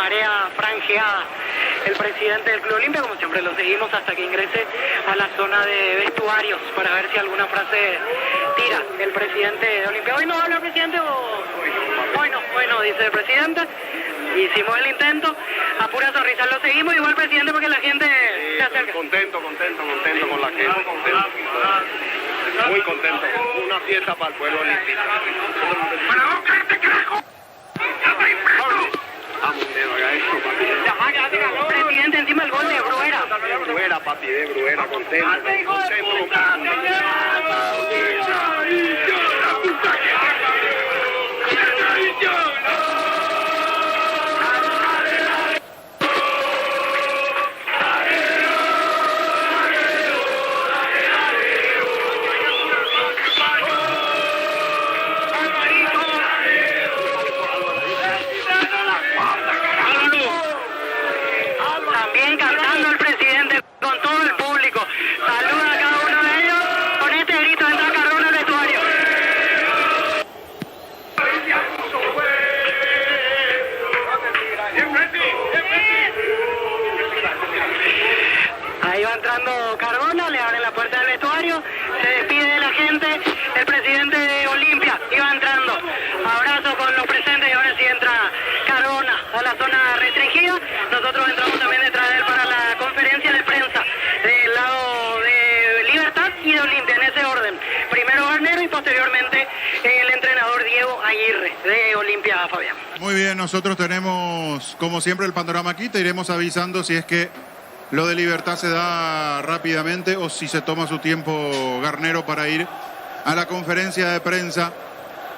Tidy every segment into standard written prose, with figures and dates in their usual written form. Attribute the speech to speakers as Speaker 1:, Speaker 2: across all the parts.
Speaker 1: marea franjeada. El presidente del Club Olimpia, como siempre lo seguimos hasta que ingrese a la zona de vestuarios para ver si alguna frase tira el presidente de Olimpia. ¿Hoy no habla el presidente o...? Hoy no, dice el presidente. Hicimos el intento, a pura sonrisa lo seguimos, igual presidente, porque la gente se acerca.
Speaker 2: Contento con la gente, muy contento, una fiesta para el pueblo olimpista.
Speaker 1: Presidente, encima el gol de Bruera.
Speaker 2: Bruera, papi, de Bruera, contento.
Speaker 1: Cardona, le abre la puerta del vestuario, se despide de la gente, el presidente de Olimpia iba entrando, abrazo con los presentes y ahora sí entra Cardona a la zona restringida. Nosotros entramos también detrás de él para la conferencia de prensa del lado de Libertad y de Olimpia, en ese orden. Primero Garnero y posteriormente el entrenador Diego Aguirre de Olimpia, Fabián.
Speaker 3: Muy bien, nosotros tenemos como siempre el panorama aquí, te iremos avisando si es que lo de Libertad se da rápidamente o si se toma su tiempo Garnero para ir a la conferencia de prensa,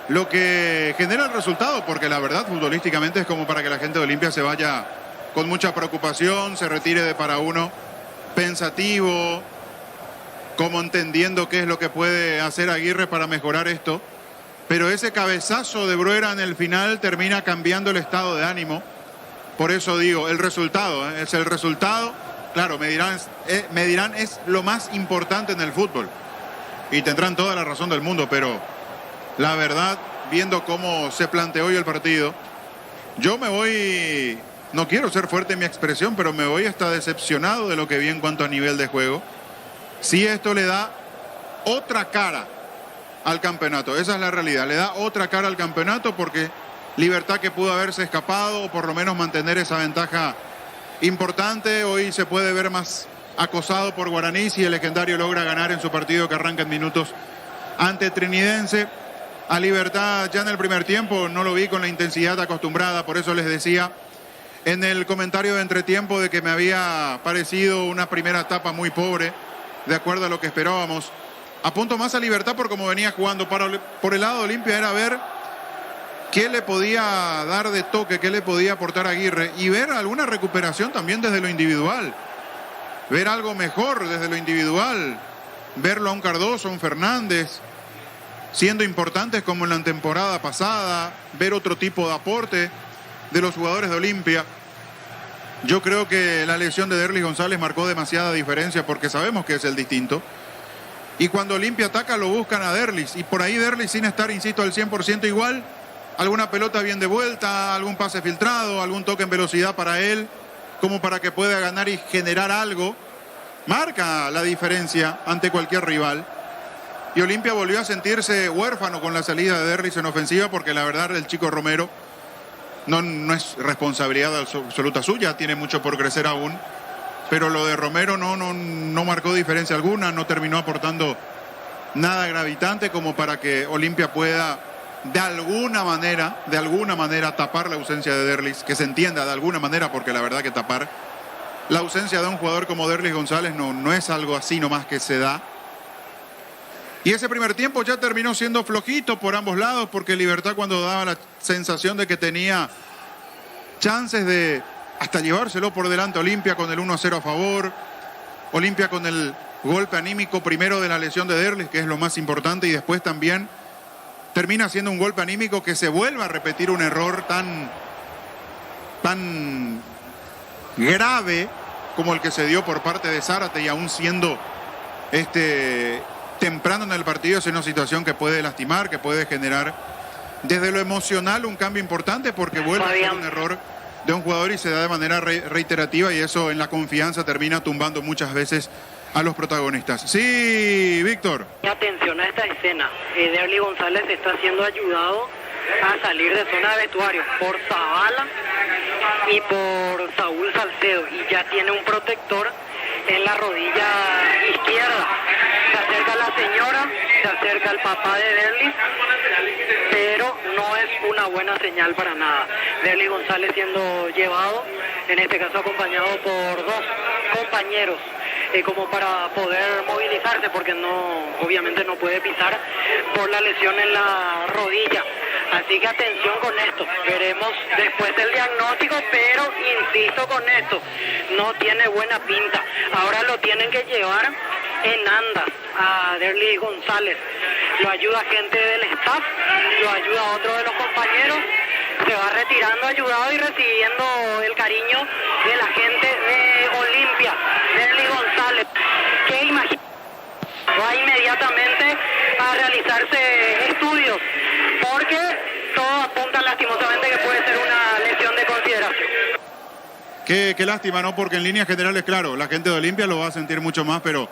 Speaker 3: lo que genera el resultado, porque la verdad futbolísticamente es como para que la gente de Olimpia se vaya con mucha preocupación, se retire de para uno pensativo, como entendiendo qué es lo que puede hacer Aguirre para mejorar esto, pero ese cabezazo de Bruera en el final termina cambiando el estado de ánimo. Por eso digo, el resultado, es el resultado. Claro, me dirán es lo más importante en el fútbol. Y tendrán toda la razón del mundo, pero la verdad, viendo cómo se planteó hoy el partido, yo me voy, no quiero ser fuerte en mi expresión, pero me voy hasta decepcionado de lo que vi en cuanto a nivel de juego. Sí, esto le da otra cara al campeonato, esa es la realidad, le da otra cara al campeonato porque Libertad, que pudo haberse escapado o por lo menos mantener esa ventaja importante, hoy se puede ver más acosado por Guaraní si el legendario logra ganar en su partido que arranca en minutos ante Trinidense. A Libertad ya en el primer tiempo no lo vi con la intensidad acostumbrada, por eso les decía en el comentario de entretiempo de que me había parecido una primera etapa muy pobre, de acuerdo a lo que esperábamos. Apunto más a Libertad por cómo venía jugando. Por el lado de Olimpia era ver qué le podía dar de toque, qué le podía aportar Aguirre y ver alguna recuperación también desde lo individual. Ver algo mejor desde lo individual. Verlo a un Cardoso, a un Fernández, siendo importantes como en la temporada pasada. Ver otro tipo de aporte de los jugadores de Olimpia. Yo creo que la lesión de Derlis González marcó demasiada diferencia porque sabemos que es el distinto. Y cuando Olimpia ataca lo buscan a Derlis. Y por ahí Derlis sin estar, insisto, al 100% igual. Alguna pelota bien de vuelta, algún pase filtrado, algún toque en velocidad para él, como para que pueda ganar y generar algo. Marca la diferencia ante cualquier rival. Y Olimpia volvió a sentirse huérfano con la salida de Derlis en ofensiva, porque la verdad el chico Romero no es responsabilidad absoluta suya, tiene mucho por crecer aún. Pero lo de Romero no marcó diferencia alguna, no terminó aportando nada gravitante como para que Olimpia pueda de alguna manera tapar la ausencia de Derlis, que se entienda de alguna manera, porque la verdad que tapar la ausencia de un jugador como Derlis González no es algo así nomás que se da. Y ese primer tiempo ya terminó siendo flojito por ambos lados, porque Libertad, cuando daba la sensación de que tenía chances de hasta llevárselo por delante Olimpia con el 1-0 a favor, Olimpia con el golpe anímico primero de la lesión de Derlis, que es lo más importante, y después también termina siendo un golpe anímico que se vuelva a repetir un error tan grave como el que se dio por parte de Zárate, y aún siendo temprano en el partido, es una situación que puede lastimar, que puede generar desde lo emocional un cambio importante, porque vuelve a ser un error de un jugador y se da de manera reiterativa, y eso en la confianza termina tumbando muchas veces a los protagonistas. Sí, Víctor.
Speaker 1: Atención a esta escena. Derly González está siendo ayudado a salir de zona de vestuario por Zavala y por Saúl Salcedo, y ya tiene un protector en la rodilla izquierda. Se acerca la señora, se acerca el papá de Derly, pero no es una buena señal para nada. Derly González siendo llevado, en este caso acompañado por dos compañeros, como para poder movilizarse, porque obviamente no puede pisar por la lesión en la rodilla. Así que atención con esto, veremos después el diagnóstico, pero insisto con esto, no tiene buena pinta. Ahora lo tienen que llevar en andas a Derly González. Lo ayuda gente del staff, lo ayuda otro de los compañeros, se va retirando ayudado y recibiendo el cariño de la gente de Olimpia. Derly González, que imagina, va inmediatamente a realizarse estudios, porque todo apunta lastimosamente que puede ser una lesión de consideración.
Speaker 3: Qué lástima, ¿no? Porque en líneas generales, claro, la gente de Olimpia lo va a sentir mucho más, pero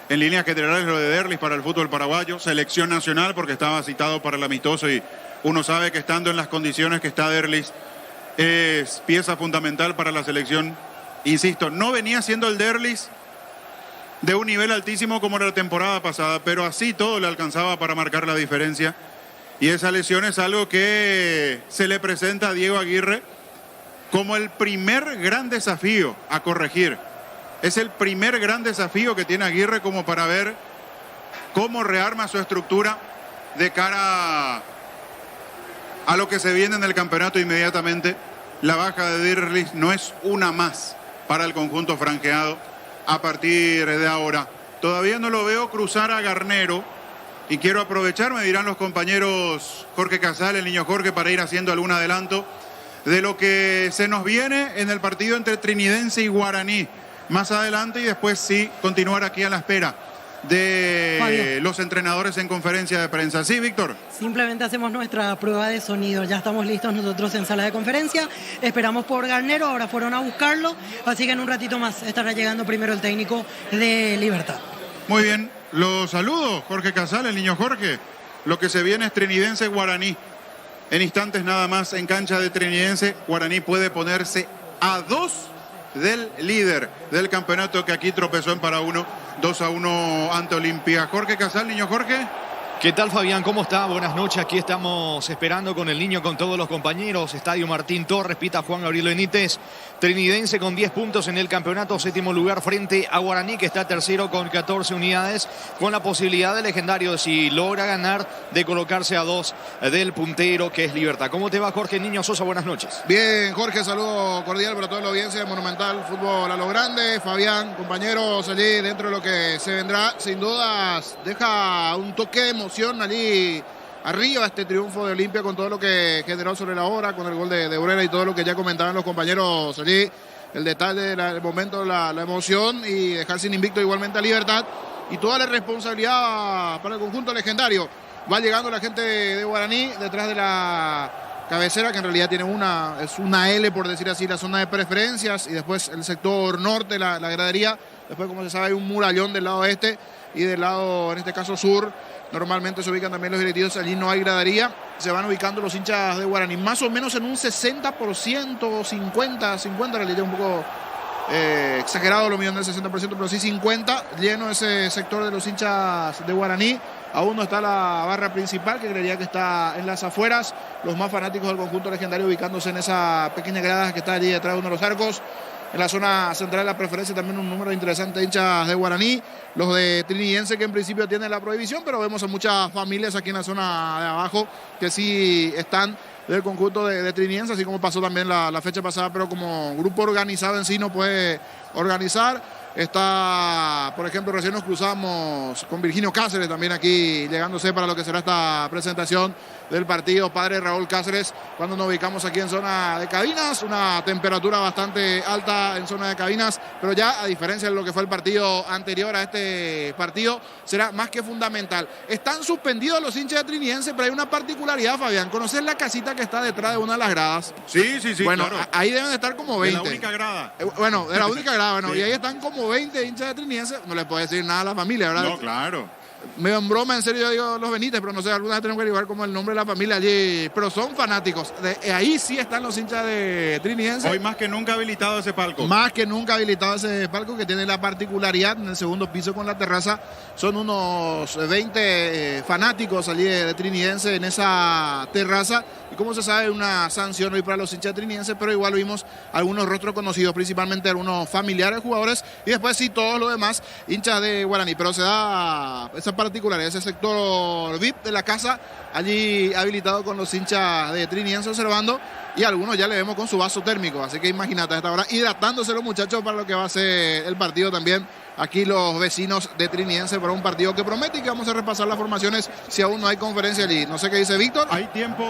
Speaker 3: en líneas generales lo de Derly para el fútbol paraguayo, selección nacional, porque estaba citado para el amistoso, y uno sabe que estando en las condiciones que está Derly es pieza fundamental para la selección. Insisto, no venía siendo el Derly de un nivel altísimo como era la temporada pasada, pero así todo le alcanzaba para marcar la diferencia. Y esa lesión es algo que se le presenta a Diego Aguirre como el primer gran desafío a corregir. Es el primer gran desafío que tiene Aguirre, como para ver cómo rearma su estructura de cara a lo que se viene en el campeonato inmediatamente. La baja de Derly no es una más para el conjunto franjeado a partir de ahora. Todavía no lo veo cruzar a Garnero, y quiero aprovechar, me dirán los compañeros Jorge Casal, el niño Jorge, para ir haciendo algún adelanto de lo que se nos viene en el partido entre Trinidense y Guaraní más adelante, y después sí continuar aquí a la espera de
Speaker 4: Fabio,
Speaker 3: los entrenadores en conferencia de prensa. Sí, Víctor.
Speaker 4: Simplemente hacemos nuestra prueba de sonido. Ya estamos listos nosotros en sala de conferencia. Esperamos por Garnero, ahora fueron a buscarlo. Así que en un ratito más estará llegando primero el técnico de Libertad.
Speaker 3: Muy bien, los saludo, Jorge Casal, el niño Jorge. Lo que se viene es Trinidense Guaraní. En instantes nada más en cancha de Trinidense. Guaraní puede ponerse a 2 del líder del campeonato, que aquí tropezó en para 1, 2-1 ante Olimpia. Jorge Casal, niño Jorge.
Speaker 5: ¿Qué tal, Fabián? ¿Cómo está? Buenas noches. Aquí estamos esperando con el niño, con todos los compañeros. Estadio Martín Torres, pita Juan Gabriel Benítez. Trinidense con 10 puntos en el campeonato, séptimo lugar frente a Guaraní, que está tercero con 14 unidades, con la posibilidad de Legendario, si logra ganar, de colocarse a 2 del puntero, que es Libertad. ¿Cómo te va, Jorge Niño Sosa? Buenas noches.
Speaker 6: Bien, Jorge, saludo cordial para toda la audiencia de Monumental Fútbol a lo Grande. Fabián, compañeros, allí dentro de lo que se vendrá, sin dudas deja un toque de emoción allí arriba este triunfo de Olimpia, con todo lo que generó sobre la hora, con el gol de Urena y todo lo que ya comentaban los compañeros allí, el detalle del momento, la emoción, y dejar sin invicto igualmente a Libertad, y toda la responsabilidad para el conjunto legendario. Va llegando la gente de Guaraní detrás de la cabecera, que en realidad tiene es una L, por decir así, la zona de preferencias, y después el sector norte, la gradería. Después, como se sabe, hay un murallón del lado este, y del lado, en este caso, sur. Normalmente se ubican también los directivos, allí no hay gradería. Se van ubicando los hinchas de Guaraní, más o menos en un 60%, 50, en realidad un poco exagerado lo mío del 60%, pero sí 50%, lleno ese sector de los hinchas de Guaraní. Aún no está la barra principal, que creería que está en las afueras. Los más fanáticos del conjunto legendario ubicándose en esa pequeña grada que está allí detrás de uno de los arcos. En la zona central de la preferencia también un número interesante de hinchas de Guaraní. Los de Trinidense, que en principio tienen la prohibición, pero vemos a muchas familias aquí en la zona de abajo que sí están del conjunto de Trinidense, así como pasó también la fecha pasada, pero como grupo organizado en sí no puede organizar. Está, por ejemplo, recién nos cruzamos con Virginio Cáceres también aquí, llegándose para lo que será esta presentación del partido. Padre Raúl Cáceres, cuando nos ubicamos aquí en zona de cabinas, una temperatura bastante alta en zona de cabinas, pero ya a diferencia de lo que fue el partido anterior a este partido, será más que fundamental. Están suspendidos los hinchas de Trinidense, pero hay una particularidad, Fabián. ¿Conoces la casita que está detrás de una de las gradas?
Speaker 3: Sí,
Speaker 6: Bueno,
Speaker 3: claro.
Speaker 6: ahí deben de estar como 20.
Speaker 3: De la única grada.
Speaker 6: Bueno, de la única grada, bueno,
Speaker 3: Sí.
Speaker 6: y ahí están como 20 hinchas de Trinidense. No le puedo decir nada a la familia, ¿verdad?
Speaker 3: No, claro.
Speaker 6: Medio en broma, en serio, yo digo los Benítez, pero no sé, alguna vez tenemos que averiguar como el nombre de la familia allí. Pero son fanáticos. Ahí sí están los hinchas de Trinidense.
Speaker 3: Hoy más que nunca habilitado ese palco.
Speaker 6: Más que nunca habilitado ese palco, que tiene la particularidad en el segundo piso con la terraza. Son unos 20 fanáticos allí de Trinidense en esa terraza. Y como se sabe, una sanción hoy para los hinchas trinidenses, pero igual vimos algunos rostros conocidos, principalmente algunos familiares jugadores, y después sí todos los demás hinchas de Guaraní. Pero se da esa particularidad, ese sector VIP de la casa, allí habilitado con los hinchas de Trinidense observando, y algunos ya le vemos con su vaso térmico, así que imagínate a esta hora hidratándose los muchachos para lo que va a ser el partido también. Aquí los vecinos de Trinidense para un partido que promete, y que vamos a repasar las formaciones si aún no hay conferencia allí. No sé qué dice Víctor.
Speaker 3: Hay tiempo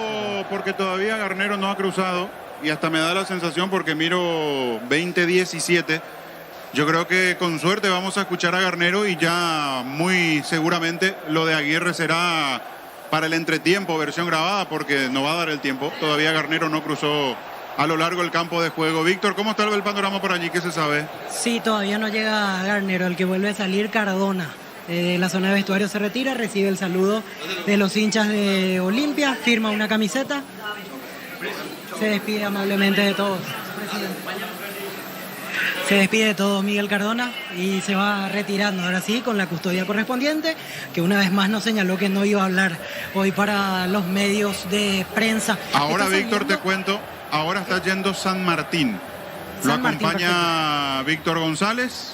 Speaker 3: porque todavía Garnero no ha cruzado y hasta me da la sensación porque miro 20-17. Yo creo que con suerte vamos a escuchar a Garnero y ya muy seguramente lo de Aguirre será para el entretiempo, versión grabada, porque no va a dar el tiempo. Todavía Garnero no cruzó a lo largo del campo de juego. Víctor, ¿cómo está el panorama por allí? ¿Qué se sabe?
Speaker 4: Sí, todavía no llega Garnero, el que vuelve a salir Cardona. La zona de vestuario se retira, recibe el saludo de los hinchas de Olimpia, firma una camiseta, se despide amablemente de todos. Se despide de todos Miguel Cardona y se va retirando, ahora sí, con la custodia correspondiente, que una vez más nos señaló que no iba a hablar hoy para los medios de prensa.
Speaker 3: Ahora,
Speaker 4: Está
Speaker 3: Víctor,
Speaker 4: saliendo-
Speaker 3: te cuento, ahora está yendo San Martín. Lo
Speaker 4: San Martín,
Speaker 3: acompaña Víctor González,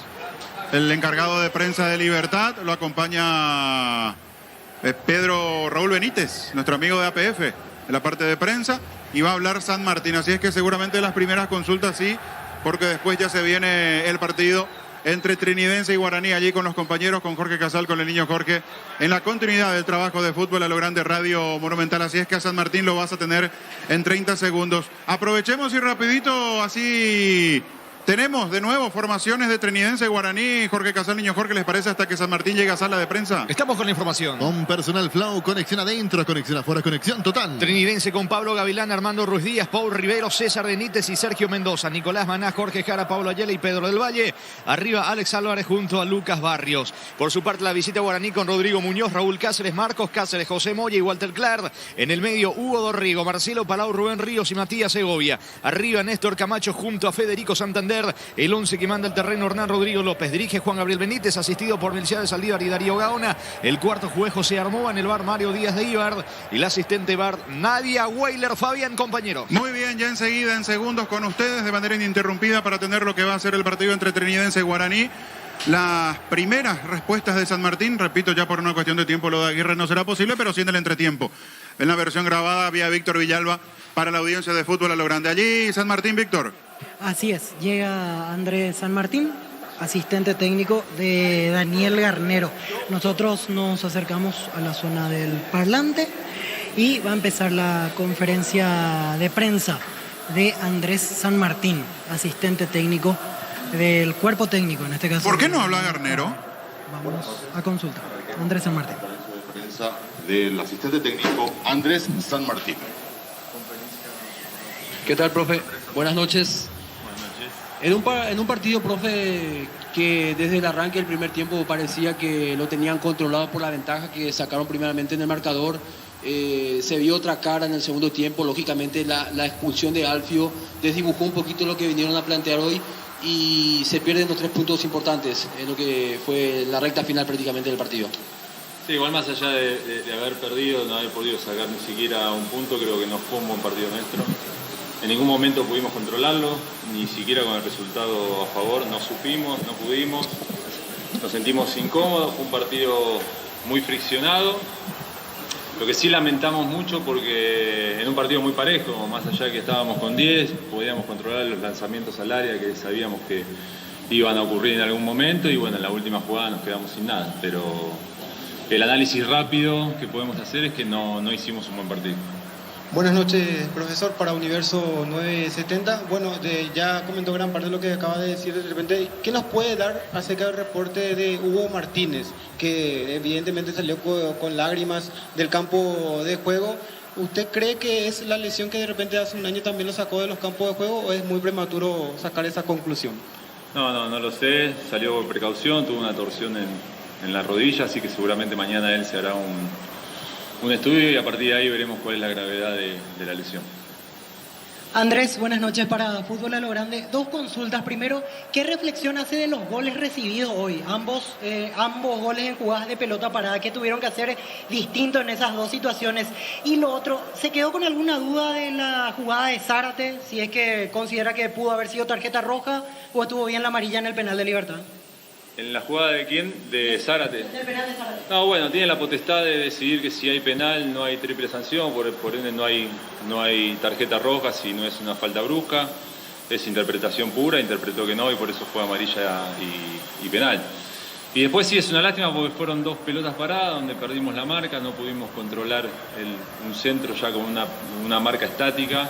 Speaker 3: el encargado de prensa de Libertad. Lo acompaña Pedro Raúl Benítez, nuestro amigo de APF, en la parte de prensa. Y va a hablar San Martín. Así es que seguramente las primeras consultas sí, porque después ya se viene el partido entre Trinidense y Guaraní, allí con los compañeros, con Jorge Casal, con el niño Jorge, en la continuidad del trabajo de fútbol a lo grande Radio Monumental. Así es que a San Martín lo vas a tener en 30 segundos. Aprovechemos y rapidito, así tenemos de nuevo formaciones de Trinidense y Guaraní. Jorge Casal, niño Jorge, ¿les parece hasta que San Martín llegue a sala de prensa?
Speaker 5: Estamos con la información.
Speaker 7: Con Personal Flow, conexión adentro, conexión afuera, conexión total.
Speaker 5: Trinidense con Pablo Gavilán, Armando Ruiz Díaz, Paul Rivero, César Benítez y Sergio Mendoza. Nicolás Maná, Jorge Jara, Pablo Ayala y Pedro del Valle. Arriba Alex Álvarez junto a Lucas Barrios. Por su parte la visita a Guaraní con Rodrigo Muñoz, Raúl Cáceres, Marcos Cáceres, José Moya y Walter Clark. En el medio Hugo Dorrigo, Marcelo Palau, Rubén Ríos y Matías Segovia. Arriba Néstor Camacho junto a Federico Santander. El 11 que manda el terreno Hernán Rodrigo López. Dirige Juan Gabriel Benítez, asistido por Melciades Saldívar y Darío Gaona. El cuarto juez José Armoa. En el bar Mario Díaz de Ibar. Y la asistente bar Nadia Weiler. Fabián, compañero.
Speaker 3: Muy bien, ya enseguida, en segundos con ustedes, de manera ininterrumpida, para tener lo que va a ser el partido entre Trinidense y Guaraní. Las primeras respuestas de San Martín, repito, ya por una cuestión de tiempo lo de Aguirre no será posible, pero sí en el entretiempo. En la versión grabada vía Víctor Villalba para la audiencia de fútbol a lo grande. Allí, San Martín, Víctor.
Speaker 4: Así es, llega Andrés San Martín, asistente técnico de Daniel Garnero. Nosotros nos acercamos a la zona del parlante y va a empezar la conferencia de prensa de Andrés San Martín, asistente técnico del cuerpo técnico, en este caso.
Speaker 3: ¿Por qué no habla Garnero?
Speaker 4: Vamos a consultar. Andrés San Martín.
Speaker 7: Prensa del asistente técnico Andrés San Martín.
Speaker 8: ¿Qué tal, profe? Buenas noches. En un partido, profe, que desde el arranque del primer tiempo parecía que lo tenían controlado por la ventaja que sacaron primeramente en el marcador. Se vio otra cara en el segundo tiempo. Lógicamente la expulsión de Alfio desdibujó un poquito lo que vinieron a plantear hoy y se pierden los 3 puntos importantes en lo que fue la recta final prácticamente del partido.
Speaker 9: Sí, igual más allá de haber perdido, no haber podido sacar ni siquiera un punto, creo que no fue un buen partido nuestro. En ningún momento pudimos controlarlo, ni siquiera con el resultado a favor, no supimos, no pudimos. Nos sentimos incómodos, fue un partido muy friccionado. Lo que sí lamentamos mucho porque en un partido muy parejo, más allá que estábamos con 10, podíamos controlar los lanzamientos al área, que sabíamos que iban a ocurrir en algún momento y bueno, en la última jugada nos quedamos sin nada, pero el análisis rápido que podemos hacer es que no hicimos un buen partido.
Speaker 10: Buenas noches, profesor, para Universo 970. Bueno, ya comentó gran parte de lo que acaba de decir de repente. ¿Qué nos puede dar acerca del reporte de Hugo Martínez, que evidentemente salió con lágrimas del campo de juego? ¿Usted cree que es la lesión que de repente hace un año también lo sacó de los campos de juego o es muy prematuro sacar esa conclusión?
Speaker 9: No lo sé, salió por precaución, tuvo una torsión en la rodilla, así que seguramente mañana él se hará un estudio y a partir de ahí veremos cuál es la gravedad de la lesión.
Speaker 4: Andrés, buenas noches para Fútbol a lo Grande. 2 consultas. Primero, ¿qué reflexión hace de los goles recibidos hoy? Ambos goles en jugadas de pelota parada. ¿Qué tuvieron que hacer distinto en esas 2 situaciones? Y lo otro, ¿se quedó con alguna duda de la jugada de Zárate? Si es que considera que pudo haber sido tarjeta roja o estuvo bien la amarilla en el penal de Libertad.
Speaker 9: ¿En la jugada de quién? ¿De Zárate?
Speaker 4: Del penal de Zárate.
Speaker 9: No, bueno, tiene la potestad de decidir que si hay penal no hay triple sanción, por ende no hay tarjeta roja si no es una falta brusca. Es interpretación pura, interpretó que no y por eso fue amarilla y penal. Y después sí es una lástima porque fueron 2 pelotas paradas donde perdimos la marca, no pudimos controlar un centro ya con una marca estática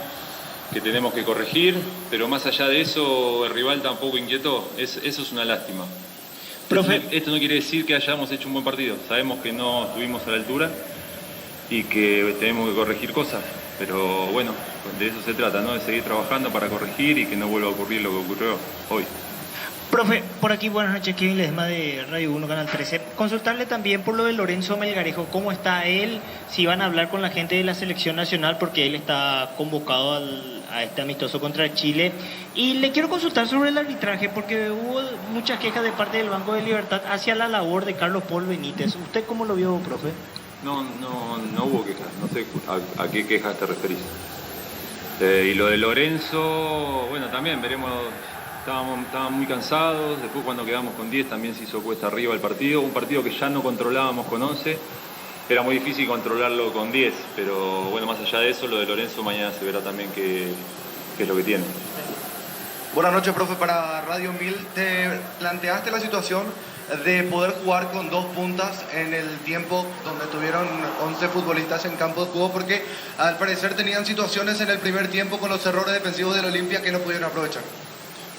Speaker 9: que tenemos que corregir, pero más allá de eso el rival tampoco inquietó, eso es una lástima.
Speaker 4: Profe.
Speaker 9: Esto no quiere decir que hayamos hecho un buen partido. Sabemos que no estuvimos a la altura y que tenemos que corregir cosas. Pero bueno, de eso se trata, ¿no? De seguir trabajando para corregir y que no vuelva a ocurrir lo que ocurrió hoy.
Speaker 11: Profe, por aquí buenas noches, Kevin Ledesma de Radio 1, Canal 13. Consultarle también por lo de Lorenzo Melgarejo, ¿cómo está él? Si van a hablar con la gente de la selección nacional porque él está convocado a este amistoso contra Chile. Y le quiero consultar sobre el arbitraje porque hubo muchas quejas de parte del Banco de Libertad hacia la labor de Carlos Paul Benítez. ¿Usted cómo lo vio, profe?
Speaker 9: No hubo quejas, no sé a qué quejas te referís. Y lo de Lorenzo, bueno, también veremos. Estábamos muy cansados, después cuando quedamos con 10 también se hizo cuesta arriba el partido, un partido que ya no controlábamos con 11, era muy difícil controlarlo con 10, pero bueno, más allá de eso, lo de Lorenzo mañana se verá también qué es lo que tiene.
Speaker 12: Buenas noches, profe, para Radio 1000. Te planteaste la situación de poder jugar con 2 puntas en el tiempo donde tuvieron 11 futbolistas en campo de juego, porque al parecer tenían situaciones en el primer tiempo con los errores defensivos del Olimpia que no pudieron aprovechar.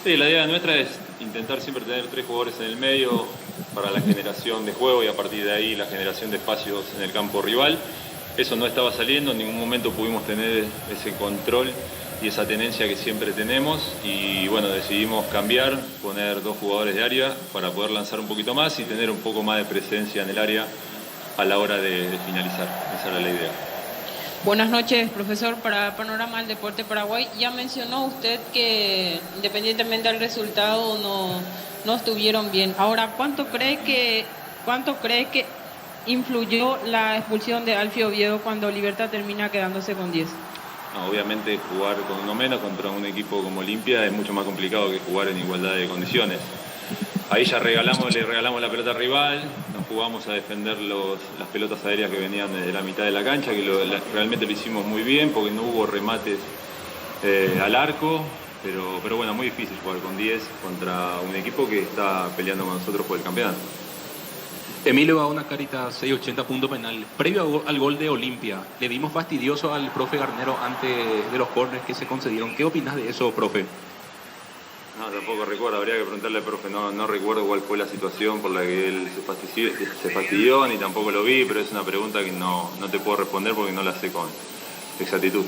Speaker 9: Sí, la idea nuestra es intentar siempre tener 3 jugadores en el medio para la generación de juego y a partir de ahí la generación de espacios en el campo rival. Eso no estaba saliendo, en ningún momento pudimos tener ese control y esa tenencia que siempre tenemos y bueno, decidimos cambiar, poner 2 jugadores de área para poder lanzar un poquito más y tener un poco más de presencia en el área a la hora de finalizar. Esa era la idea.
Speaker 13: Buenas noches, profesor. Para Panorama del Deporte Paraguay, ya mencionó usted que independientemente del resultado no estuvieron bien. Ahora, ¿cuánto cree que influyó la expulsión de Alfie Oviedo cuando Libertad termina quedándose con 10?
Speaker 9: No, obviamente jugar con uno menos contra un equipo como Olimpia es mucho más complicado que jugar en igualdad de condiciones. Ahí ya le regalamos la pelota al rival, nos jugamos a defender las pelotas aéreas que venían de la mitad de la cancha, que realmente lo hicimos muy bien porque no hubo remates al arco, pero bueno, muy difícil jugar con 10 contra un equipo que está peleando con nosotros por el campeonato.
Speaker 14: Emilio va una carita 680 punto penal. Previo al gol de Olimpia, le dimos fastidioso al profe Garnero antes de los corners que se concedieron. ¿Qué opinas de eso, profe?
Speaker 9: No, tampoco recuerdo, habría que preguntarle al profe, no recuerdo cuál fue la situación por la que él se fastidió, ni tampoco lo vi, pero es una pregunta que no te puedo responder porque no la sé con exactitud.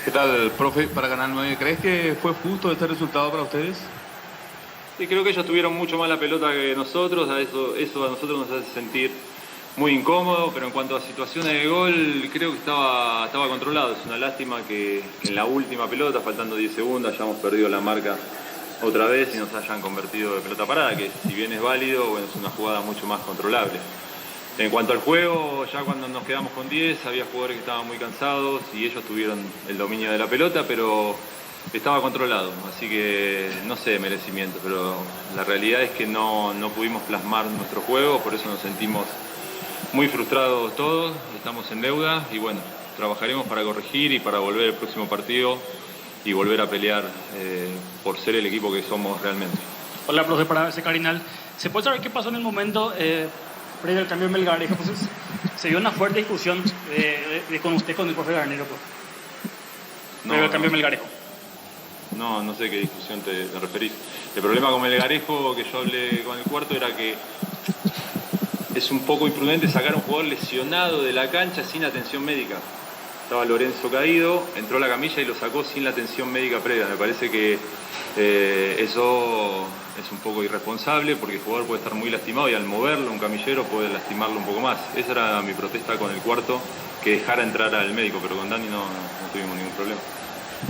Speaker 14: ¿Qué tal, profe? Para Canal 9, ¿crees que fue justo este resultado para ustedes?
Speaker 9: Sí, creo que ellos tuvieron mucho más la pelota que nosotros, eso a nosotros nos hace sentir muy incómodo, pero en cuanto a situaciones de gol, creo que estaba controlado. Es una lástima que en la última pelota, faltando 10 segundos, hayamos perdido la marca otra vez y nos hayan convertido de pelota parada, que si bien es válido, bueno, es una jugada mucho más controlable. En cuanto al juego, ya cuando nos quedamos con 10, había jugadores que estaban muy cansados y ellos tuvieron el dominio de la pelota, pero estaba controlado, así que no sé de merecimiento, pero la realidad es que no pudimos plasmar nuestro juego, por eso nos sentimos muy frustrados todos, estamos en deuda y bueno, trabajaremos para corregir y para volver el próximo partido y volver a pelear por ser el equipo que somos realmente.
Speaker 15: Hola, profe, para ese Carinal. ¿Se puede saber qué pasó en el momento previo al cambio de Melgarejo? Pues, se dio una fuerte discusión con usted, con el profe Garnero, pues, previo al cambio de Melgarejo.
Speaker 9: No sé qué discusión te referís. El problema con Melgarejo, que yo hablé con el cuarto, era que es un poco imprudente sacar a un jugador lesionado de la cancha sin atención médica. Estaba Lorenzo caído, entró a la camilla y lo sacó sin la atención médica previa. Me parece que eso es un poco irresponsable porque el jugador puede estar muy lastimado y al moverlo un camillero puede lastimarlo un poco más. Esa era mi protesta con el cuarto, que dejara entrar al médico, pero con Dani no tuvimos ningún problema.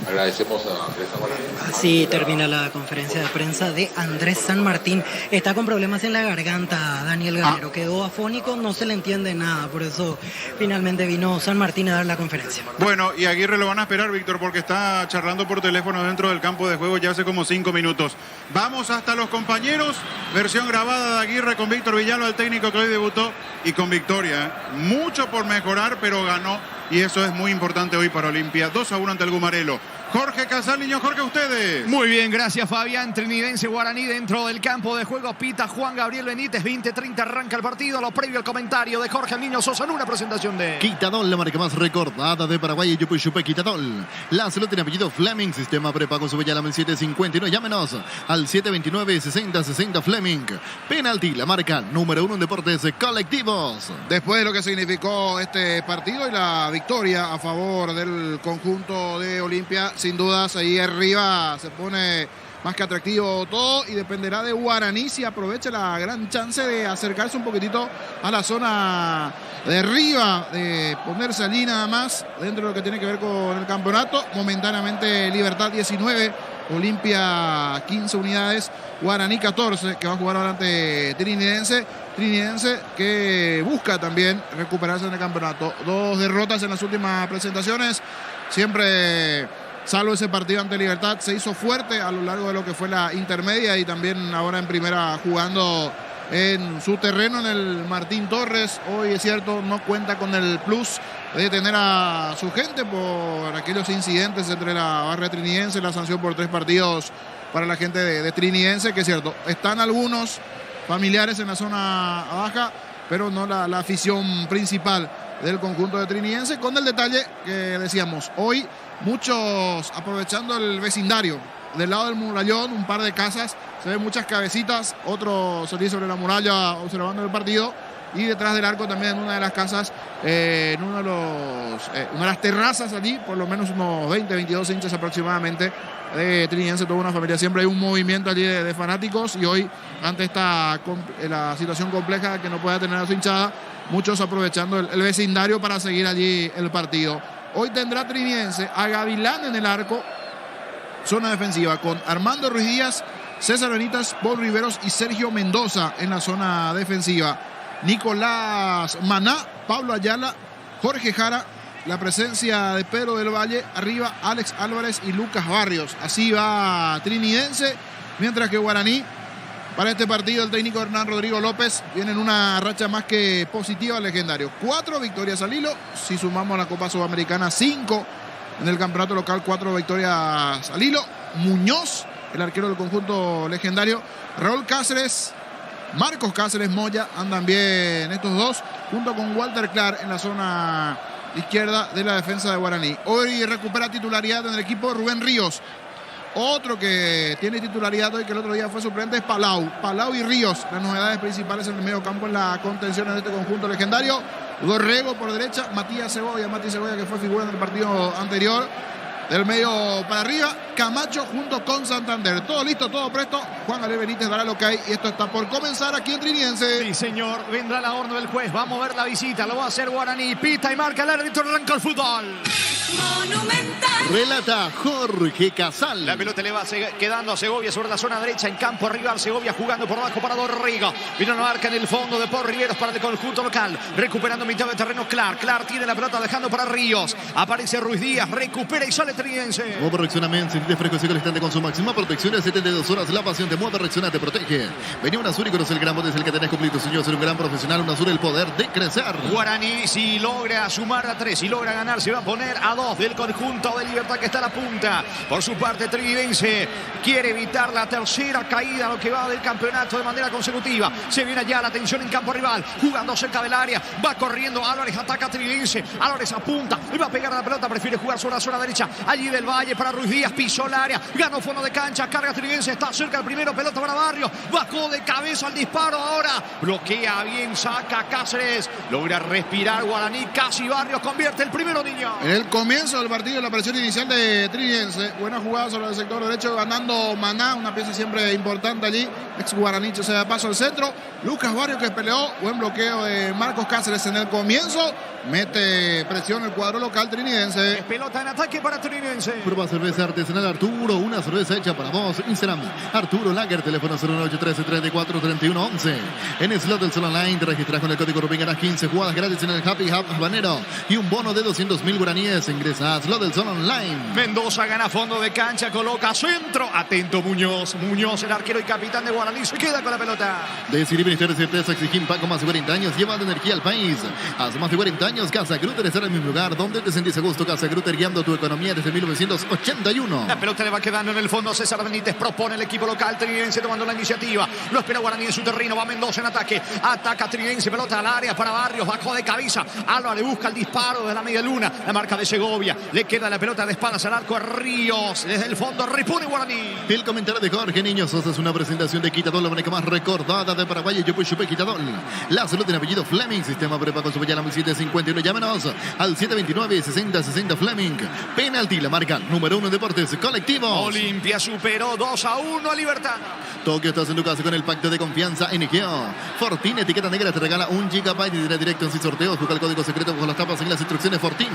Speaker 7: Agradecemos a Andrés San Martín.
Speaker 4: Así termina la conferencia de prensa de Andrés San Martín. Está con problemas en la garganta, Daniel Garnero. Quedó afónico, no se le entiende nada. Por eso finalmente vino San Martín a dar la conferencia.
Speaker 3: Bueno, y Aguirre lo van a esperar, Víctor, porque está charlando por teléfono dentro del campo de juego ya hace como 5 minutos. Vamos hasta los compañeros. Versión grabada de Aguirre con Víctor Villalba, el técnico que hoy debutó, y con victoria. Mucho por mejorar, pero ganó. Y eso es muy importante hoy para Olimpia. 2-1 ante el Gumarelo. Jorge Casal, niño Jorge, ustedes.
Speaker 5: Muy bien, gracias Fabián. Trinidense Guaraní dentro del campo de juego. Pita Juan Gabriel Benítez, 20:30 arranca el partido. Lo previo al comentario de Jorge el Niño Sosa en una presentación de
Speaker 16: Quitadol, la marca más recordada de Paraguay. Yupi Chupe Quitadol. La salud tiene apellido Fleming. Sistema prepago Subellala 759. Llámenos al 729-6060 Fleming. Penalti, la marca número 1 en deportes colectivos.
Speaker 6: Después de lo que significó este partido y la victoria a favor del conjunto de Olimpia, sin dudas ahí arriba se pone más que atractivo todo y dependerá de Guaraní si aprovecha la gran chance de acercarse un poquitito a la zona de arriba, de ponerse allí nada más dentro de lo que tiene que ver con el campeonato. Momentáneamente Libertad 19, Olimpia 15 unidades, Guaraní 14, que va a jugar ahora ante Trinidense que busca también recuperarse en el campeonato. 2 derrotas en las últimas presentaciones, siempre salvo ese partido ante Libertad, se hizo fuerte a lo largo de lo que fue la intermedia y también ahora en primera jugando en su terreno en el Martín Torres. Hoy es cierto, no cuenta con el plus de tener a su gente por aquellos incidentes entre la barra trinidense, la sanción por 3 partidos para la gente de Trinidense, que es cierto, están algunos familiares en la zona baja, pero no la afición principal del conjunto de Trinidense, con el detalle que decíamos, hoy muchos aprovechando el vecindario del lado del murallón, un par de casas, se ven muchas cabecitas, otros salí sobre la muralla observando el partido, y detrás del arco también en una de las casas, en una de las terrazas allí, por lo menos unos 20, 22 hinchas aproximadamente de Trinidense, toda una familia. Siempre hay un movimiento allí de fanáticos, y hoy ante la situación compleja que no pueda tener a su hinchada, muchos aprovechando el vecindario para seguir allí el partido. Hoy tendrá Trinidense a Gavilán en el arco, zona defensiva, con Armando Ruiz Díaz, César Benítez, Paul Riveros y Sergio Mendoza en la zona defensiva. Nicolás Maná, Pablo Ayala, Jorge Jara, la presencia de Pedro del Valle, arriba Alex Álvarez y Lucas Barrios. Así va Trinidense, mientras que Guaraní, para este partido el técnico Hernán Rodrigo López viene en una racha más que positiva, legendario. 4 victorias al hilo, si sumamos la Copa Sudamericana, 5 en el campeonato local, 4 victorias al hilo. Muñoz, el arquero del conjunto legendario, Raúl Cáceres, Marcos Cáceres, Moya, andan bien estos dos, junto con Walter Clark en la zona izquierda de la defensa de Guaraní. Hoy recupera titularidad en el equipo Rubén Ríos. Otro que tiene titularidad hoy, que el otro día fue suplente, es Palau y Ríos, las novedades principales en el medio campo en la contención de este conjunto legendario. Dorrego por derecha, Matías Segovia, que fue figura en el partido anterior. Del medio para arriba, Camacho junto con Santander. Todo listo, todo presto. Juan Gabriel Benítez dará el ok y esto está por comenzar aquí en Trinidense.
Speaker 5: Sí, señor. Vendrá la orden del juez. Va a mover la visita. Lo va a hacer Guaraní. Pita y marca el árbitro. Arranca el fútbol.
Speaker 16: Monumental. Relata Jorge Casal.
Speaker 5: La pelota le va quedando a Segovia sobre la zona derecha en campo rival. Segovia jugando por abajo para Dorrego. Vino la marca en el fondo de Paul Riveros para el conjunto local. Recuperando mitad de terreno Clark tiene la pelota dejando para Ríos. Aparece Ruiz Díaz. Recupera y sale Trinidense.
Speaker 16: Nuevo reaccionamiento, de fresco seco al instante con su máxima protección de 72 horas. La pasión te mueve, reacciona, te protege. Vení a UNASUR y conoce el gran poder, es el que tenés cumplido tu sueño, ser un gran profesional. UNASUR, el poder de crecer.
Speaker 5: Guaraní, si logra sumar a 3, si logra ganar, se va a poner a 2 del conjunto de Libertad que está a la punta. Por su parte, Trinidense quiere evitar la tercera caída, lo que va del campeonato de manera consecutiva. Se viene allá la tensión en campo rival, jugando cerca del área, va corriendo Álvarez, ataca a Trinidense, Álvarez apunta, le va a pegar a la pelota, prefiere jugar sobre la zona derecha, allí del Valle para Ruiz Díaz, pisó el área, ganó fondo de cancha, carga Trinidense, está cerca del primero, pelota para Barrio, bajó de cabeza al disparo ahora, bloquea bien, saca Cáceres, logra respirar Guaraní, casi Barrios convierte el primero, niño.
Speaker 6: En el comienzo del partido, la presión inicial de Trinidense, buena jugada sobre el sector derecho, ganando Maná, una pieza siempre importante allí, ex Guaraní, se da paso al centro, Lucas Barrios que peleó, buen bloqueo de Marcos Cáceres en el comienzo, mete presión el cuadro local trinidense.
Speaker 5: Es pelota en ataque para Trinidense.
Speaker 16: Prueba cerveza artesanal Arturo, una cerveza hecha para vos. Instagram, Arturo Lager, teléfono 09813343111. En Slot del Sol Online te registras con el código Rubén, ganas 15 jugadas gratis en el Happy Hub Habanero y un bono de 200.000 guaraníes. Ingresa a Slot del Sol Online.
Speaker 5: Mendoza gana fondo de cancha, coloca centro. Atento Muñoz. Muñoz, el arquero y capitán de Guaraní, se queda con la pelota.
Speaker 16: Decidir Ministerio de Certeza, exigir Paco, más de 40 años, llevando energía al país. Hace más de 40 años, Casa Grutter está en el mismo lugar donde te sentís a gusto. Casa Grutter, guiando tu economía desde 1981.
Speaker 5: La pelota le va quedando en el fondo. César Benítez propone el equipo local trinidense tomando la iniciativa. Lo espera Guaraní en su terreno. Va Mendoza en ataque. Ataca Trinidense. Pelota al área para Barrios. Bajó de cabeza. Álvarez busca el disparo de la media luna. La marca de Segovia. Le queda la pelota de espaldas al arco a Ríos. Desde el fondo repone Guaraní.
Speaker 16: El comentario de Jorge Niño Sosa es una presentación de Quitadol, la única más recordada de Paraguay. Yo pues Quitadol. La salud en apellido Fleming. Sistema prepago su llama 751. Llámenos al 729-6060 Fleming. Penalti, la marca número 1 en deportes colectivos.
Speaker 5: Olimpia superó 2-1 a Libertad.
Speaker 16: Tokio, estás en tu casa con el pacto de confianza en Geo. Fortín, etiqueta negra, te regala 1 GB y dirá directo en sus sorteos. Busca el código secreto con las tapas en las instrucciones Fortín.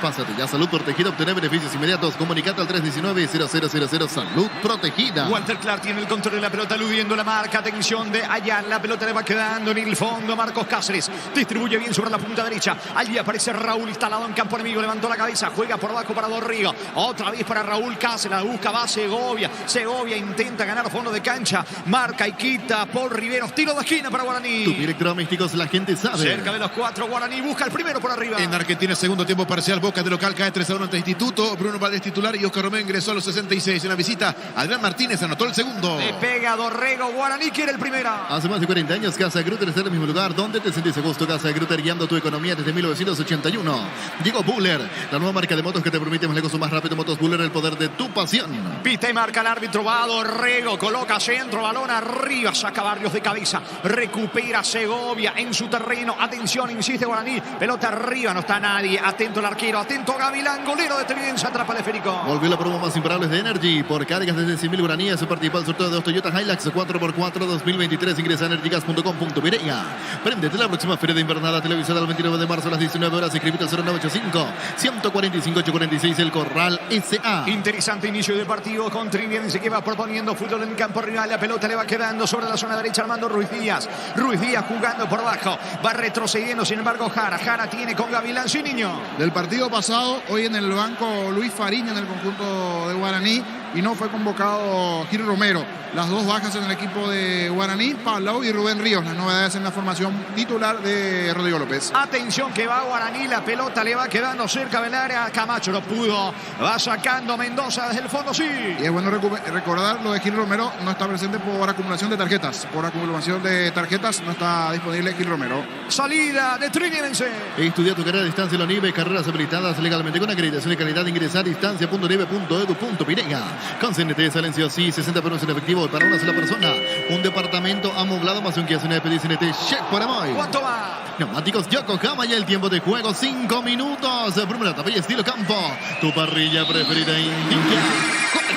Speaker 16: Pásate ya, salud protegida, obtener beneficios inmediatos. Comunicate al 319-0000 Salud protegida.
Speaker 5: Walter Clark tiene el control de la pelota, eludiendo la marca. Atención de allá, la pelota le va quedando en el fondo. Marcos Cáceres distribuye bien sobre la punta derecha. Allí aparece Raúl instalado en campo enemigo, levantó la cabeza, juega por abajo para Dorrigo. Otra vez para Raúl Cáceres, la busca, va Segovia. Segovia intenta ganar fondo de cancha, marca y quita Paul Riveros, tiro de esquina para Guaraní.
Speaker 16: Tu electrodomésticos, la gente sabe.
Speaker 5: Cerca de los 4, Guaraní busca el primero por arriba.
Speaker 17: En Argentina, segundo tiempo parcial, Boca de local cae 3-1 ante Instituto. Bruno Valdés titular y Oscar Romero ingresó a los 66. En la visita, Adrián Martínez anotó el segundo.
Speaker 5: Le pega Dorrego, Guaraní quiere el primero.
Speaker 16: Hace más de 40 años, Casa Grutter está en el mismo lugar donde te sentís a gusto. Casa Grutter, guiando tu economía desde 1981. Diego Buller, la nueva marca de motos que te permite más negocio más rápido. Motos Buller, el poder de tu pasión.
Speaker 5: Pita y marca el árbitro, va Dorrego, coloca centro, balón arriba, saca Barrios de cabeza, recupera Segovia en su terreno. Atención, insiste Guaraní, pelota arriba, no está nadie. Atento el arquero, atento Gavilán, golero de Trinidense, atrapa el esférico.
Speaker 16: Volvió la promo más imparable de Energy. Por cargas desde 100.000 guaraníes, se participó el sorteo de 2 Toyota Hilux 4x4 2023. Ingresa a energygas.com.virea. Préndete la próxima feria de invernada televisada el 29 de marzo a las 19 horas. Inscribite al 0985-145-846 El Corral S.A.
Speaker 5: Interesante inicio de partido con Trinidense que va proponiendo fútbol en campo rival. La pelota le va quedando sobre la zona derecha Armando Ruiz Díaz. Ruiz Díaz jugando por abajo. Va retrocediendo, sin embargo, Jara. Jara tiene con Gavilán, sí, niño.
Speaker 6: Del partido pasado, hoy en el banco Luis Fariña en el conjunto de Guaraní y no fue convocado Gil Romero. Las dos bajas en el equipo de Guaraní, Palau y Rubén Ríos. Las novedades en la formación titular de Rodrigo López.
Speaker 5: Atención que va Guaraní, la pelota le va quedando cerca del área. Camacho no pudo. Va sacando Mendoza desde el fondo, sí.
Speaker 6: Y es bueno recordar lo de Gil Romero, no está presente por acumulación de tarjetas. Por acumulación de tarjetas no está disponible Gil Romero.
Speaker 5: Salida de Trinidense.
Speaker 16: Estudia tu carrera a distancia en la UNIBE, carreras habilitadas legalmente con acreditación de calidad. Ingresa a distancia.unibe.edu.pirega. Con CNT Silencio, sí, 60 pesos en efectivo para una sola persona. Un departamento amoblado más un que hace una de CNT Check para hoy.
Speaker 5: ¿Cuánto va?
Speaker 16: Neumáticos Yokohama, ya el tiempo de juego 5 minutos. Primera etapa y estilo campo. Tu parrilla preferida indica.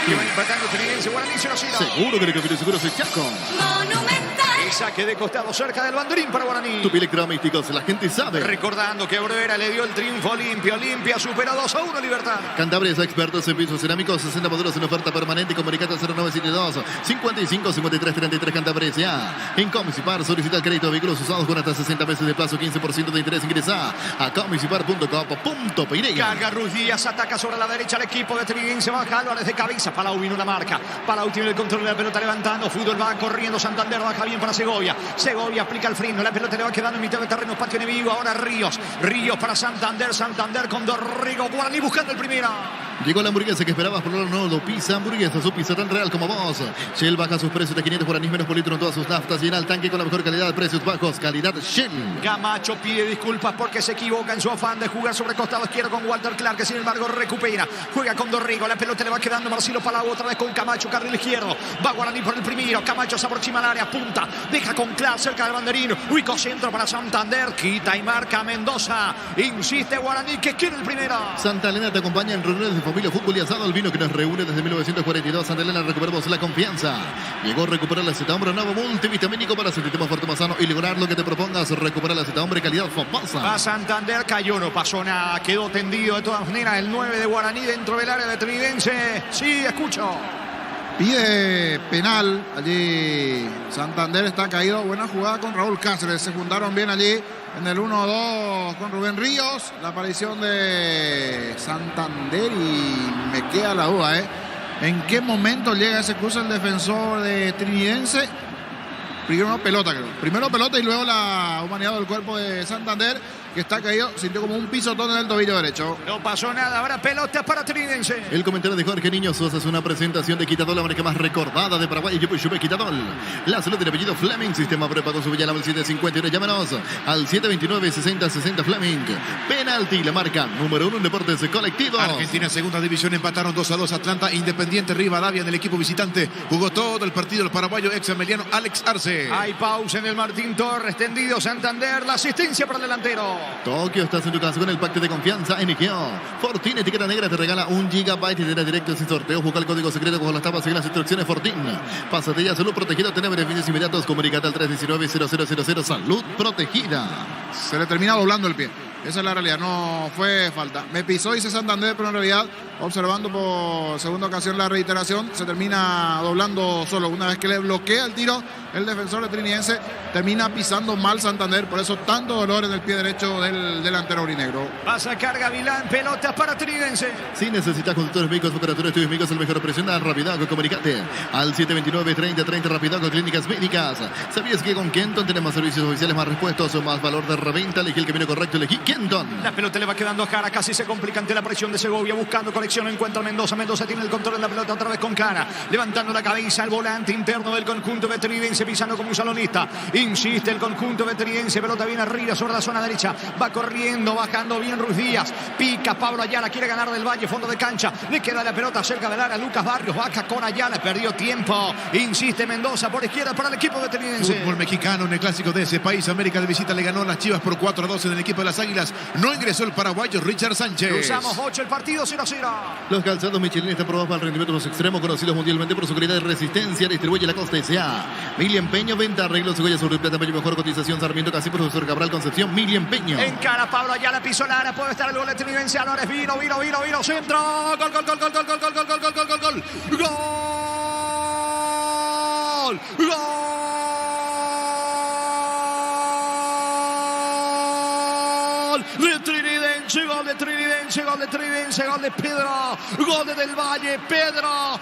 Speaker 5: Que va empatando Trinidense, Guaraní 0-0.
Speaker 16: Seguro que el capítulo seguro es Chaco.
Speaker 18: Monumental.
Speaker 5: Y saque de costado cerca del banderín para Guaraní.
Speaker 16: Tupi Electrodomésticos, la gente sabe.
Speaker 5: Recordando que Bruera le dio el triunfo a Olimpia. Olimpia supera 2-1 Libertad.
Speaker 16: Cantabria es expertos en pisos cerámicos, 60 modelos en oferta permanente. Comunicate al 0972 55 53 33 Cantabria S.A. En Comisipar solicita el crédito de vehículos usados con hasta 60 meses de plazo, 15% de interés. Ingresa a comisipar.com.py.
Speaker 5: Carga Ruiz Díaz, ataca sobre la derecha el equipo de Trinidense. Baja Álvarez de cabeza. Palau vino la marca. Palau tiene el control de la pelota levantando. Fútbol va corriendo. Santander baja bien para Segovia. Segovia aplica el freno. La pelota le va quedando en mitad de terreno. Patio enemigo. Ahora Ríos. Ríos para Santander. Santander con Dorrigo. Guaraní buscando el primero.
Speaker 16: Llegó la hamburguesa que esperabas por no lo pizza. Hamburguesa, su pizza tan real como vos. Shell baja sus precios de 500 guaraníes menos por litro en todas sus naftas. Llena el tanque con la mejor calidad. Precios bajos. Calidad Shell.
Speaker 5: Camacho pide disculpas porque se equivoca en su afán de jugar sobre costado izquierdo con Walter Clark, que sin embargo recupera. Juega con Dorrigo. La pelota le va quedando Marcelo Palau otra vez con Camacho. Carril izquierdo. Va Guaraní por el primero. Camacho se aproxima al área. Punta. Deja con Clark cerca del banderín. Ubicó centro para Santander. Quita y marca Mendoza. Insiste Guaraní que quiere el primero.
Speaker 16: Santa Elena te acompaña en reuniones de familia, fútbol y asado. El vino que nos reúne desde 1942. Santa Elena, recuperamos la confianza. Llegó a recuperar el acetambre nuevo multivitamínico para sentirte más fuerte, más sano y lograr lo que te propongas. Recuperar el acetambre calidad famosa.
Speaker 5: Va Santander, cayó, no pasó nada. Quedó tendido de todas maneras el 9 de Guaraní dentro del área de Trinidense. Sí, escucho.
Speaker 6: Pide penal allí. Santander está caído. Buena jugada con Raúl Cáceres. Se juntaron bien allí en el 1-2 con Rubén Ríos. La aparición de Santander y me queda la duda, ¿en qué momento llega ese cruce el defensor de Trinidense? Primero pelota, creo. Primero pelota y luego la humanidad del cuerpo de Santander, que está caído, sintió como un pisotón en el tobillo derecho.
Speaker 5: No pasó nada, ahora pelota para Trinidense.
Speaker 16: El comentario de Jorge Niño Sosa es una presentación de Quitadol, la marca más recordada de Paraguay. Yupe Quitadol. La salud del apellido Fleming, sistema prepago su Villalama el 751. Llámenos al 729-6060 Fleming. Penalti, la marca número 1 en deportes colectivos.
Speaker 17: Argentina, segunda división, empataron 2-2 Atlanta, Independiente Rivadavia en el equipo visitante. Jugó todo el partido el paraguayo ex ameliano Alex Arce.
Speaker 5: Hay pausa en el Martín Torres, tendido Santander, la asistencia para el delantero.
Speaker 16: Tokio, estás en tu casa con el pacto de confianza NGO. Fortin, etiqueta negra, te regala 1 GB y te da directo sin sorteo. Busca el código secreto con las tapas y las instrucciones Fortin. Pásate ya, salud protegida, tener beneficios inmediatos. Comunicate al 319-0000. Salud protegida.
Speaker 6: Se le termina doblando el pie. Esa es la realidad, no fue falta. Me pisó, dice Santander, pero en realidad, observando por segunda ocasión la reiteración, se termina doblando solo. Una vez que le bloquea el tiro, el defensor de Trinidense termina pisando mal Santander. Por eso tanto dolor en el pie derecho del delantero aurinegro.
Speaker 5: Pasa carga Vilán, pelota para Trinidense.
Speaker 16: Si necesitas consultores médicos, operadores, estudios médicos, el mejor presión al Rapidaco. Comunicate al 729-3030 Rapidaco Clínicas Médicas. ¿Sabías que con Kenton tenemos servicios oficiales, más repuestos, más valor de reventa? Elegí el camino correcto, elegí Kenton.
Speaker 5: La pelota le va quedando a Jara, casi se complica ante la presión de Segovia, buscando conexión, encuentra Mendoza. Mendoza tiene el control de la pelota otra vez con Jara, levantando la cabeza al volante interno del conjunto veteridense, pisando como un salonista. Insiste el conjunto veteridense, pelota bien arriba sobre la zona derecha, va corriendo, bajando bien Ruiz Díaz, pica Pablo Ayala, quiere ganar del Valle, fondo de cancha, le queda la pelota cerca del área, Lucas Barrios, baja con Ayala, perdió tiempo, insiste Mendoza por izquierda para el equipo veteridense.
Speaker 17: Fútbol mexicano en el clásico de ese país. América de visita le ganó a las Chivas por 4-2 en el equipo de las Águilas. No ingresó el paraguayo Richard Sánchez.
Speaker 5: Cruzamos 8, el partido 0-0.
Speaker 16: Los calzados Michelin están probados para el rendimiento de los extremos, conocidos mundialmente por su calidad de resistencia. Distribuye la Costa S.A. Mili Empeño, venta, arreglos, cigollas, sobre plata, mejor cotización. Sarmiento, Casi, Profesor Cabral, Concepción, Mili Empeño.
Speaker 5: En cara Pablo Ayala, pisó la área, puede estar el gol de Trinidense. Álvarez vino, centro. Gol. Gol de Trinidense, gol de Pedro, gol de Del Valle, Pedro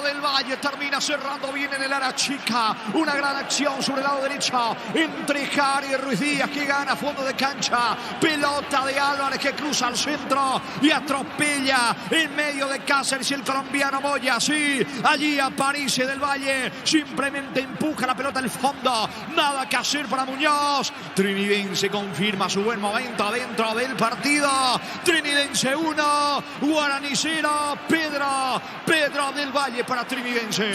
Speaker 5: Del Valle termina cerrando bien en el área chica, una gran acción sobre el lado derecho entre Jari y Ruiz Díaz, que gana fondo de cancha, pelota de Álvarez que cruza al centro y atropella en medio de Cáceres y el colombiano Moya. Sí, allí aparece Del Valle, simplemente empuja la pelota al fondo, nada que hacer para Muñoz. Trinidense confirma su buen momento dentro del partido. Trinidense 1, Guaraní 0, Pedro Del Valle para Trinidense.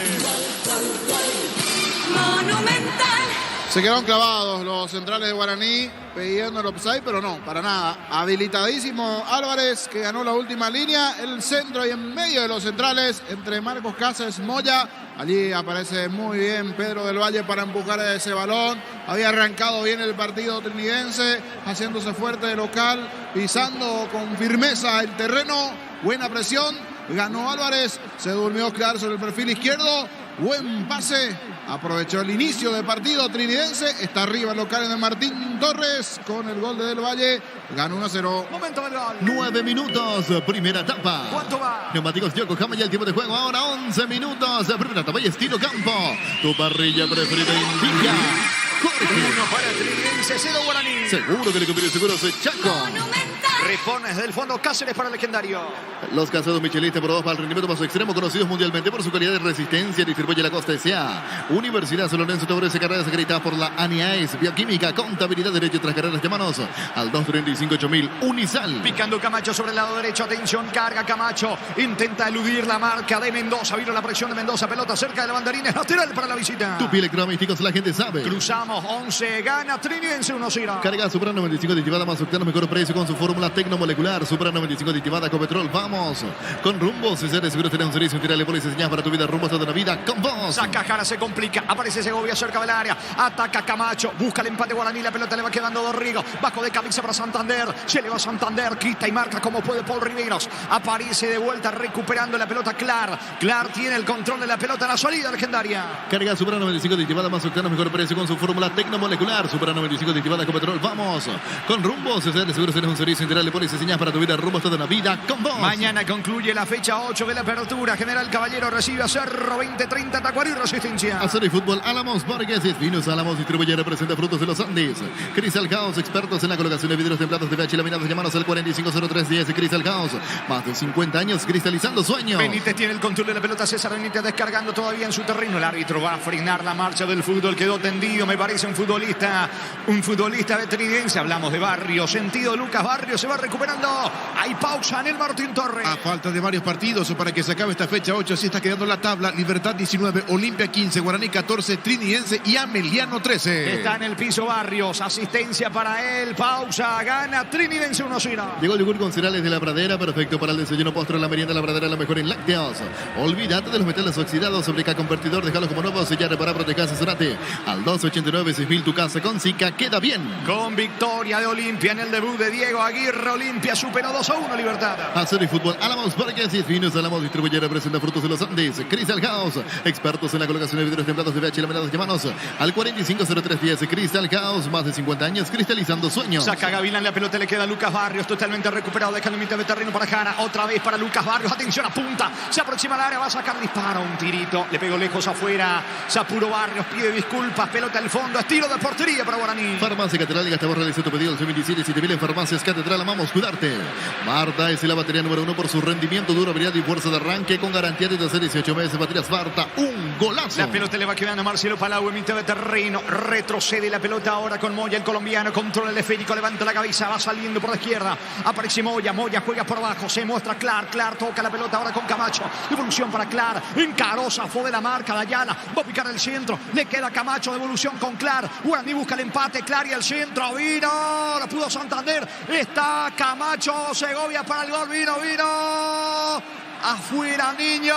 Speaker 6: Monumental. Se quedaron clavados los centrales de Guaraní pidiendo el offside, pero no, para nada. Habilitadísimo Álvarez, que ganó la última línea. El centro y en medio de los centrales, entre Marcos Cáceres, Moya, Allí aparece muy bien Pedro del Valle para empujar ese balón. Había arrancado bien el partido trinidense, haciéndose fuerte de local, pisando con firmeza el terreno. Buena presión, ganó Álvarez, se durmió Clark sobre el perfil izquierdo. Buen pase, aprovechó el inicio del partido trinidense. Está arriba el local de Martín Torres con el gol de Del Valle. Ganó 1-0.
Speaker 5: Momento del gol.
Speaker 16: 9 minutos, primera etapa.
Speaker 5: ¿Cuánto va?
Speaker 16: Neumáticos Yokohama y el tiempo de juego ahora 11 minutos. Primera etapa y estilo campo. Tu parrilla preferida indica. Jorge.
Speaker 5: 1 para Trinidense, 0 Guaraní.
Speaker 16: Seguro que le conviene seguros Chaco.
Speaker 5: Repones del fondo Cáceres para el legendario.
Speaker 16: Los casados michelistas por 2 para el rendimiento más extremo, conocidos mundialmente por su calidad de resistencia. Distribuye la Costa S.A. Universidad San Lorenzo te ofrece carreras acreditadas por la ANIAES, Bioquímica, Contabilidad, Derecho y otras carreras de manos. Al 235-8000, Unisal.
Speaker 5: Picando Camacho sobre el lado derecho, atención, carga Camacho. Intenta eludir la marca de Mendoza. Vino la presión de Mendoza, pelota cerca de la banderina, es lateral para la visita.
Speaker 16: Tupi Electrodomésticos, la gente sabe.
Speaker 5: Cruzamos 11, gana Trinidense 1-0.
Speaker 16: Carga Supra 95 aditivada más octanos, mejor precio con su fórmula tecnomolecular. Supra 95 aditivada con petrol. Vamos con Rumbo. César de Seguro será un servicio integral de póliza señal para tu vida. Rumbo toda la vida con vos.
Speaker 5: Saca Jara, se complica. Aparece Segovia cerca del área. Ataca Camacho. Busca el empate Guaraní. La pelota le va quedando Dorrigo. Bajo de camisa para Santander. Se le va Santander. Quita y marca como puede Paul Riveros. Aparece de vuelta recuperando la pelota Clark. Clark tiene el control de la pelota en la salida legendaria.
Speaker 16: Carga Supra 95 aditivada más octanos, mejor precio con su fórmula tecnomolecular. Supra 95 aditivada con petrol. Vamos con Rumbo. César de Seguro será un servicio integral de póliza señal para tu vida. Rumbo toda la vida con vos.
Speaker 5: Mañana concluye la fecha 8 de la apertura. General Caballero recibe a Cerro 20-30 Tacuarí Resistencia.
Speaker 16: Acero y Fútbol Álamos, Borges y Vinos Álamos distribuye y representa Frutos de los Andes. Crystal House, expertos en la colocación de vidrios templados de VH laminados. Llamanos al 450310. Crystal House, más de 50 años cristalizando sueños.
Speaker 5: Benítez tiene el control de la pelota. César Benítez descargando todavía en su terreno. El árbitro va a frenar la marcha del fútbol. Quedó tendido, me parece un futbolista de Trinidense. Hablamos de Barrios, sentido Lucas Barrios. Se va recuperando. Hay pausa en el Martín Torres.
Speaker 17: A falta de varios partidos para que se acabe esta fecha 8, así está quedando la tabla. Libertad 19, Olimpia 15, Guaraní 14, Trinidense y Ameliano 13.
Speaker 5: Está en el piso Barrios, asistencia para él, pausa, gana Trinidense 1-0.
Speaker 16: Llegó el yogur con cereales de la Pradera, perfecto para el desayuno, postre, la merienda. La Pradera, la mejor en lácteos. Olvídate de los metales oxidados, fabrica convertidor, déjalo como nuevo, sellar, reparar, proteger, asesorate. Al 289-6000, tu casa con Zika queda bien.
Speaker 5: Con victoria de Olimpia en el debut de Diego Aguirre, Olimpia superó 2-1 Libertad.
Speaker 16: Acero y Fútbol Álamos, Borges y Vinos Álamos distribuye y representa Frutos de los Andes. Crystal House, expertos en la colocación de vidrios templados de VH laminados. Llamanos al 450310. Crystal House, más de 50 años cristalizando sueños.
Speaker 5: Saca Gavilán, la pelota le queda a Lucas Barrios, totalmente recuperado, deja el mitad de terreno para Jara, otra vez para Lucas Barrios, atención a punta, se aproxima al área, va a sacar disparo, un tirito, le pegó lejos afuera, se apuró Barrios, pide disculpas, pelota al fondo, estilo de portería para Guaraní.
Speaker 16: Farmacia Catedral, y Gastabor realiza tu pedido al 277000 en Farmacias Catedral, amamos cuidarte. Marta es la batería número 1 por su rendimiento, durabilidad y fuerza de arranque con garantía de hacer 18 meses. Baterías Marta, un golazo.
Speaker 5: La pelota le va quedando a Marcelo Palau en mitad de terreno, retrocede la pelota ahora con Moya, el colombiano, controla el esférico, levanta la cabeza, va saliendo por la izquierda, aparece Moya, Moya juega por abajo, se muestra Clark, Clark toca la pelota ahora con Camacho, devolución para Clark, encaró, zafó de la marca de Ayala, va a picar el centro, le queda Camacho, devolución con Clark, Guaraní busca el empate, Clark y el centro, vino, lo pudo Santander, está Camacho, Segovia para el gol, vino, afuera, niño.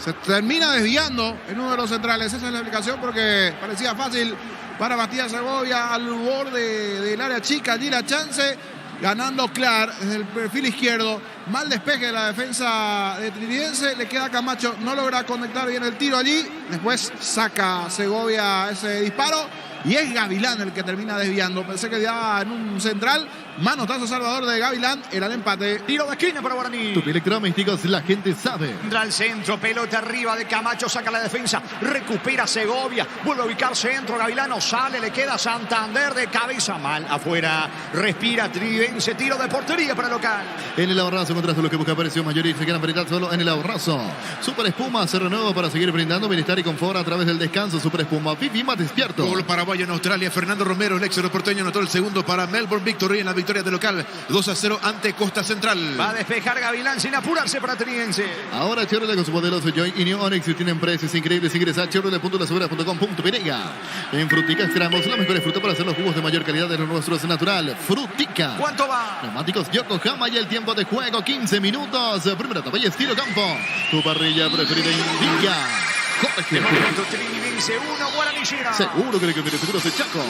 Speaker 6: Se termina desviando en uno de los centrales. Esa es la explicación, porque parecía fácil para Matías Segovia al borde del área chica. Allí la chance, ganando Clark desde el perfil izquierdo. Mal despeje de la defensa de Trinidense. Le queda Camacho, no logra conectar bien el tiro allí. Después saca Segovia ese disparo. Y es Gavilán el que termina desviando. Pensé que ya en un central. Manotazo Salvador de Gavilán. Era el empate.
Speaker 5: Tiro de esquina para Guaraní.
Speaker 16: Tu Electrodomésticos, la gente sabe.
Speaker 5: Entra al centro, pelota arriba de Camacho, saca la defensa, recupera Segovia, vuelve a ubicar centro, Gavilano sale, le queda Santander de cabeza, mal afuera, respira Trinidense, tiro de portería para el local.
Speaker 16: En el Ahorrazo, contraste lo que busca presión mayor y se quedan variedad solo en el Ahorrazo. Super Espuma se renueva para seguir brindando bienestar y confort a través del descanso. Super Espuma, viví más despierto.
Speaker 17: Gol paraguayo en Australia, Fernando Romero, el ex aeroporteño, anotó el segundo para Melbourne Victory en la victoria de local 2-0 ante Costa Central.
Speaker 5: Va a despejar Gavilán sin apurarse para Trinidense.
Speaker 16: Ahora Chevrolet con sus modelos Joy y New Onix tienen precios increíbles. Ingresa a chevrolet.lasegura.com.py. En Frutica extraemos la mejor fruta para hacer los jugos de mayor calidad de los nuestros natural. Frutica.
Speaker 5: ¿Cuánto va?
Speaker 16: Neumáticos Yokohama y el tiempo de juego 15 minutos. Primera etapa y estilo campo. Tu parrilla preferida indica. Jorge.
Speaker 5: De momento, Trinidense 1, Guaraní 0.
Speaker 16: Seguro que le conviene, seguro se Chaco.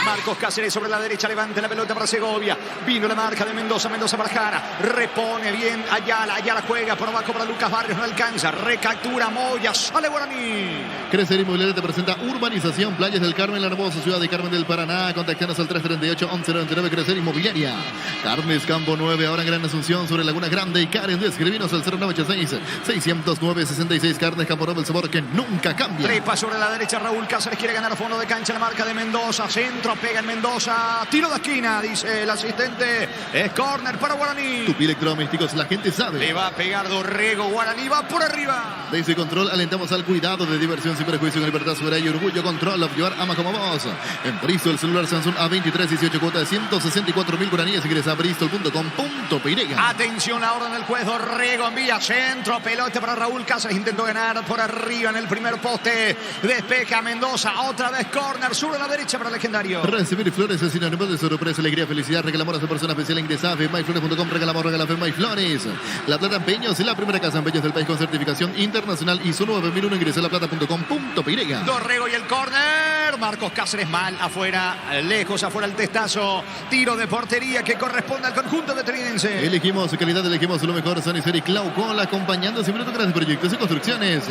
Speaker 5: Marcos Cáceres sobre la derecha, levanta la pelota para Segovia. Vino la marca de Mendoza, Mendoza para Jara. Repone bien Ayala, Ayala juega por abajo para Lucas Barrios, no alcanza. Recaptura Moya, sale Guaraní.
Speaker 16: Crecer Inmobiliaria te presenta Urbanización Playas del Carmen, la hermosa ciudad de Carmen del Paraná. Contactanos al 338-1199. Crecer Inmobiliaria. Carnes Campo 9, ahora en Gran Asunción sobre Laguna Grande y Karen. Escribinos al 0986-609-66. Carnes Campo 9, el sabor que nunca cambia.
Speaker 5: Trepa sobre la derecha, Raúl Cáceres quiere ganar a fondo de cancha, la marca de Mendoza. Centro, pega en Mendoza. Tiro de esquina, dice el asistente. Es córner para Guaraní.
Speaker 16: Tupi Electrodomésticos, la gente sabe.
Speaker 5: Le va a pegar Dorrego, Guaraní va por arriba.
Speaker 16: Desde Control alentamos al cuidado de diversión sin prejuicio en libertad, soberanía y orgullo. Control, llevar ama como vos. En Bristol, el celular Samsung A23, 18 cuotas de 164.000 guaraníes. Ingresa a bristol.com.pirega.
Speaker 5: Atención, la orden del juez. Dorrego envía centro, pelota para Raúl Cáceres. Intentó ganar por arriba en el primer poste. Despeja Mendoza, otra vez córner sobre la derecha para el legendario.
Speaker 16: Recibir flores es sinónimo de sorpresa, alegría, felicidad. Regalamos a su persona especial. Ingresa a myflores.com. Regalamos, regala MyFlores. La Plata en Peños, la primera casa en Peños del país con certificación internacional ISO 9001. Ingresa a laplata.com.pirega.
Speaker 5: Dorrego y el córner. Marcos Cáceres mal afuera, lejos afuera el testazo. Tiro de portería que corresponde al conjunto de Trinidense.
Speaker 16: Elegimos calidad, elegimos lo mejor. Sanicer y Claucol acompañando siempre grandes proyectos y construcciones.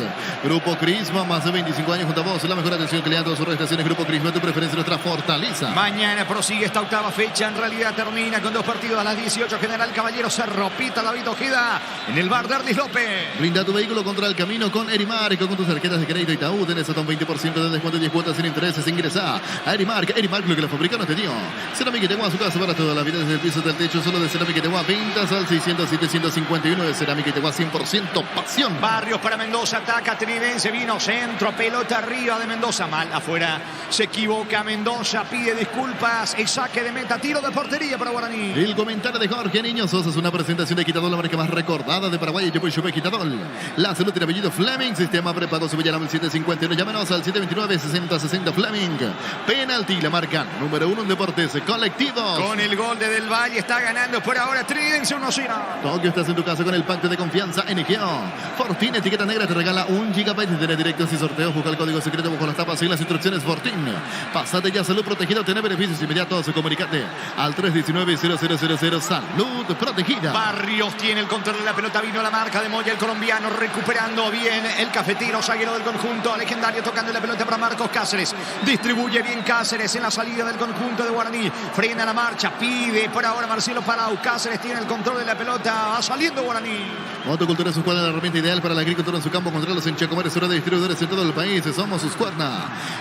Speaker 16: Grupo Crisma, más de 25 años junto a vos. La mejor atención que le dan todas sus prestaciones. Grupo Crisma, tu preferencia, nuestra fortaleza.
Speaker 5: Mañana prosigue esta octava fecha. En realidad termina con 2 partidos a las 18. General Caballero Cerro, Pita David Ojeda en el bar de Ardis López.
Speaker 16: Brinda tu vehículo contra el camino con Erimark. Con tus tarjetas de crédito Itaú tenés hasta un 20% de descuento y 10 cuotas sin intereses. Ingresa a Erimark. Erimark, lo que la fábrica no te dio. Cerámica Itaúa, su casa para toda la vida desde el piso del techo. Solo de Cerámica Itaúa. Ventas al 600-751 de Cerámica Itaúa. 100% pasión.
Speaker 5: Barrios para Mendoza, ataca Trinidense, vino centro, pelota arriba de Mendoza, mal afuera, se equivoca Mendoza, pide disculpas, el saque de meta, tiro de portería para Guaraní.
Speaker 16: El comentario de Jorge Niño Sosa es una presentación de Quitadol, la marca más recordada de Paraguay. Yo voy a Quitadol. La salud tiene apellido Fleming, sistema prepago Subillana 751. Llámenos al 729-6060 Fleming. Penalti, la marca número 1 en deportes colectivos.
Speaker 5: Con el gol de Del Valle está ganando por ahora Trinidense 1-0.
Speaker 16: Tokio, estás en tu casa con el pacto de confianza NGO. Fortin, etiqueta negra, te regala 1 GB de internet directos y sorteos. Busca el código secreto bajo las tapas y las instrucciones Fortin. Pásate ya, salud protegida, obtener beneficios inmediatos. Comunicate al 319-0000 Salud Protegida.
Speaker 5: Barrios tiene el control de la pelota, vino la marca de Moya, el colombiano, recuperando bien el cafetero, zaguero del conjunto legendario, tocando la pelota para Marcos Cáceres. Distribuye bien Cáceres en la salida del conjunto de Guaraní. Frena la marcha, pide por ahora Marcelo Palau. Cáceres tiene el control de la pelota, va saliendo Guaraní.
Speaker 16: Motocultura es su cuadra, la herramienta ideal para la agricultura en su campo. Contralos en Chacomares, hora de distribuidores en todo el país. Somos sus cuernas.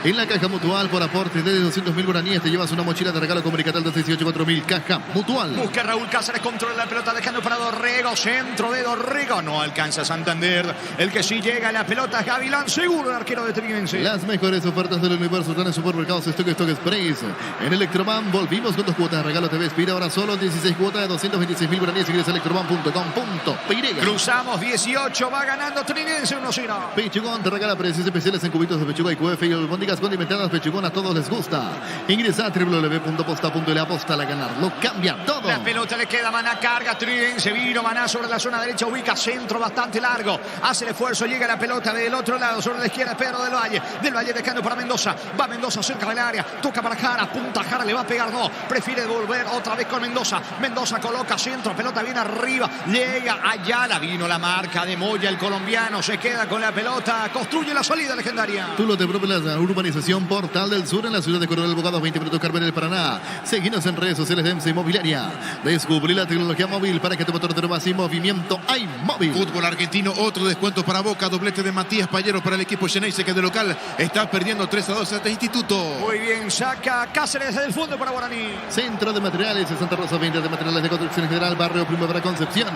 Speaker 16: En la caja mutual, por aporte de 200.000 guaraníes, te llevas una mochila de regalo comunicatal de 18.400. Caja mutual.
Speaker 5: Busca Raúl Cáceres, controla la pelota, dejando para Dorrego. Centro de Dorrego, no alcanza Santander. El que sí llega a la pelota es Gavilán, seguro el arquero de Trinidense.
Speaker 16: Las mejores ofertas del universo están en supermercados Stock Express. En Electroman volvimos con 2 cuotas de regalo. TV Espira ahora solo 16 cuotas de 226.000 guaraníes. Ingresa a electroman.com.pirega.
Speaker 5: Cruzamos 18, va ganando Trinidense 1-0.
Speaker 16: Pechugón te regala precios especiales en cubitos de pechuga y QF y albóndigas condimentadas. Pechugón, a todos les gusta. Ingresa a www.posta.la. Posta, la ganar lo cambia todo.
Speaker 5: La pelota le queda, Maná carga, Trinidense, vino Maná sobre la zona derecha, ubica centro bastante largo, hace el esfuerzo, llega la pelota del otro lado, sobre la izquierda Pedro Del Valle dejando para Mendoza, va Mendoza cerca del área, toca para Jara, punta Jara, le va a pegar, no, prefiere devolver otra vez con Mendoza coloca centro, pelota viene arriba, llega Ayala, vino la marca de Moya, el colombiano, se queda con la pelota, construye la salida legendaria.
Speaker 16: Tú lo te propone la urbanización Portal del Sur en la ciudad de Coronel Bogado, 20 minutos Carmen del Paraná. Seguinos en redes sociales de EMSA Inmobiliaria. Descubrí la tecnología móvil para que tu motor te mueva sin movimiento. ¡Hay móvil!
Speaker 17: Fútbol argentino, otro descuento para Boca, doblete de Matías Payero para el equipo Xeneize, que de local está perdiendo 3-2 ante Instituto.
Speaker 5: Muy bien, saca Cáceres del fondo para Guaraní.
Speaker 16: Centro de Materiales de Santa Rosa, 20 de materiales de construcción general, barrio Primavera Concepción.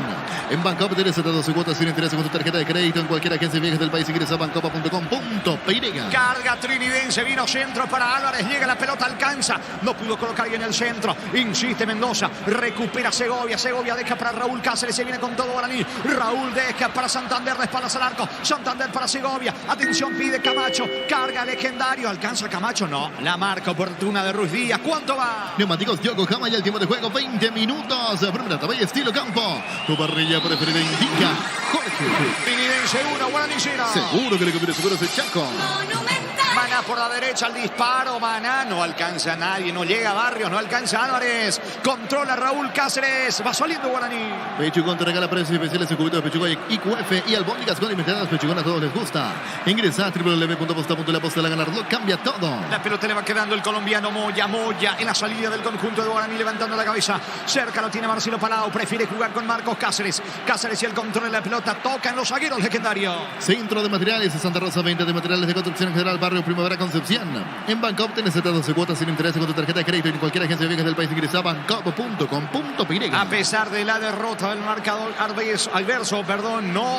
Speaker 16: En Bancopa tienes hasta 12 cuotas sin interés con tu tarjeta de crédito en cualquier agencia de viajes del país. Ingresa a bancopa.com.pirega.
Speaker 5: Carga Trinidense, vino centro para Álvarez, llega la pelota, alcanza, no pudo colocar bien el centro, insiste Mendoza, recupera Segovia. Segovia. Segovia deja para Raúl Cáceres. Se viene con todo Guaraní. Raúl deja para Santander. De espaldas al arco. Santander para Segovia. Atención, pide Camacho. Carga Legendario. ¿Alcanza Camacho? No. La marca oportuna de Ruiz Díaz. ¿Cuánto va?
Speaker 16: Neumáticos Yokohama y el tiempo de juego 20 minutos. Primera tabla estilo campo. Tu parrilla preferida indica Jorge.
Speaker 5: Trinidense 1, Guaraní 0.
Speaker 16: Seguro que le conviene seguro ese Chaco.
Speaker 5: Maná por la derecha, el disparo. Maná no alcanza a nadie. No llega a Barrios, no alcanza a Álvarez. Controla Raúl Cáceres. Va saliendo Guaraní.
Speaker 16: Pechugón te regala precios especiales en cubitos de pechuga y IQF y albóndigas con alimentadas. Pechugón a todos les gusta. Ingresa a www.posta.la la ganarlo. Cambia todo.
Speaker 5: La pelota le va quedando el colombiano Moya. Moya en la salida del conjunto de Guaraní levantando la cabeza. Cerca lo tiene Marcelo Palau. Prefiere jugar con Marcos Cáceres. Cáceres y el control de la pelota. Tocan los zagueros legendarios.
Speaker 16: Centro de Materiales de Santa Rosa. Venta de materiales de construcción en general. Barrio Primavera Concepción. En Bancop tenés 12 cuotas sin interés con tu tarjeta de crédito en cualquier agencia de viajes del país. Ingresa a bancop.com.py.
Speaker 5: A pesar de la derrota del marcador adverso, no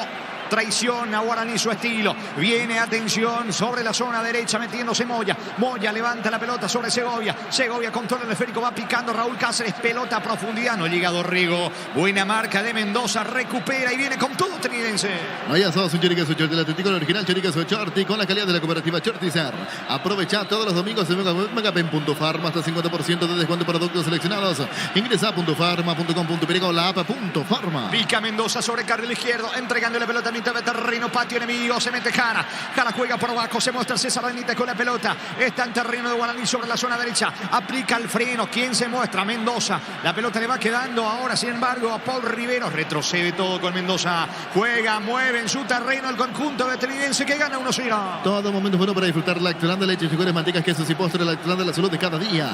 Speaker 5: traiciona a Guaraní su estilo. Viene, atención, sobre la zona derecha metiéndose Moya. Moya levanta la pelota sobre Segovia. Segovia controla el esférico, va picando Raúl Cáceres. Pelota a profundidad, no llega Dorrego. Buena marca de Mendoza, recupera y viene con todo Trinidense.
Speaker 16: Allá sos un Choriqueso Short, el auténtico original Choriqueso Shorty con la calidad de la cooperativa Shortizer. Aprovecha todos los domingos en Megapen.farma hasta 50% de descuento para productos seleccionados. Ingresa a .farma.com.py con la app .farma.
Speaker 5: Pica Mendoza sobre carril izquierdo, entregando la pelota a mitad de terreno, patio enemigo, se mete Jara. Jara juega por abajo, se muestra César Benítez con la pelota. Está en terreno de Guaraní sobre la zona derecha. Aplica el freno. ¿Quién se muestra? Mendoza. La pelota le va quedando ahora, sin embargo, a Paul Rivero. Retrocede todo con Mendoza. Juega, mueve en su terreno el conjunto de Trinidense que gana 1-0.
Speaker 16: Todo momento bueno para disfrutar Lactolanda, leche, figuras, mantecas, quesos y postres. Lactolanda, la salud de cada día.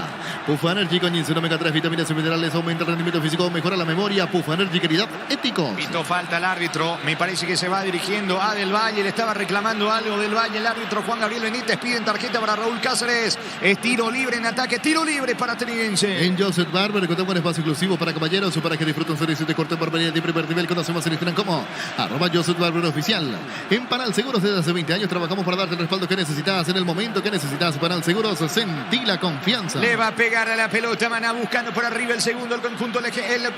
Speaker 16: Pufa Energy con ginseng, omega 3, vitaminas y minerales, aumenta el rendimiento físico, mejora la memoria. Pufa Energy, calidad, éticos.
Speaker 5: Pito falta el árbitro. Me parece que se va dirigiendo a Del Valle. Le estaba reclamando algo Del Valle. El árbitro Juan Gabriel Benítez. Piden tarjeta para Raúl Cáceres. Es tiro libre en ataque. Tiro libre para Trinidense.
Speaker 16: En Joseph Barber contamos con espacio exclusivo para caballeros o para que disfruten servicios de corte barbería de primer nivel. Conocemos en Instagram como @Joseph Barber Oficial. En Panal Seguros desde hace 20 años trabajamos para darte el respaldo que necesitas en el momento que necesitas. Panal Seguros, sentí la confianza.
Speaker 5: Le va a pegar a la pelota Maná buscando por arriba el segundo. El conjunto, el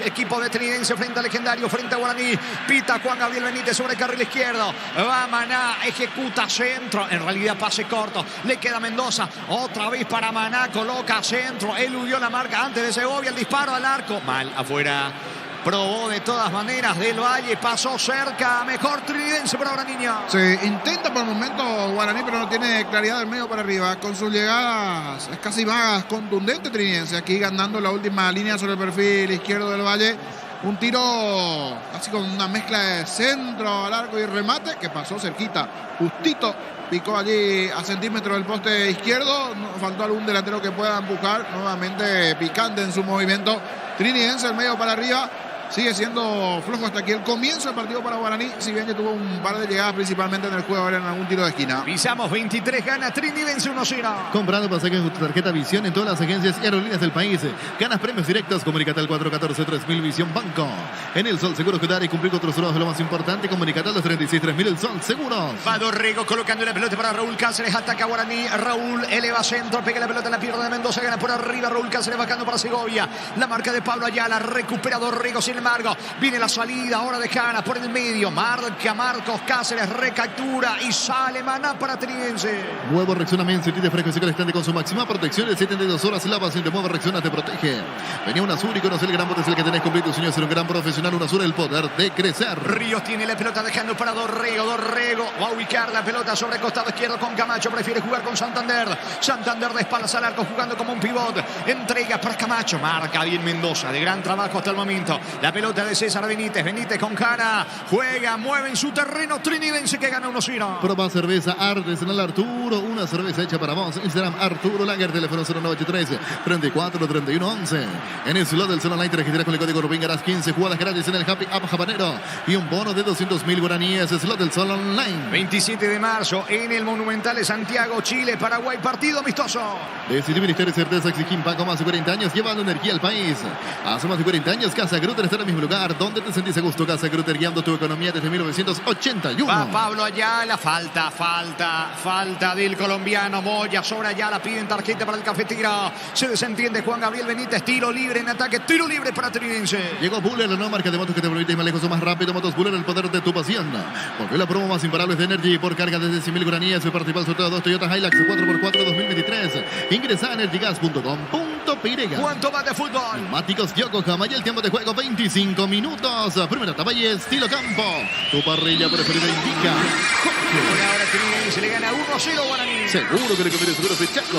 Speaker 5: equipo de Trinidense frente al Legendario, frente a Guaraní. Pita Juan Gabriel Benítez sobre el carril izquierdo. Va Maná, ejecuta centro. En realidad pase corto. Le queda Mendoza. Otra vez para Maná. Coloca centro. Eludió la marca antes de Segovia. El disparo al arco. Mal afuera. Probó de todas maneras Del Valle. Pasó cerca. Mejor Trinidense por ahora, niña.
Speaker 6: Se intenta por el momento Guaraní, pero no tiene claridad del medio para arriba. Con sus llegadas es casi más contundente Trinidense. Aquí ganando la última línea sobre el perfil izquierdo del Valle. Un tiro casi con una mezcla de centro al arco y remate que pasó cerquita. Justito picó allí a centímetros del poste izquierdo. No faltó algún delantero que pueda empujar. Nuevamente picante en su movimiento. Trinidense el medio para arriba. Sigue siendo flojo hasta aquí el comienzo del partido para Guaraní, si bien que tuvo un par de llegadas principalmente en el juego, ahora en algún tiro de esquina.
Speaker 5: Pisamos 23, gana Trinidense 1-0.
Speaker 16: Comprando pasajes con tu tarjeta Visión en todas las agencias y aerolíneas del país. Ganas premios directos. Comunicate al 414-3000 Visión Banco. En el Sol Seguros cuidar y cumplir con otros es lo más importante. Comunicate al 236-3000 el Sol Seguros.
Speaker 5: Va Dorrego colocando la pelota para Raúl Cáceres. Ataca Guaraní. Raúl eleva centro. Pega la pelota en la pierna de Mendoza. Gana por arriba Raúl Cáceres bajando para Segovia. La marca de Pablo Ayala. Recupera Dorrego. Sin embargo, viene la salida ahora de Jana por el medio. Marca Marcos Cáceres. Recaptura y sale Maná para Trinidense.
Speaker 16: Nuevo Rexona Men, sentir de fresco y seco al instante con su máxima protección de 72 horas. La pasión de Nueva Rexona te protege. Venía Unasur y conoce el gran potencial que tenés. Cumplir tu sueño de ser un gran profesional. Unasur, el poder de crecer.
Speaker 5: Ríos tiene la pelota dejando para Dorrego. Dorrego va a ubicar la pelota sobre el costado izquierdo con Camacho. Prefiere jugar con Santander. Santander de espaldas al arco jugando como un pivot. Entrega para Camacho. Marca bien Mendoza. De gran trabajo hasta el momento. La pelota de César Benítez. Benítez con Jara. Juega, mueve en su terreno. Trinidense que gana 1-0.
Speaker 16: Proba cerveza artesanal Arturo. Una cerveza hecha para vos. Instagram Arturo Lager. Teléfono 0983 34 31 11. En el slot del Sol Online te registras con el código Rubín. Harás 15 jugadas gratis en el Happy App Habanero. Y un bono de 200.000 guaraníes. Slot del Sol Online.
Speaker 5: 27 de marzo en el Monumental de Santiago, Chile, Paraguay. Partido amistoso.
Speaker 16: Decidir Ministerio de Certeza Exigimpa con más de 40 años llevando energía al país. Hace más de 40 años Casa Grutter estar al mismo lugar donde te sentís a gusto. Casa Grutter, guiando tu economía desde 1981.
Speaker 5: Va Pablo Ayala, falta del colombiano Moya sobre Ayala, piden tarjeta para el Cafetero. Se desentiende Juan Gabriel Benítez, tiro libre en ataque, tiro libre para Trinense.
Speaker 16: Llegó Buller, la nueva marca de motos que te permite ir más lejos o más rápido. Motos Buller, el poder de tu pasión. Porque la promo más imparable de Energy por carga desde 100.000 guaraníes. Participa al sorteo de 2 Toyota Hilux 4x4 2023. Ingresa a energygas.com.pirega.
Speaker 5: ¿Cuánto va de fútbol?
Speaker 16: Neumáticos Yokohama y el tiempo de juego 25 minutos. Primera etapa y estilo campo. Tu parrilla preferida indica.
Speaker 5: Por ahora Trinense le gana 1-0 Guaraní.
Speaker 16: Seguro que le conviene seguro ese Chaco.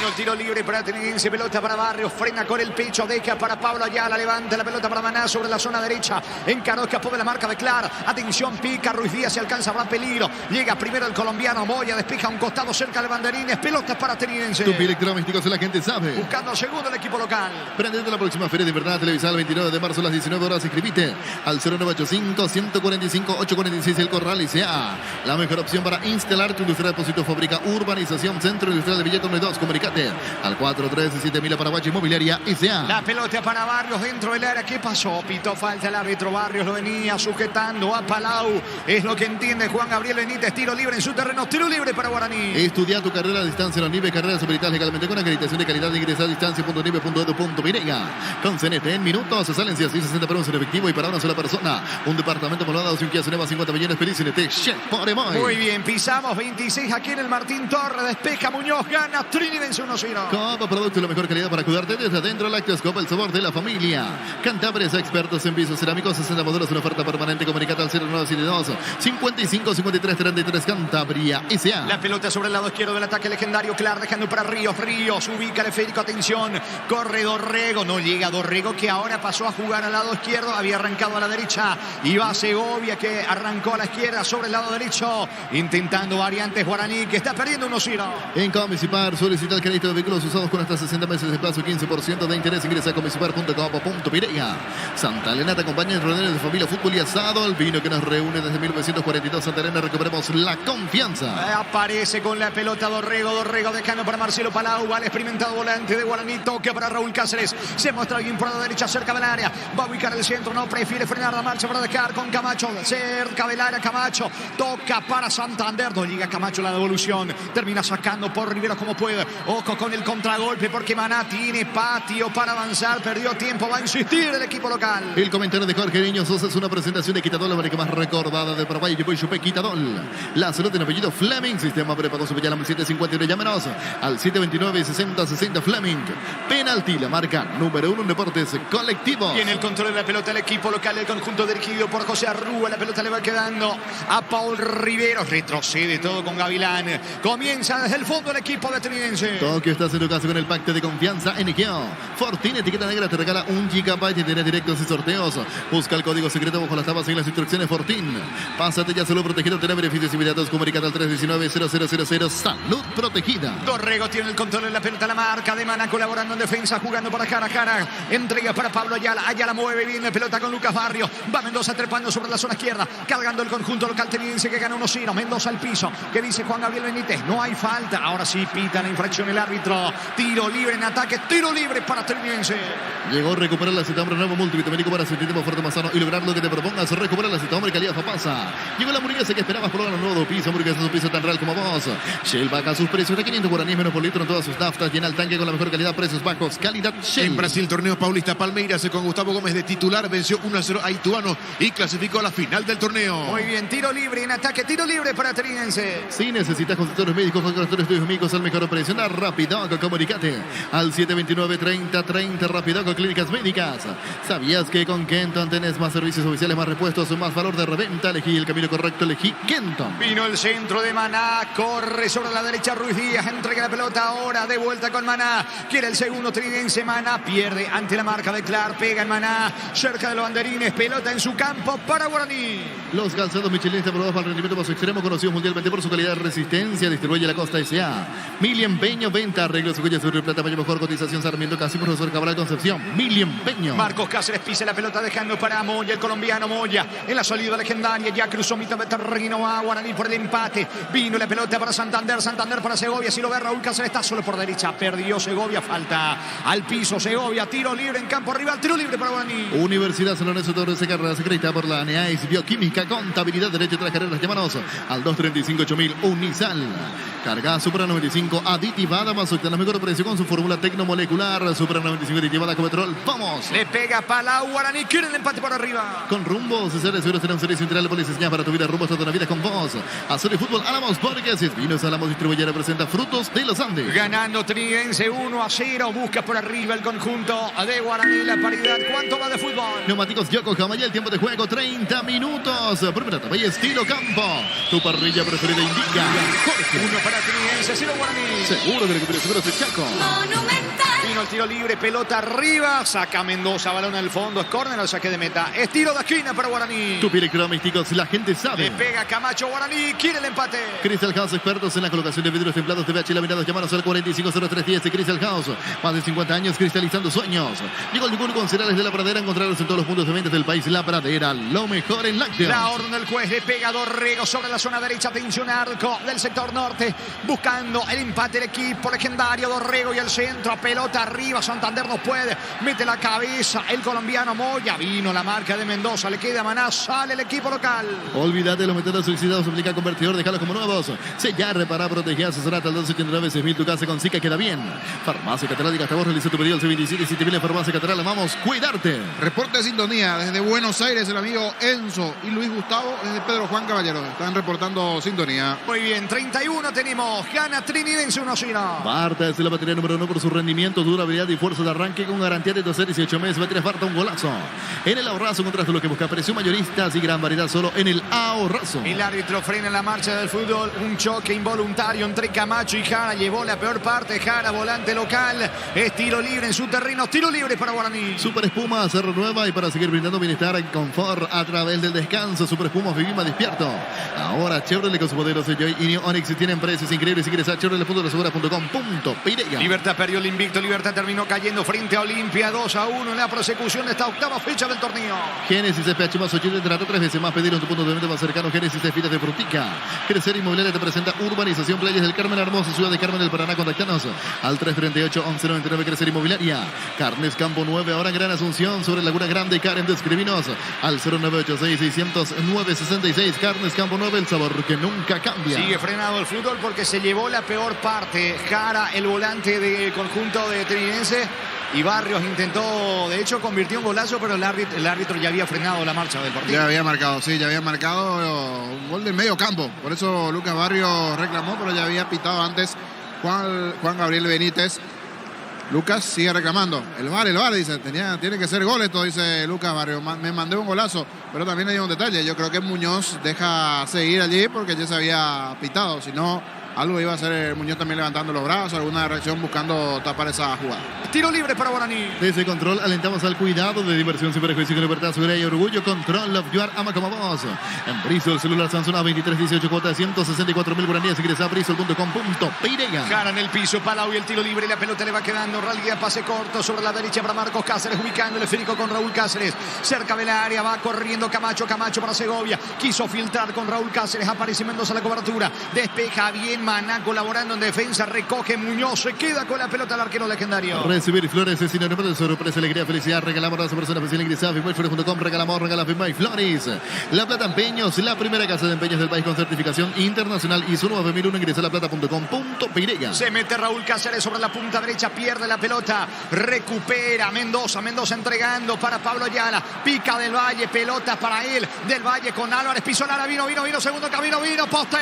Speaker 5: El tiro libre para Trinense, pelota para Barrios, frena con el pecho, deja para Pablo Ayala, levanta la pelota para Maná sobre la zona derecha, encaró, escapó de la marca de Clar, atención, pica Ruiz Díaz, se alcanza, habrá peligro, llega primero el colombiano Moya, despeja un costado cerca de banderines, pelota para Trinense.
Speaker 16: Tupi Electrodomésticos, la gente sabe.
Speaker 5: Buscando segundo el equipo local.
Speaker 16: Prendete la próxima feria de verdad televisada el 29 de marzo a las 19 horas. Inscribite al 0985-145-846 El Corral y sea la mejor opción para instalar tu industria de depósito, fábrica, urbanización, centro industrial de Villeta 2. Comunicate al 437.000 Paraguay Inmobiliaria S.A.
Speaker 5: La pelota para Barrios dentro del área. ¿Qué pasó? Pitó falta el árbitro. Barrios lo venía sujetando a Palau. Es lo que entiende Juan Gabriel Benítez. Tiro libre en su terreno. Tiro libre para Guaraní.
Speaker 16: Estudia tu carrera a distancia en la NIBE. Carreras habilitadas legalmente con acreditación de calidad. Ingresa a distancia.nibe.edu.pirega. Con CNT en minutos. Salen si así 60 pesos en efectivo y para una sola persona. Un departamento molado sin Kia Ceneva 50 millones. Feliz CNT. Por emoy.
Speaker 5: Muy bien. Pisamos 26 aquí en el Martín Torres. Despeja Muñoz. Gana Trinidad 1-0.
Speaker 16: Copa Producto, la mejor calidad para cuidarte desde adentro. Lácteos Copa, el sabor de la familia. Cantabres, expertos en pisos cerámicos, 60 modelos, una oferta permanente. Comunicate al 0972-55-53-33. Cantabria S.A.
Speaker 5: La pelota sobre el lado izquierdo del ataque legendario. Clar dejando para Ríos. Ríos ubica el esférico. Atención. Corre Dorrego. No llega Dorrego, que ahora pasó a jugar al lado izquierdo. Había arrancado a la derecha. Y va Segovia, que arrancó a la izquierda sobre el lado derecho. Intentando variantes Guaraní, que está perdiendo 1-0.
Speaker 16: En Comisipar solicita el crédito de vehículos usados con hasta 60 meses de plazo, 15% de interés. Ingresa a comisipar.com.pirega. Santa Elena te acompaña en reuniones de familia, fútbol y asado. El vino que nos reúne desde 1942. Santa Elena, recuperemos la confianza.
Speaker 5: Aparece con la pelota Dorrego dejando para Marcelo Palau. Va el experimentado volante de Guaraní. Toque para Raúl Cáceres. Se muestra alguien por la derecha cerca del área. Va a ubicar el centro. No prefiere frenar la marcha para dejar con Camacho. Cerca del área Camacho. Toca para Santander. No llega Camacho la devolución. Termina sacando por Rivera como puede. Ojo con el contragolpe porque Maná tiene patio para avanzar. Perdió tiempo. Va a insistir el equipo local.
Speaker 16: El comentario de Jorge Niño Sosa es una presentación de Quitadol, la marca más recordada de Paraguay. Yo voy Chupé Quitadol. La salud en apellido Fleming. Sistema prepago su Payala 759. Llámenos al 729-6060 Fleming. Penalti, la marca número 1 en deportes colectivos.
Speaker 5: Tiene el control de la pelota el equipo local. El conjunto dirigido por José Arrúa. La pelota le va quedando a Paul Riveros. Retrocede todo con Gavilán. Comienza desde el fondo el equipo de Trinense.
Speaker 16: Tokio, estás en tu casa con el pacto de confianza en Ikea. Fortuna etiqueta negra te regala 1 GB y tenés directos y sorteos. Busca el código secreto bajo las tapas y las instrucciones Fortin. Pásate ya solo protegido, tener beneficios inmediatos. Comunicate al 319-0000. Salud protegida.
Speaker 5: Dorrego tiene el control de la pelota, la marca de Maná colaborando en defensa, jugando para cara a cara. Entrega para Pablo Ayala. Ayala mueve bien la pelota con Lucas Barrio. Va Mendoza trepando sobre la zona izquierda, cargando el conjunto local teniense que gana 1-0. Mendoza al piso. ¿Qué dice Juan Gabriel Benítez? No hay falta. Ahora sí pita la infracción el árbitro. Tiro libre en ataque. Tiro libre para Trinense.
Speaker 16: Llegó a recuperar la cita, hombre nuevo multivitamínico para sentir tiempo fuerte más sano y lograr lo que te propongas. Recuperar la cita, hombre, calidad pasa. Llegó la hamburguesa que esperabas probar un nuevo piso. Hamburguesa es un piso tan real como vos. Shell baja sus precios de 500 guaraníes menos por litro en todas sus naftas. Llena el tanque con la mejor calidad, precios bajos, calidad Shell.
Speaker 17: En Brasil, torneo Paulista Palmeiras con Gustavo Gómez de titular. Venció 1-0 a Ituano y clasificó a la final del torneo.
Speaker 5: Muy bien, tiro libre en ataque. Tiro libre para Trinense.
Speaker 16: Si necesitas consultores médicos, consultores tuyos amigos, al mejor precio, Rapidoc, comunicate al 729-3030 Rapidoc Clínicas Médicas. ¿Sabías que con Kenton tenés más servicios oficiales, más repuestos, más valor de reventa? Elegí el camino correcto, elegí Kenton.
Speaker 5: Vino el centro de Maná, corre sobre la derecha Ruiz Díaz, entrega la pelota ahora, de vuelta con Maná. Quiere el segundo Trinense, Maná pierde ante la marca de Clar, pega en Maná, cerca de los banderines, pelota en su campo para Guaraní.
Speaker 16: Los calzados Michelin están probados para el rendimiento más extremo, conocidos mundialmente por su calidad de resistencia. Distribuye la Costa S.A. Mili Empeño, venta, arreglos, joyas, sur y plata, mayor mejor cotización, Sarmiento, casi profesor Cabral Concepción. Mili Empeño.
Speaker 5: Marcos Cáceres pisa la pelota dejando para Moya, el colombiano Moya. En la salida legendaria, ya cruzó mitad de terreno a Guaraní por el empate. Vino la pelota para Santander, Santander para Segovia. Si lo ve Raúl Cáceres, está solo por derecha. Perdió Segovia, falta al piso. Segovia, tiro libre en campo rival, tiro libre para Guaraní.
Speaker 16: Universidad San Lorenzo Torres de Carrera, secreta por la ANEAIS, Bioquímica, Contabilidad, Derecho de las Carreras. Llámanos al 235-8000 Unisal. Carga Supra 95 aditivada más obtener mejor precio con su fórmula tecnomolecular. Supra 95 aditivada con petrol. ¡Vamos!
Speaker 5: Le pega Palau, Guaraní quiere el empate por arriba.
Speaker 16: Con Rumbo, César Seguros será un servicio integral de policía para tu vida. Rumbo toda una vida con vos. Azul y Fútbol Álamos, porque si es Vinos Álamos Distribuyera presenta Frutos de los Andes.
Speaker 5: Ganando Trinidense 1-0. Busca por arriba el conjunto de Guaraní la paridad. ¿Cuánto va de fútbol?
Speaker 16: Neumáticos Yokohama y el tiempo de juego 30 minutos. Primera etapa y estilo campo. Tu parrilla preferida indica. Jorge.
Speaker 5: 1 para Trinidense, 0 Guaraní.
Speaker 16: Seguro que recupera seguros de Chaco.
Speaker 5: Vino el tiro libre, pelota arriba. Saca Mendoza, balón al fondo. Es córner al saque de meta. Es tiro de esquina para Guaraní.
Speaker 16: Tu piel electrodomésticos, la gente sabe.
Speaker 5: Le pega Camacho, Guaraní quiere el empate.
Speaker 16: Crystal House, expertos en la colocación de vidrios templados de VH laminados. Llámanos al 450310 de Crystal House. Más de 50 años cristalizando sueños. Llegó el Yucul con cereales de La Pradera. Encontrarlos en todos los puntos de venta del país. La Pradera, lo mejor en lácteos.
Speaker 5: La orden del juez, le pega Dorrego sobre la zona derecha. Atención, arco del sector norte. Buscando el empate del equipo legendario. Dorrego y el centro. Pelota arriba. Santander no puede. Mete la cabeza el colombiano Moya. Vino la marca de Mendoza. Le queda Maná. Sale el equipo local.
Speaker 16: Olvídate de los metales oxidados. Aplica convertidor. Déjalos como nuevos. Sellar, reparar, proteger. Asesorate al 289-6000. Tu casa con Zika queda bien. Farmacia Catedral. Diga hasta vos. Realiza tu pedido al C27 y 7000 en Farmacia Catedral. Vamos, cuidarte.
Speaker 6: Reporte de sintonía desde Buenos Aires. El amigo Enzo y Luis Gustavo desde Pedro Juan Caballero. Están reportando sintonía.
Speaker 5: Muy bien. 31 tenemos. Gana Trinidense 1-0.
Speaker 16: Barta es la batería número 1 por su rendimiento, durabilidad y fuerza de arranque con garantía de 12 18 meses. Batería Barta, un golazo. En el ahorrazo contrasta lo que busca. Precio mayoristas y gran variedad solo en el ahorrazo.
Speaker 5: El árbitro frena la marcha del fútbol. Un choque involuntario entre Camacho y Jara. Llevó la peor parte. Jara, volante local. Es tiro libre en su terreno. Tiro libre para Guaraní.
Speaker 16: Super Espuma se renueva y para seguir brindando bienestar y confort a través del descanso. Super Espuma Vivima despierto. Ahora Chevrolet con sus modelos de Joy y New Onix tienen precios increíbles. Si quieres a chevrolet.com.py.
Speaker 5: Libertad perdió el invicto. Libertad terminó cayendo frente a Olimpia 2-1 en la prosecución de esta octava fecha del torneo.
Speaker 16: Génesis FH más 8 trata 3 veces más. Pedir en tu punto de venta más cercano. Génesis de Filas de Frutica. Crecer Inmobiliaria te presenta Urbanización Playas del Carmen Hermoso, Ciudad de Carmen del Paraná. Contactanos al 338-1199. Crecer Inmobiliaria. Carnes Campo 9, ahora en Gran Asunción, sobre Laguna Grande. Karen, describinos al 0986-600-966. Carnes Campo 9, el sabor que nunca cambia.
Speaker 5: Sigue frenado el fútbol porque se llevó la peor parte. Jara, el volante del conjunto de Trinidense. Y Barrios intentó, de hecho convirtió un golazo, pero el árbitro ya había frenado la marcha del partido.
Speaker 6: Ya había marcado, sí, ya había marcado un gol del medio campo. Por eso Lucas Barrios reclamó, pero ya había pitado antes Juan Gabriel Benítez. Lucas sigue reclamando. El VAR, dice, tiene que ser gol esto, dice Lucas Barrios. Me mandé un golazo, pero también hay un detalle. Yo creo que Muñoz deja seguir allí porque ya se había pitado. Si no, algo iba a hacer Muñoz también levantando los brazos, alguna reacción buscando tapar esa jugada.
Speaker 5: Tiro libre para Guaraní.
Speaker 16: Desde Control alentamos al cuidado de diversión sin prejuicio, con libertad, seguridad y orgullo. Control, Love Your, ama como vos. En Bristol, celular Samsung A2318, cuota de 164.000 guaraníes. Ingresa a bristol.com.py.
Speaker 5: Jara en el piso, Palau y el tiro libre. La pelota le va quedando. Realidad, pase corto sobre la derecha para Marcos Cáceres, ubicando el esférico con Raúl Cáceres. Cerca del área, va corriendo Camacho para Segovia. Quiso filtrar con Raúl Cáceres. Aparece Mendoza la cobertura. Despeja bien Maná colaborando en defensa. Recoge Muñoz. Se queda con la pelota el arquero legendario.
Speaker 16: Recibir flores es sinónimo de sorpresa, alegría, felicidad. Regalamos a esa persona especial. Ingresa a fimboyflores.com. Regalamos Fimboy Flores. La Plata Empeños, la primera casa de empeños del país con certificación internacional ISO 9001. Ingresa a laplata.com.py.
Speaker 5: Se mete Raúl Cáceres sobre la punta derecha. Pierde la pelota. Recupera Mendoza entregando para Pablo Ayala. Pica Del Valle. Pelota para él. Del Valle con Álvarez. Pisó Lara. Vino. Segundo camino. Poste.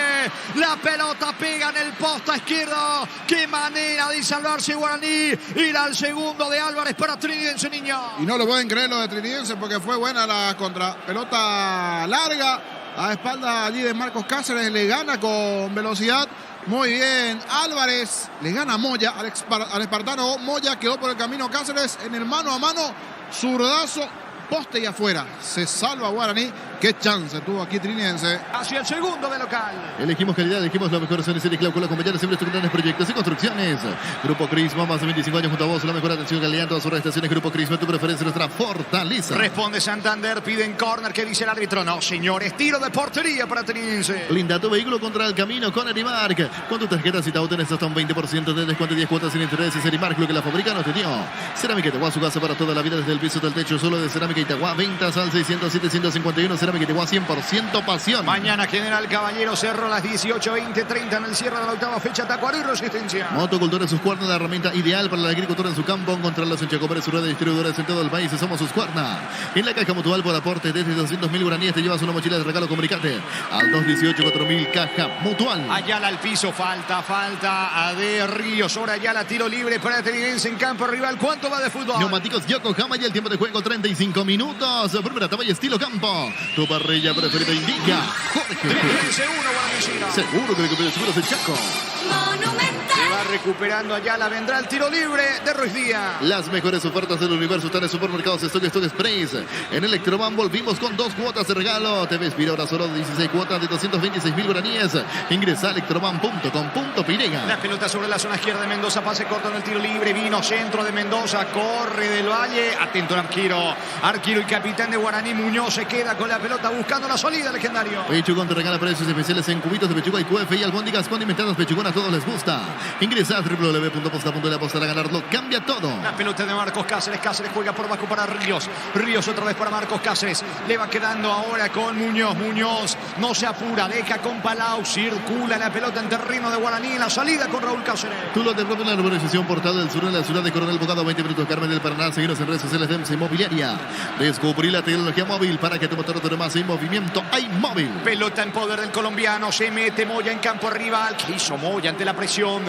Speaker 5: La pelota pega en el poste izquierdo. Qué manera de salvarse Guaraní. Ir al segundo de Álvarez para Trinidense, niño.
Speaker 6: Y no lo pueden creer lo de Trinidense porque fue buena la contra. Pelota larga a espalda allí de Marcos Cáceres. Le gana con velocidad. Muy bien, Álvarez le gana a Moya, al espartano Moya quedó por el camino Cáceres en el mano a mano, zurdazo poste y afuera. Se salva Guaraní. Qué chance tuvo aquí Trinidense.
Speaker 5: Hacia el segundo de local.
Speaker 16: Elegimos calidad, elegimos lo mejor. Son Serie Clau con los compañeros siempre estos grandes proyectos y construcciones. Grupo Crisma, más de 25 años junto a vos. La mejor atención y calidad en todas sus estaciones. Grupo Crisma, tu preferencia, nuestra fortaleza.
Speaker 5: Responde Santander, piden córner. ¿Qué dice el árbitro? No, señores, tiro de portería para Trinidense.
Speaker 16: Blinda tu vehículo contra el camino con Erimark. Con tu tarjeta Citao tenés hasta un 20% de descuento y 10 cuotas sin intereses. Erimark, lo que la fábrica no te dio. Cerámica Itagua, su casa para toda la vida, desde el piso hasta el techo. Solo de Cerámica Itagua. Ventas al 607-151. Cerámica Itagua, 100% pasión.
Speaker 5: Mañana General Caballero Cerro a las 18:20:30 en el cierre de la octava fecha. Tacuarú y Resistencia.
Speaker 16: Motocultura Suscuarna, la herramienta ideal para la agricultura en su campo. Encontrarlos en Chacopérez, su red de distribuidores en todo el país. Somos Suscuarna. En la caja mutual por aporte desde 200.000 guaraníes te llevas una mochila de regalo. Comunicate al 218-4000 caja mutual.
Speaker 5: Ayala al piso, falta de Ríos. Ahora Ayala, tiro libre para Trinidense en campo rival. ¿Cuánto va de fútbol?
Speaker 16: Neumáticos Yokohama y el tiempo de juego 35 minutos. Primera etapa y estilo campo. Tu parrilla preferida indica Jorge.
Speaker 5: Trinidense 1, Guaraní.
Speaker 16: Seguro que recupera seguros el Chaco.
Speaker 5: Se va recuperando Ayala, vendrá el tiro libre de Ruiz Díaz.
Speaker 16: Las mejores ofertas del universo están en supermercados Stock Express. En Electroban volvimos con 2 cuotas de regalo. TV Espira ahora solo 16 cuotas de 226.000 guaraníes. Ingresa a electroban.com.pirega.
Speaker 5: La pelota sobre la zona izquierda de Mendoza, pase corto en el tiro libre. Vino centro de Mendoza, corre del Valle. Atento el arquero y capitán de Guaraní, Muñoz, se queda con la pelota buscando la salida, legendario.
Speaker 16: Pechugón te regala precios especiales en cubitos de pechuga y QF y albóndigas condimentadas. Pechugón a todos les gusta. Ingresa a www.posta.la, apostar a ganarlo, cambia todo.
Speaker 5: La pelota de Marcos Cáceres, Cáceres juega por bajo para Ríos. Ríos otra vez para Marcos Cáceres. Le va quedando ahora con Muñoz. Muñoz no se apura, deja con Palau, circula la pelota en terreno de Guaraní. La salida con Raúl Cáceres.
Speaker 16: Tú lo te propone la urbanización Portal del Sur en la ciudad de Coronel Bogado, 20 minutos Carmen del Paraná. Seguimos en redes sociales de MC Inmobiliaria. Descubrí la tecnología móvil para que tu motor dure más en movimiento. Hay móvil.
Speaker 5: Pelota en poder del colombiano. Se mete Moya en campo rival. ¿Qué hizo Moya ante la presión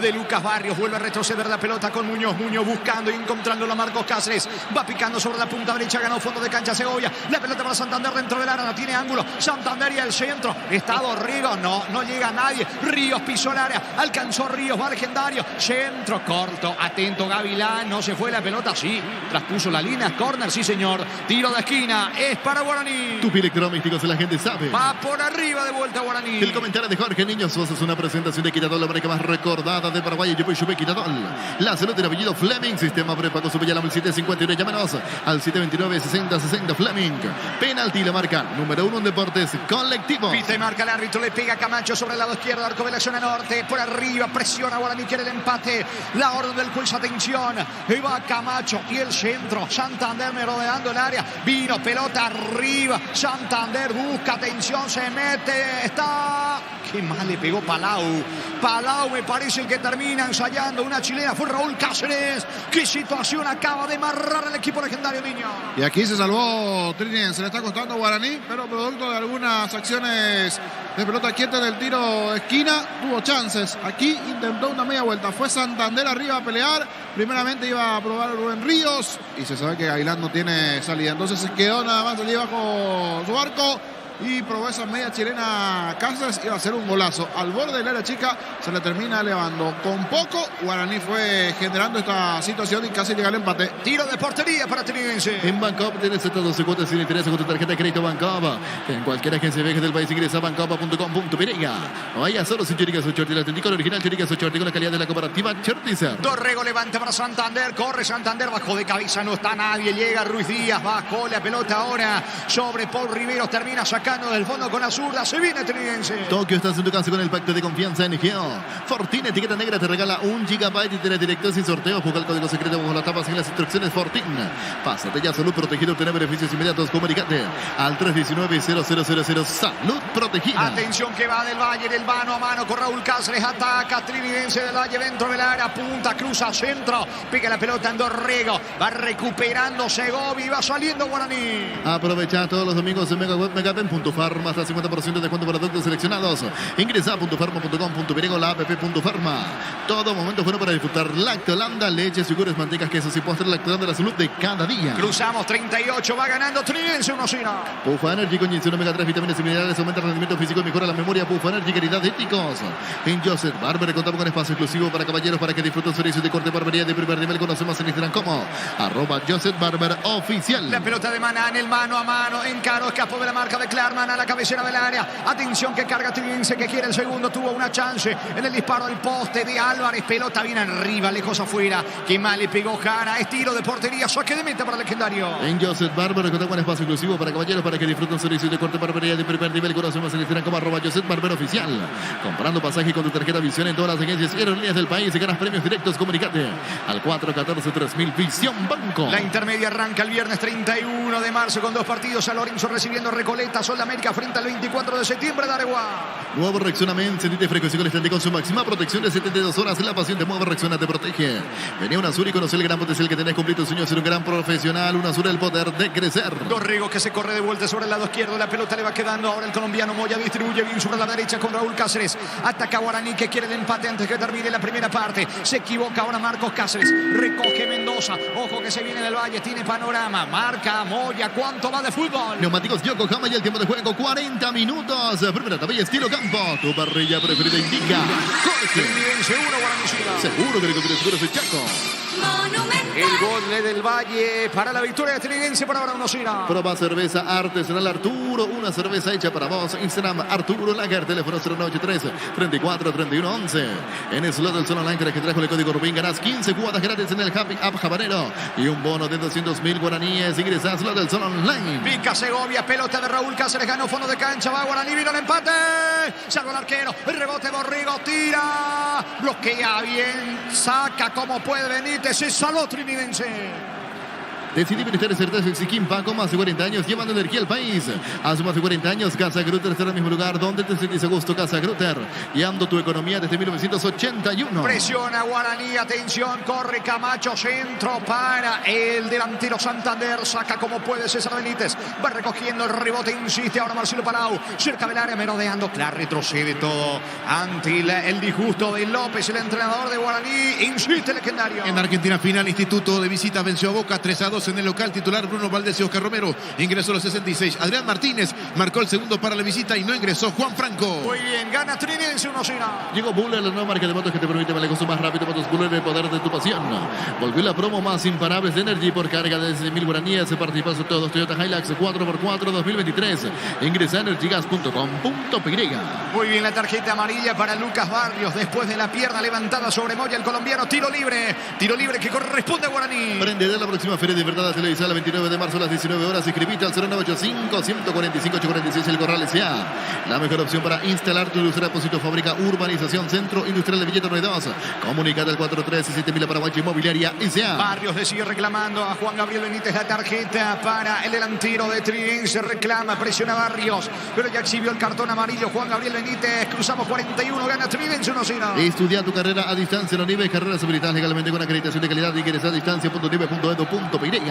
Speaker 5: de Lucas Barrios? Vuelve a retroceder la pelota con Muñoz. Muñoz buscando y encontrando a Marcos Cáceres. Va picando sobre la punta derecha. Ganó fondo de cancha Segovia. La pelota para Santander dentro del área. No tiene ángulo. Santander y el centro. Está Dorrigo. No llega nadie. Ríos pisó el área. Alcanzó Ríos. Va legendario. Centro corto. Atento Gavilán. No se fue la pelota. Sí. Traspuso la línea. Corner. Sí, señor. Tiro de esquina. Es para Guaraní.
Speaker 16: Tu electrodomésticos, la gente sabe.
Speaker 5: Va por arriba de vuelta Guaraní.
Speaker 16: El comentario de Jorge Niños Sos es una presentación de Quitadol, la marca más recordada de Paraguay. Yo Chupe Quitadol. La salud del apellido Fleming. Sistema prepago su Villalama 751. Llámenos al 729-6060 Fleming. Penalti, la marca número 1 en deportes colectivos.
Speaker 5: Pita y marca el árbitro. Le pega Camacho sobre el lado izquierdo. Arco de la zona norte. Por arriba. Presiona Guaraní. Quiere el empate. La orden del juez. Atención. Y va Camacho. Y el centro. Santander rodeando el área. Vino pelota arriba. Santander busca. Atención. Se mete. Está. Qué mal le pegó Palau. Palau me parece el que termina ensayando una chilena. Fue Raúl Cáceres. Qué situación acaba de amarrar el equipo legendario, niño.
Speaker 6: Y aquí se salvó Trinidense. Le está costando a Guaraní, pero producto de algunas acciones de pelota quieta del tiro de esquina, tuvo chances. Aquí intentó una media vuelta. Fue Santander arriba a pelear. Primeramente iba a probar Rubén Ríos. Y se sabe que Gavilán no tiene salida. Entonces se quedó nada más allí bajo su arco. Y probó esa media chilena Cáceres. Iba a ser un golazo. Al borde del área chica se le termina elevando. Con poco, Guaraní fue generando esta situación y casi llega el empate.
Speaker 5: Tiro de portería para Trinidense.
Speaker 16: En Bancop tienes hasta 12 cuotas sin interés con tu tarjeta de crédito Bancop. En cualquier agencia de viajes del país ingresa a bancop.com.pirega. Vaya solo sin Choricas Ochorti. El auténtico original Choricas Ochorti con la calidad de la cooperativa Chortizer.
Speaker 5: Dorrego levanta para Santander. Corre Santander. Bajo de cabeza. No está nadie. Llega Ruiz Díaz. Bajó la pelota ahora sobre Paul Riveros. Termina sacando del fondo con la zurda. Se viene Trinidense.
Speaker 16: Tokio, estás en tu casa con el pacto de confianza en Geo. Fortin, etiqueta negra, te regala 1 GB y te directo sin sorteo. Juega el código secreto bajo la tapa sin las instrucciones Fortin. Pásate ya, salud protegida, obtener beneficios inmediatos. Comunicate al 319-0000. Salud protegida.
Speaker 5: Atención que va del Valle, del mano a mano con Raúl Cáceres. Ataca Trinidense del Valle dentro del área. Punta, cruza, centro. Pica la pelota en Dorrego. Va recuperando Segovia y va saliendo Guaraní.
Speaker 16: Aprovecha todos los domingos en Mega Web Mega Pen Puntofarma, hasta 50% de descuento para productos seleccionados. Ingresa a puntofarma.com.py o la app.farma. Todo momento bueno para disfrutar Lactolanda, leches, yogures, mantecas, quesos y postres. Lactolanda, la salud de cada día.
Speaker 5: Cruzamos 38, va ganando Trinidad 1-0.
Speaker 16: Pufa Energy con ginseng omega 3, vitaminas y minerales, aumenta el rendimiento físico y mejora la memoria. Pufa Energy, calidad de éticos. En Joseph Barber contamos con espacio exclusivo para caballeros para que disfruten servicios de corte barbería de primer nivel. Conocemos en Instagram como @Joseph Barber Oficial.
Speaker 5: La pelota de Maná en el mano a mano. Encaro, escapó de la marca de Klarman a la cabecera del área. Atención que carga Trinense, que quiere el segundo. Tuvo una chance en el disparo al poste de Álvarez. Pelota bien arriba, lejos afuera. Qué mal le pegó Jara. Estilo de portería. Saque de meta para el legendario.
Speaker 16: En Joseph Barber contamos con espacio exclusivo para caballeros para que disfruten servicios de corte barbería de primer nivel. Conocemos en Instagram como @Joseph Barber Oficial. Comprando pasaje con tu tarjeta Visión en todas las agencias y aerolíneas del país y ganas premios directos. Comunicate al 414-3000 Visión Banco.
Speaker 5: La intermedia arranca el viernes 31 de marzo con 2 partidos. San Lorenzo recibiendo Recoleta. Sol de América frente al 24 de septiembre de Areguá.
Speaker 16: Nuevo Rexona Men, sentite fresco y con con su máxima protección de 72 horas. La pasión te mueve, Rexona te protege. Venía un Azul y conoce el gran potencial que tenés. Cumplir tu sueño de ser un gran profesional. Un Azul, el poder de crecer.
Speaker 5: Dorrego que se corre de vuelta sobre el lado izquierdo. La pelota le va quedando ahora el colombiano Moya. Distribuye bien sobre la derecha con Raúl Cáceres. Ataca Guaraní que quiere el empate antes que termine la primera parte. Se equivoca ahora Marcos Cáceres. Recoge Mendoza. Ojo que se viene del Valle. Tiene panorama. Marca Moya. ¿Cuánto va de fútbol?
Speaker 16: Neumáticos Yokohama y el tiempo de juego 40 minutos. Primera tabla estilo campo. Tu parrilla preferida indica. Jorge. Seguro que le conviene seguro soy Chaco.
Speaker 5: El gol del Valle para la victoria de Trinense por ahora 1-0.
Speaker 16: Proba cerveza artesanal Arturo, una cerveza hecha para vos. Instagram Arturo Lager, teléfono 0983-343111. En el slot del Sol Online te registras con el código Rubín, ganás 15 cuotas gratis en el Happy App Jabanero y un bono de 200.000 guaraníes. Ingresás slot del Sol Online.
Speaker 5: Pica Segovia, pelota de Raúl Cáceres, ganó fondo de cancha, va Guaraní, vino el empate. Salva el arquero, el rebote Borrego, tira, bloquea bien, saca como puede Benítez, se salvó Trinidense.
Speaker 16: Decidí ministerios certezas y Siquimpa con más de 40 años llevando energía al país. Hace más de 40 años Casa Grutter está en el mismo lugar donde te sentís a gusto. Casa Grutter, guiando tu economía desde 1981.
Speaker 5: Presiona Guaraní, atención, corre Camacho, centro para el delantero Santander, saca como puede César Benítez, va recogiendo el rebote, insiste ahora Marcelo Palau, cerca del área, merodeando, claro, retrocede todo ante el disgusto de López, el entrenador de Guaraní, insiste el legendario.
Speaker 17: En Argentina final, Instituto de Visita venció a Boca 3-2 en el local. Titular Bruno Valdés y Oscar Romero. Ingresó a los 66. Adrián Martínez marcó el segundo para la visita y no ingresó Juan Franco.
Speaker 5: Muy bien, gana Trinense 1-0.
Speaker 16: Llegó Buller, la nueva marca de motos que te permite manejar más rápido. Motos Buller, el poder de tu pasión. Volvió la promo más imparables de Energy por carga de 10.000 guaraníes. Participan todos Toyota Hilux 4x4 2023. Ingresa a energygas.com.py.
Speaker 5: Muy bien, la tarjeta amarilla para Lucas Barrios después de la pierna levantada sobre Moya, el colombiano. Tiro libre que corresponde a Guaraní.
Speaker 16: Prende de la próxima Feria de Verdad televisada el 29 de marzo a las 19 horas. Inscribite al 0985-145-846 El Corral S.A. La mejor opción para instalar tu industria, depósito, fábrica, urbanización, centro industrial de Villeta 92. Comunicate al 437.000 Paraguay Inmobiliaria S.A.
Speaker 5: Barrios le sigue reclamando a Juan Gabriel Benítez la tarjeta para el delantero de Trinense. Reclama, presiona Barrios, pero ya exhibió el cartón amarillo Juan Gabriel Benítez. Cruzamos 41, gana Trinense 1-0.
Speaker 16: Estudia tu carrera a distancia en ONIVE, carreras habilitadas legalmente con acreditación de calidad. Ingresa a distancia.unive.edu.py.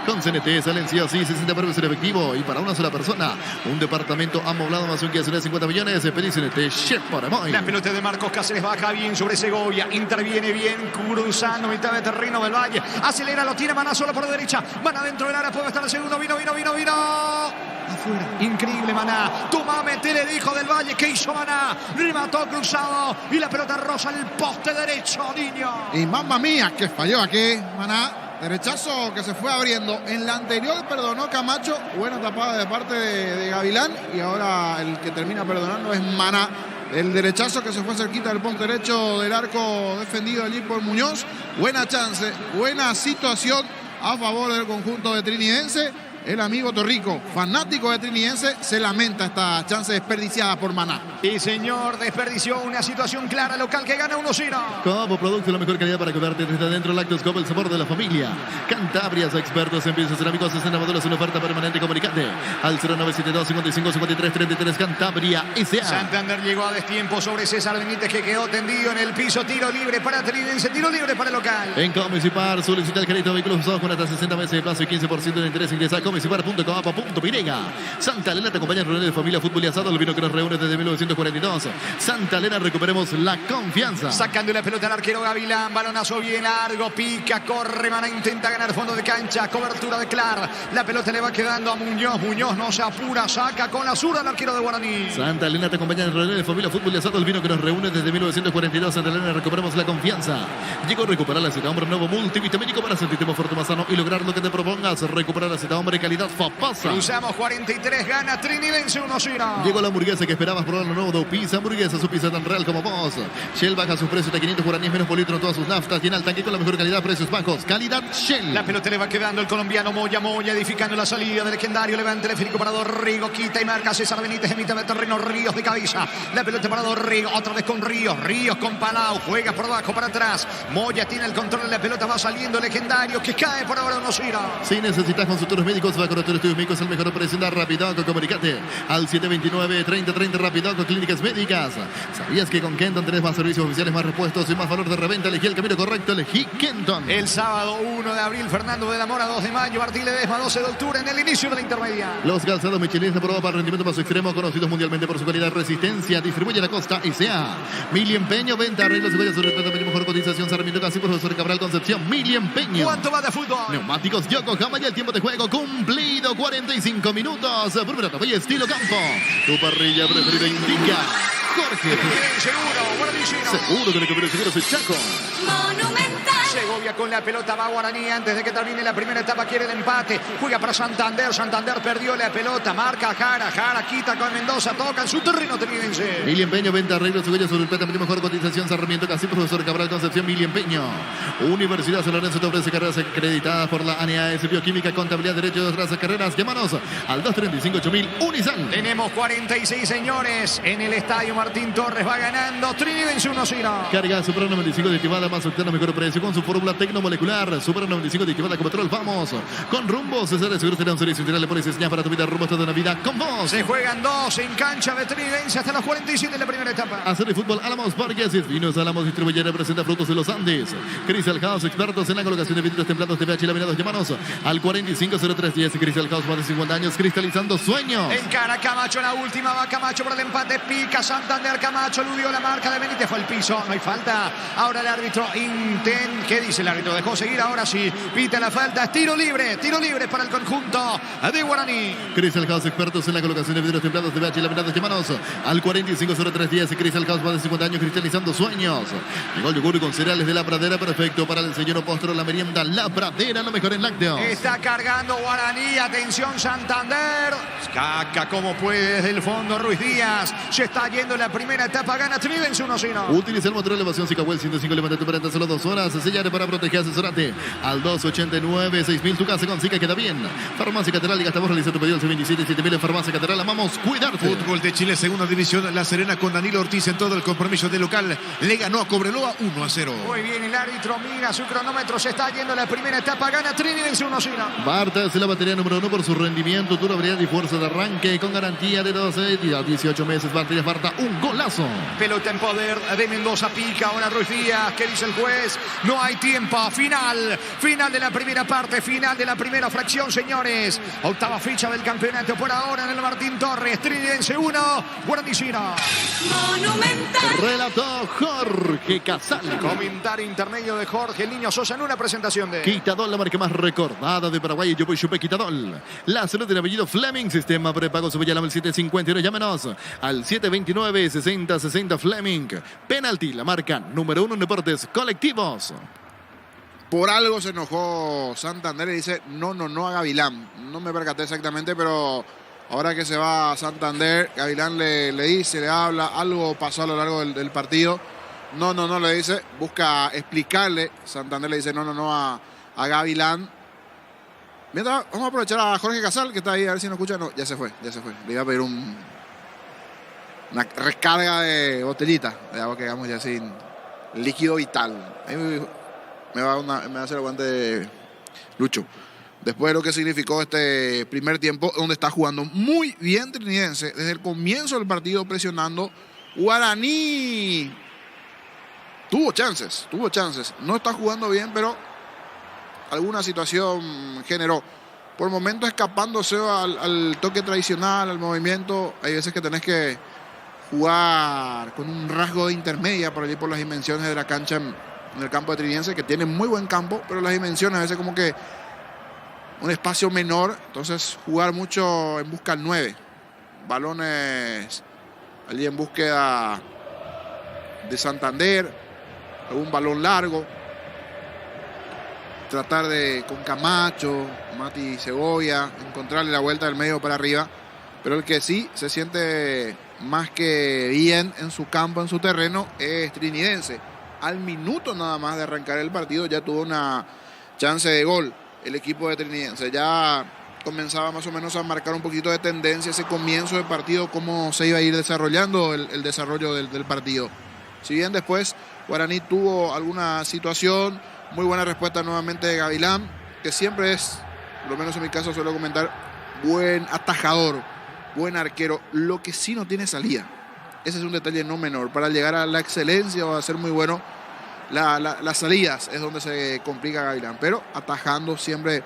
Speaker 16: Con CNT salen sí o sí 60 premios en efectivo y para una sola persona un departamento amoblado más un que hace 50 millones. Pedí CNT Chef para Moy.
Speaker 5: La pelota de Marcos Cáceres baja bien sobre Segovia, interviene bien cruzando mitad de terreno del Valle, acelera, lo tiene Maná solo por la derecha, Maná dentro del área, puede estar el segundo, vino afuera, increíble Maná, toma, metele, dijo del Valle, ¿qué hizo Maná? Remató cruzado y la pelota rosa el poste derecho, niño.
Speaker 6: Y mamma mía, que falló aquí Maná. Derechazo que se fue abriendo. En la anterior perdonó Camacho. Buena tapada de parte de Gavilán. Y ahora el que termina perdonando es Maná. El derechazo que se fue cerquita del punto derecho del arco defendido allí por Muñoz. Buena chance, buena situación a favor del conjunto de Trinidense. El amigo Torrico, fanático de Trinidense, se lamenta esta chance desperdiciada por Maná.
Speaker 5: Y señor, desperdició una situación clara local que gana 1-0.
Speaker 16: Como producto, la mejor calidad para cuidarte desde adentro. Lactoscop, el sabor de la familia. Cantabrias, expertos en piezas cerámicos, 60 módulos, una oferta permanente. Comunicate al 0972-55-53-33. Cantabria S.A.
Speaker 5: Santander llegó a destiempo sobre César Benítez, que quedó tendido en el piso. Tiro libre para Trinidense, tiro libre para el local.
Speaker 16: En Comunicipar, solicita el crédito de vehículos usados con hasta 60 meses de plazo y 15% de interés. Ingresa comisiobar.coapa.pirega. Santa Elena te acompaña en reuniones de familia, fútbol y asado, el vino que nos reúne desde 1942. Santa Elena, recuperemos la confianza.
Speaker 5: Sacando la pelota al arquero Gavilán, balonazo bien largo, pica, corre, Maná intenta ganar fondo de cancha, cobertura de Clar. La pelota le va quedando a Muñoz, Muñoz no se apura, saca con la zurda al arquero de Guaraní.
Speaker 16: Santa Elena te acompaña en reuniones de familia, fútbol y asado, el vino que nos reúne desde 1942. Santa Elena, recuperemos la confianza. Llegó a recuperar la Zeta Hombre nuevo multivitamínico para sentirte más fuerte, más sano y lograr lo que te propongas. Recuperar la Zeta Hombre calidad Fapasa.
Speaker 5: Cruzamos 43, gana Trinidense 1-0.
Speaker 16: Llegó la hamburguesa que esperabas probar, lo nuevo de Pizza Hamburguesa, su pizza tan real como vos. Shell baja sus precios de 500 guaraníes menos por litro en todas sus naftas. Llena el tanque con la mejor calidad, precios bajos. Calidad Shell.
Speaker 5: La pelota le va quedando el colombiano Moya, edificando la salida del legendario. Levanta el esférico para Dorrigo, quita y marca César Benítez en mitad de terreno. Ríos de cabeza. La pelota para Dorrigo, otra vez con Ríos. Ríos con Palau, juega por abajo, para atrás. Moya tiene el control de la pelota, va saliendo legendario que cae por ahora 1-0.
Speaker 16: Si necesitas consultores médicos, va con los estudios médicos, el mejor precio de Rapidoc. Comunicate al 729-3030 Rapidoc Clínicas Médicas. ¿Sabías que con Kenton tenés más servicios oficiales, más repuestos y más valor de reventa? Elegí el camino correcto, elegí Kenton.
Speaker 5: El sábado 1 de abril, Fernando de la Mora, 2 de mayo, Martín Ledesma, 12 de octubre, en el inicio de la intermedia.
Speaker 16: Los calzados Michelin de prueba para rendimiento más extremo, conocidos mundialmente por su calidad, resistencia. Distribuye la Costa y sea Mili Empeño, venta, arreglos y huellas sobre el mejor cotización. Sarmiento Casi, profesor Cabral Concepción. Mili Empeño.
Speaker 5: ¿Cuánto va de fútbol?
Speaker 16: Neumáticos Yokohama y el tiempo de juego cumplido, 45 minutos. Primera etapa y estilo campo. Tu parrilla preferida indica Jorge. Seguro que le conviene seguro es Chaco.
Speaker 5: Segovia con la pelota, va Guaraní antes de que termine la primera etapa, quiere el empate, juega para Santander, Santander perdió la pelota, marca Jara, Jara quita con Mendoza, toca en su terreno trinidense.
Speaker 16: Mili Empeño, venta, arreglos y huellas sobre el plata, mejor cotización. Sarmiento Casi, profesor Cabral Concepción. Mili Empeño. Universidad San Lorenzo te ofrece carreras acreditadas por la ANEAS, Bioquímica, Contabilidad, Derecho de otras carreras. Llámanos al 235-8000 Unisan.
Speaker 5: Tenemos 46, señores, en el estadio Martín Torres, va ganando Trinidense 1-0.
Speaker 16: Carga Super 95 aditivada más octano, mejor precio con su fórmula tecnomolecular. Super 95 aditivada con petróleo. Vamos con Rumbo. César de Seguro será un servicio integral. Le pones señal para tu vida. Rumbo toda una vida con vos.
Speaker 5: Se juegan 2 en cancha de Trinidense hasta los 47 de la primera etapa.
Speaker 16: Hacer el fútbol Álamos Parques y Vinos Álamos distribuye y representa frutos de los Andes. Crystal House, expertos en la colocación de vidrios templados de pH y laminados. Llámanos al 450310. Crystal House, más de 50 años cristalizando sueños.
Speaker 5: Encara Camacho, la última va Camacho por el empate. Pica Santander, Camacho eludió la marca de Benítez, fue al piso, no hay falta. Ahora el árbitro ¿qué dice el árbitro? Dejó seguir, ahora sí, pita la falta, tiro libre para el conjunto de Guaraní.
Speaker 16: Crystal House, expertos en la colocación de vidrios templados de pH y laminados. Llamanos al 450310. Crystal House, más de 50 años cristalizando sueños. Llegó el yogur con cereales de La Pradera, perfecto para el desayuno, postre, la merienda. La Pradera, lo mejor en lácteos.
Speaker 5: Está cargando Guaraní, atención Santander. Caca como puede desde el fondo Ruiz Díaz. Se está yendo la primera etapa, gana Trinidense 1-0.
Speaker 16: Utiliza el motor de elevación Cicahuel 105, levanta tu parenta solo 2 horas. Sellare para proteger, asesorate al 289-6000. Tu casa con Cica queda bien. Farmacia Catedral y Gastabos, realiza tu pedido al 27-7000 en Farmacia Catedral. Amamos cuidarte.
Speaker 17: Fútbol de Chile, segunda división. La Serena con Danilo Ortiz en todo el compromiso de local. Le ganó a Cobreloa 1-0.
Speaker 5: Muy bien, el árbitro mira su cronómetro. Se está yendo la primera etapa, gana Trinidense 1-0.
Speaker 16: Barta es la batería número 1 por su rendimiento, durabilidad y fuerza de arranque con garantía de 12 a 18 meses. Barta, un golazo.
Speaker 5: Pelota en poder de Mendoza, pica ahora Ruiz Díaz. ¿Qué dice el juez? No hay tiempo. Final de la primera parte, final de la primera fracción, señores. Octava fecha del campeonato por ahora en el Martín Torres. Trinidense 1, Guaraní 0.
Speaker 16: Monumental. Relató Jorge Casal.
Speaker 5: Comentario intermedio de Jorge el Niño Sosa en una presentación de
Speaker 16: Quitadol, la marca más recordada de Paraguay. Yo voy Chupe Quitadol. La salud del apellido Fleming. Sistema prepago Subellama el 751. Llámenos al 729-6060 Fleming. Penalti, la marca número 1 en deportes colectivos.
Speaker 6: Por algo se enojó Santander y dice no a Gavilán. No me percaté exactamente, pero ahora que se va a Santander, Gavilán le dice, le habla, algo pasó a lo largo del partido. No, le dice, busca explicarle. Santander le dice no a Gavilán. Mientras, vamos a aprovechar a Jorge Casal, que está ahí, a ver si nos escucha. No, ya se fue. Le iba a pedir una recarga de botellita de agua que hagamos ya sin líquido vital. Me va a hacer el aguante de Lucho. Después de lo que significó este primer tiempo, donde está jugando muy bien Trinidense, desde el comienzo del partido presionando. Guaraní tuvo chances. No está jugando bien, pero alguna situación generó. por momentos escapándose al toque tradicional, al movimiento. Hay veces que tenés que jugar con un rasgo de intermedia por allí por las dimensiones de la cancha en el campo de Trinidense, que tiene muy buen campo, pero las dimensiones a veces como que un espacio menor, entonces jugar mucho en busca del 9. Balones allí en búsqueda de Santander, algún balón largo. Tratar de, con Camacho, Mati Segovia, encontrarle la vuelta del medio para arriba. Pero el que sí se siente más que bien en su campo, en su terreno, es Trinidense. Al minuto nada más de arrancar el partido ya tuvo una chance de gol el equipo de Trinidense. Ya comenzaba más o menos a marcar un poquito de tendencia ese comienzo de partido, cómo se iba a ir desarrollando el desarrollo del partido. Si bien después Guaraní tuvo alguna situación, muy buena respuesta nuevamente de Gavilán, que siempre es, por lo menos en mi caso suelo comentar, buen atajador, buen arquero. Lo que sí no tiene salida. Ese es un detalle no menor. Para llegar a la excelencia o a ser muy bueno, las salidas es donde se complica Gavilán. Pero atajando siempre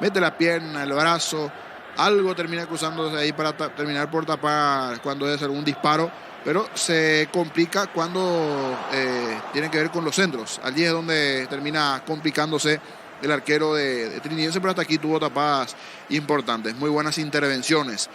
Speaker 6: mete la pierna, el brazo, algo termina cruzándose ahí para terminar por tapar cuando es algún disparo. Pero se complica cuando tiene que ver con los centros. Allí es donde termina complicándose el arquero de Trinidense, pero hasta aquí tuvo tapadas importantes. Muy buenas intervenciones.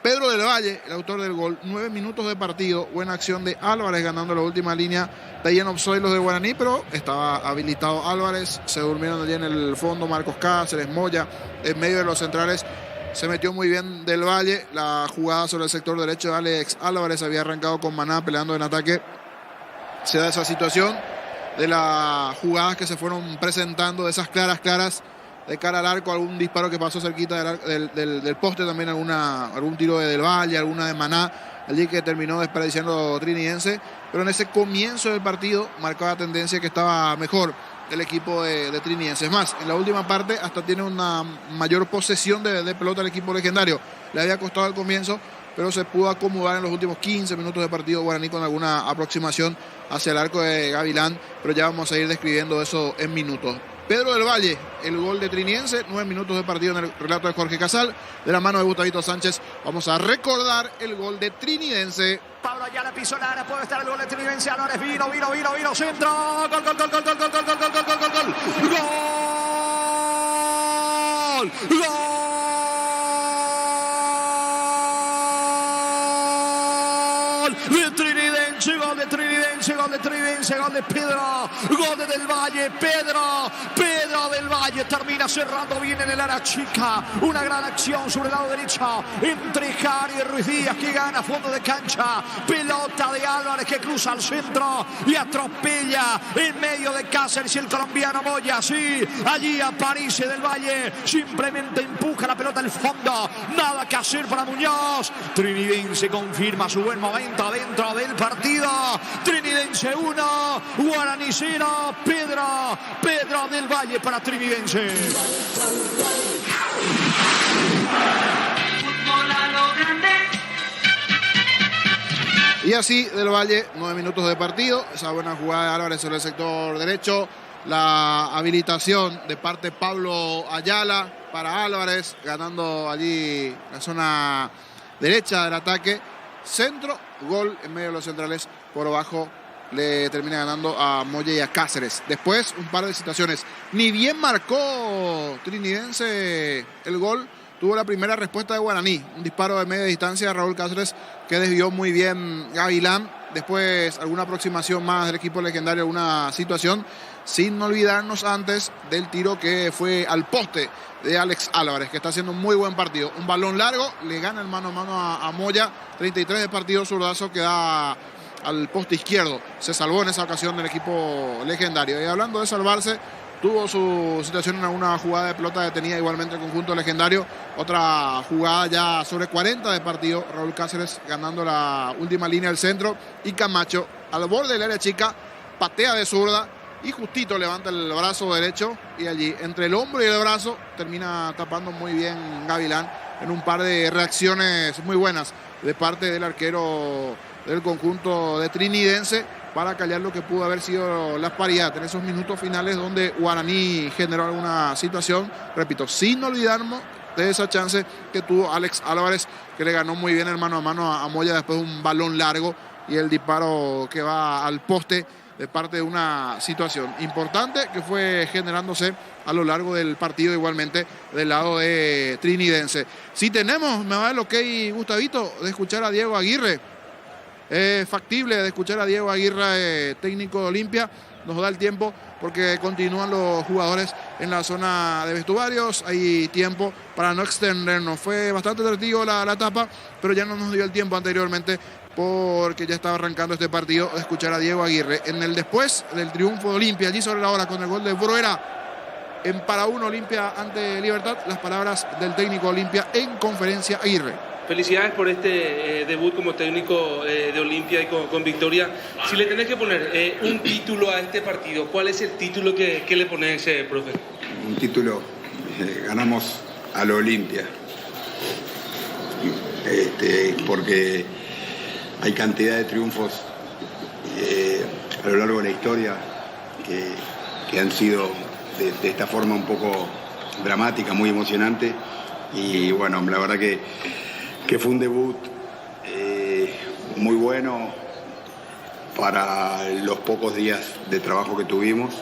Speaker 6: Pedro del Valle, el autor del gol, 9 minutos de partido. Buena acción de Álvarez ganando la última línea. Pedían offside los de Guaraní, pero estaba habilitado Álvarez. Se durmieron allí en el fondo Marcos Cáceres, Moya, en medio de los centrales. Se metió muy bien del Valle. La jugada sobre el sector derecho de Alex Álvarez había arrancado con Maná peleando en ataque. Se da esa situación de las jugadas que se fueron presentando, de esas claras de cara al arco, algún disparo que pasó cerquita del poste, también algún tiro de Del Valle, alguna de Maná, allí que terminó desperdiciando Trinidense. Pero en ese comienzo del partido marcaba tendencia que estaba mejor el equipo de Trinidense. Es más, en la última parte hasta tiene una mayor posesión de pelota el equipo legendario. Le había costado al comienzo, pero se pudo acomodar en los últimos 15 minutos de partido Guaraní con alguna aproximación hacia el arco de Gavilán, pero ya vamos a ir describiendo eso en minutos. Pedro del Valle, el gol de Trinidense, 9 minutos de partido en el relato de Jorge Casal, de la mano de Gustavito Sánchez. Vamos a recordar el gol de Trinidense.
Speaker 5: Pablo Ayala pisó la área, puede estar el gol de Trinidense. Álvarez vino, centro. Gol. Gol de Trinidense, gol de Pedro, gol de Del Valle, Pedro Del Valle termina cerrando bien en el área chica, una gran acción sobre el lado derecho entre Jari y Ruiz Díaz, que gana a fondo de cancha, pelota de Álvarez que cruza al centro y atropella en medio de Cáceres y el colombiano Moya. Sí, allí aparece Del Valle, simplemente empuja la pelota al fondo, nada que hacer para Muñoz. Trinidense confirma su buen momento dentro del partido. Trinidense 1, Guaraní 0, Pedro Del Valle para Trinidense.
Speaker 6: Y así Del Valle, 9 minutos de partido. Esa buena jugada de Álvarez sobre el sector derecho. La habilitación de parte de Pablo Ayala para Álvarez, ganando allí la zona derecha del ataque. Centro, gol en medio de los centrales, por abajo le termina ganando a Moya y a Cáceres. Después un par de situaciones. Ni bien marcó Trinidense el gol, tuvo la primera respuesta de Guaraní. Un disparo de media distancia de Raúl Cáceres que desvió muy bien Gavilán. Después alguna aproximación más del equipo legendario, alguna situación. Sin olvidarnos antes del tiro que fue al poste de Alex Álvarez, que está haciendo un muy buen partido. Un balón largo, le gana el mano a mano a Moya. 33 de partido, zurdazo que da al poste izquierdo. Se salvó en esa ocasión del equipo legendario. Y hablando de salvarse, tuvo su situación en una jugada de pelota detenida igualmente el conjunto legendario. Otra jugada ya sobre 40 de partido. Raúl Cáceres ganando la última línea al centro. Y Camacho al borde del área chica, patea de zurda y justito levanta el brazo derecho. Y allí, entre el hombro y el brazo, termina tapando muy bien Gavilán en un par de reacciones muy buenas de parte del arquero del conjunto de Trinidense para callar lo que pudo haber sido la paridad en esos minutos finales donde Guaraní generó alguna situación, repito, sin olvidarnos de esa chance que tuvo Alex Álvarez, que le ganó muy bien el mano a mano a Moya después de un balón largo y el disparo que va al poste de parte de una situación importante que fue generándose a lo largo del partido, igualmente del lado de trinidense. Si tenemos, me va el ok, Gustavito, de escuchar a Diego Aguirre. Es factible de escuchar a Diego Aguirre, técnico de Olimpia. Nos da el tiempo porque continúan los jugadores en la zona de vestuarios. Hay tiempo para no extendernos. Fue bastante atractivo la etapa, pero ya no nos dio el tiempo anteriormente porque ya estaba arrancando este partido, de escuchar a Diego Aguirre. En el después del triunfo de Olimpia, allí sobre la hora con el gol de Bruera, en para 1 Olimpia ante Libertad, las palabras del técnico Olimpia en conferencia Aguirre.
Speaker 18: Felicidades por este debut como técnico de Olimpia y con victoria. Si le tenés que poner un título a este partido, ¿cuál es el título que le pones, profe?
Speaker 19: Un título, ganamos a lo Olimpia. Porque hay cantidad de triunfos a lo largo de la historia que han sido de esta forma un poco dramática, muy emocionante. Y bueno, la verdad que fue un debut muy bueno para los pocos días de trabajo que tuvimos,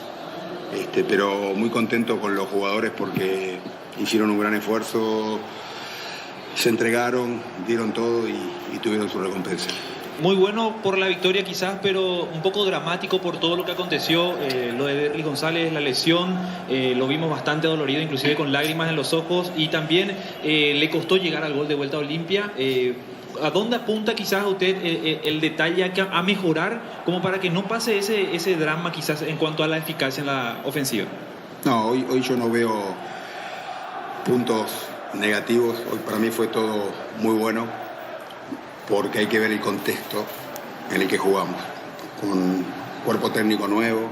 Speaker 19: pero muy contento con los jugadores porque hicieron un gran esfuerzo, se entregaron, dieron todo y tuvieron su recompensa.
Speaker 20: Muy bueno por la victoria quizás, pero un poco dramático por todo lo que aconteció, lo de Derlis González, la lesión, lo vimos bastante dolorido, inclusive con lágrimas en los ojos, y también le costó llegar al gol de vuelta a Olimpia. ¿A dónde apunta quizás usted el detalle a mejorar como para que no pase ese drama quizás en cuanto a la eficacia en la ofensiva?
Speaker 19: No, hoy yo no veo puntos negativos, hoy para mí fue todo muy bueno, porque hay que ver el contexto en el que jugamos, con cuerpo técnico nuevo,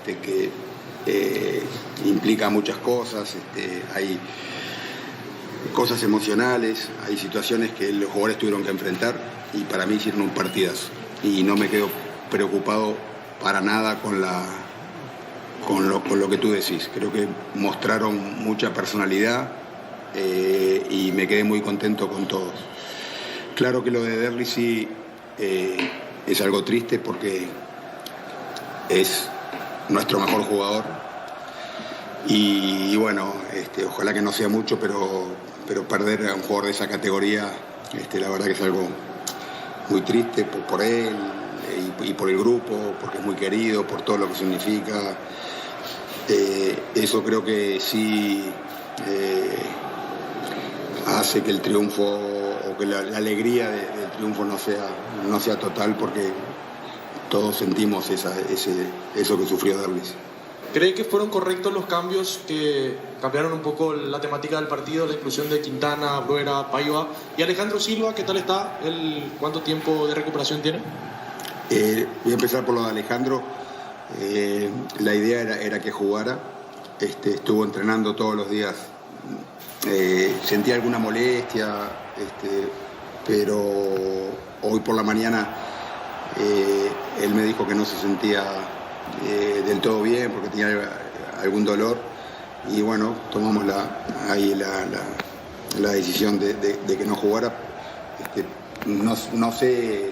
Speaker 19: que implica muchas cosas, hay cosas emocionales, hay situaciones que los jugadores tuvieron que enfrentar y para mí hicieron un partidazo. Y no me quedo preocupado para nada con lo que tú decís. Creo que mostraron mucha personalidad y me quedé muy contento con todos. Claro que lo de Derlis sí es algo triste porque es nuestro mejor jugador y bueno, ojalá que no sea mucho, pero perder a un jugador de esa categoría, la verdad que es algo muy triste por él y por el grupo, porque es muy querido, por todo lo que significa. Eso creo que sí hace que el triunfo o que la alegría del triunfo no sea total, porque todos sentimos eso que sufrió Derlis.
Speaker 21: ¿Cree que fueron correctos los cambios que cambiaron un poco la temática del partido, la inclusión de Quintana, Bruera, Paiva y Alejandro Silva? ¿Qué tal está? ¿Cuánto tiempo de recuperación tiene?
Speaker 19: Voy a empezar por lo de Alejandro. La idea era que jugara. Estuvo entrenando todos los días. Sentía alguna molestia, pero hoy por la mañana él me dijo que no se sentía del todo bien porque tenía algún dolor y bueno, tomamos la decisión de que no jugara. No sé,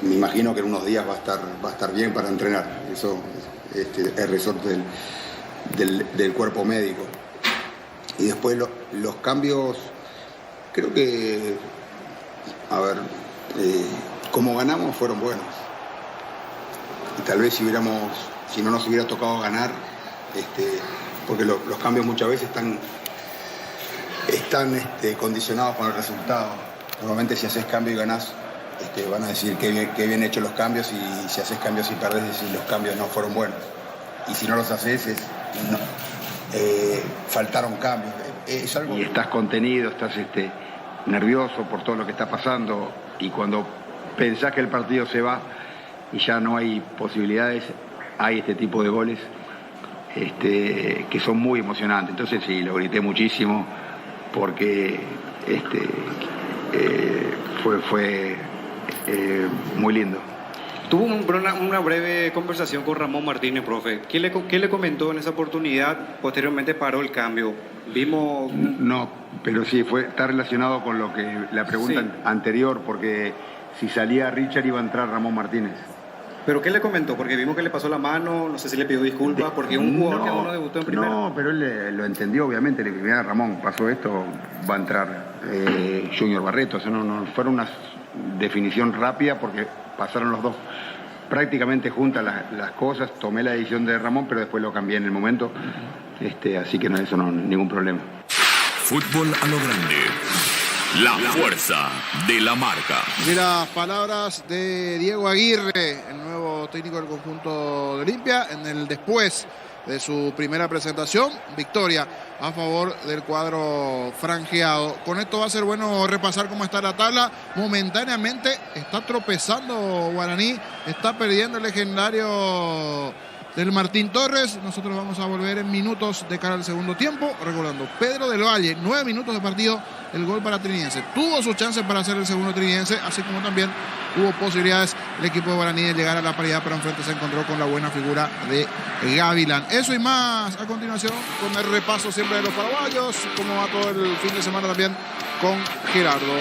Speaker 19: me imagino que en unos días va a estar bien para entrenar. Eso es resorte del cuerpo médico. Y después los cambios, creo que, como ganamos fueron buenos. Y tal vez si no nos hubiera tocado ganar, porque los cambios muchas veces están condicionados con el resultado. Normalmente si haces cambio y ganás, van a decir que bien hecho los cambios, y si haces cambios y perdés, decir los cambios no fueron buenos. Y si no los haces, faltaron cambios. Es algo... Y estás contenido, estás nervioso por todo lo que está pasando, y cuando pensás que el partido se va y ya no hay posibilidades, hay este tipo de goles que son muy emocionantes. Entonces sí, lo grité muchísimo porque fue muy lindo.
Speaker 2: Tuvo una breve conversación con Ramón Martínez, profe. ¿Qué le comentó en esa oportunidad? Posteriormente paró el cambio. Vimos...
Speaker 19: No, pero sí, está relacionado con lo que la pregunta anterior, porque si salía Richard iba a entrar Ramón Martínez.
Speaker 2: ¿Pero qué le comentó? Porque vimos que le pasó la mano, no sé si le pidió disculpas, porque un jugador que aún no debutó en primera.
Speaker 19: No, pero él lo entendió, obviamente. Le dije, mira, Ramón, pasó esto, va a entrar Junior Barreto. Eso no fue una definición rápida porque pasaron los dos prácticamente juntas las cosas. Tomé la decisión de Ramón, pero después lo cambié en el momento. Así que eso no, ningún problema.
Speaker 22: Fútbol a lo grande. La fuerza de la marca.
Speaker 6: Y las palabras de Diego Aguirre, el nuevo técnico del conjunto de Olimpia, en el después de su primera presentación, victoria a favor del cuadro franjeado. Con esto va a ser bueno repasar cómo está la tabla. Momentáneamente está tropezando Guaraní, está perdiendo el legendario del Martín Torres. Nosotros vamos a volver en minutos de cara al segundo tiempo. Recordando, Pedro del Valle, 9 minutos de partido, el gol para Trinidense. Tuvo sus chances para hacer el segundo Trinidense, así como también hubo posibilidades el equipo de Guaraní de llegar a la paridad, pero enfrente se encontró con la buena figura de Gavilán. Eso y más a continuación, con el repaso siempre de los paraguayos, como va todo el fin de semana también con Gerardo.